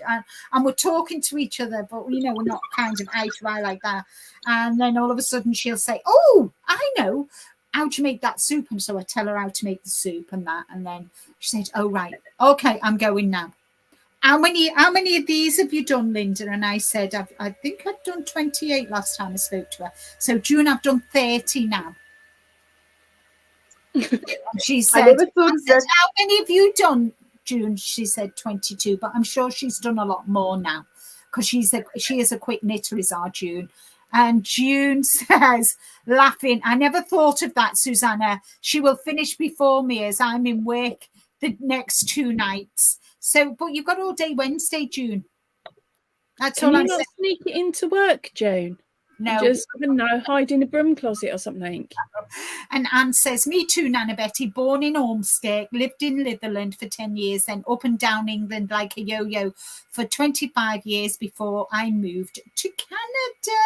and we're talking to each other. But, you know, we're not kind of eye to eye like that. And then all of a sudden she'll say, oh, I know. How do you make that soup? And so I tell her how to make the soup and that. And then she said, oh, right. Okay, I'm going now. How many of these have you done, Linda? And I said, I think I'd done 28 last time I spoke to her. So, June, I've done 30 now. She said, how many have you done, June? She said 22, but I'm sure she's done a lot more now because she is a quick knitter, is our June. And June says, laughing, I never thought of that, Susanna. She will finish before me as I'm in work the next 2 nights. So, but you've got all day Wednesday, June. That's all I'm saying. Can you not sneak it into work, June? No. Just, I don't know, hide in a broom closet or something. And Anne says, me too, Nana Betty, born in Ormskirk, lived in Litherland for 10 years, then up and down England like a yo-yo for 25 years before I moved to Canada.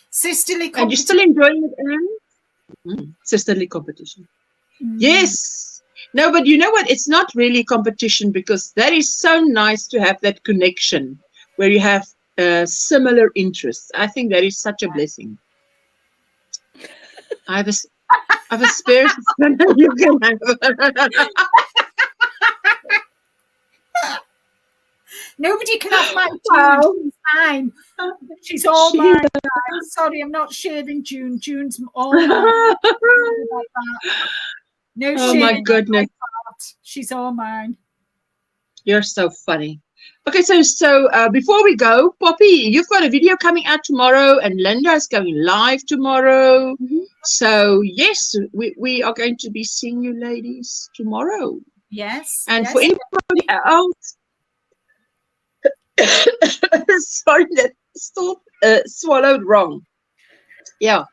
Sisterly competition. And you're still enjoying it, Anne? Sisterly competition. Yes. No, but you know what? It's not really competition because that is so nice to have that connection where you have similar interests. I think that is such a blessing. I have a spare you can have. Nobody can have my June. She's fine. She's all mine. Sorry, I'm not sharing June. June's all mine. No, oh my goodness. She's all mine. You're so funny. Okay, so before we go, Poppy, you've got a video coming out tomorrow and Linda is going live tomorrow. So, yes, we are going to be seeing you ladies tomorrow. Yes. And for anybody else, sorry, that still swallowed wrong. Yeah.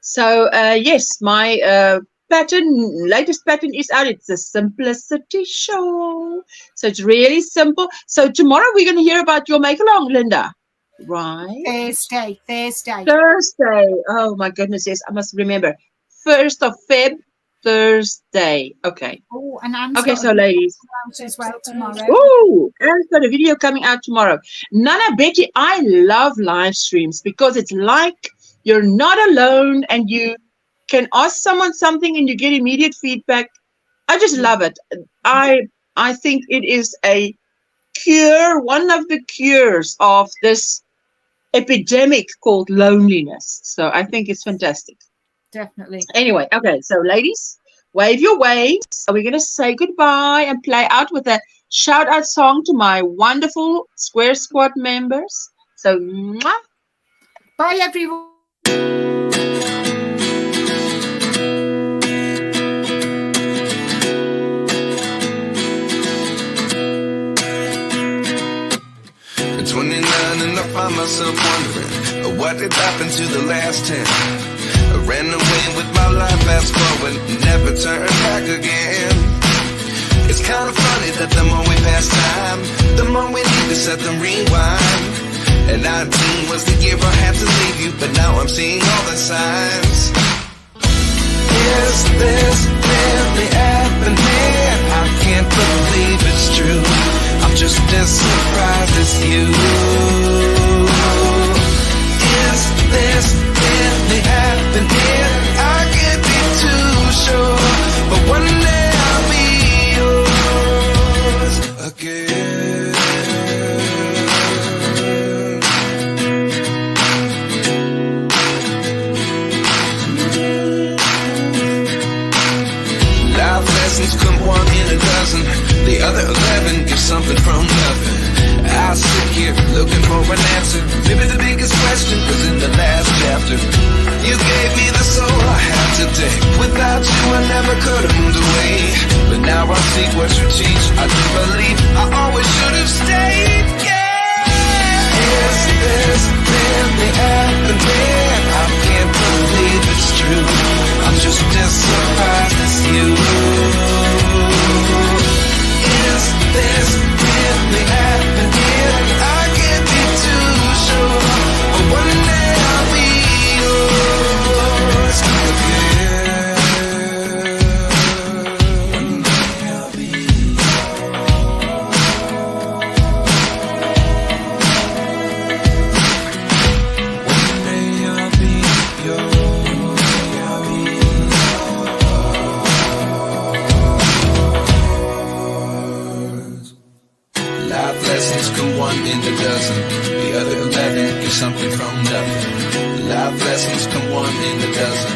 So, yes, my latest pattern is out. It's a simplicity shawl. So it's really simple. So tomorrow we're going to hear about your make along, Linda. Right? Thursday. Oh my goodness, yes, I must remember. 1st of Feb, Thursday. Okay. Oh, and I'm okay, so ladies. As well tomorrow. Oh, Anne's got a video coming out tomorrow. Nana Betty, I love live streams because it's like you're not alone and you can ask someone something and you get immediate feedback. I just love it. I think it is a cure, one of the cures of this epidemic called loneliness. So I think it's fantastic. Definitely. Anyway, okay, so ladies, wave your waves. So we're going to say goodbye and play out with a shout out song to my wonderful Square Squad members. So, mwah. Bye, everyone. At 29 and I find myself wondering what did happen to the last 10. I ran away with my life, fast forward, never turn back again. It's kind of funny that the more we pass time, the more we need to set the rewind. And 19 was the year I had to leave you, but now I'm seeing all the signs. Is this really happening? I can't believe it's true. I'm just as surprised as you. other 11 get something from nothing. I sit here looking for an answer. Maybe the biggest question was in the last chapter. You gave me the soul I have today. Without you I never could have moved away. But now I see what you teach. I do believe I always should have stayed. Yeah. Is this really happening? I can't believe it's true. I'm just as surprised as you. Is this really happening? I can't be too sure, but one day I'll be yours again. One day I'll be Life lessons come one in a dozen. The other 11 get something from nothing. Life lessons come one in a dozen.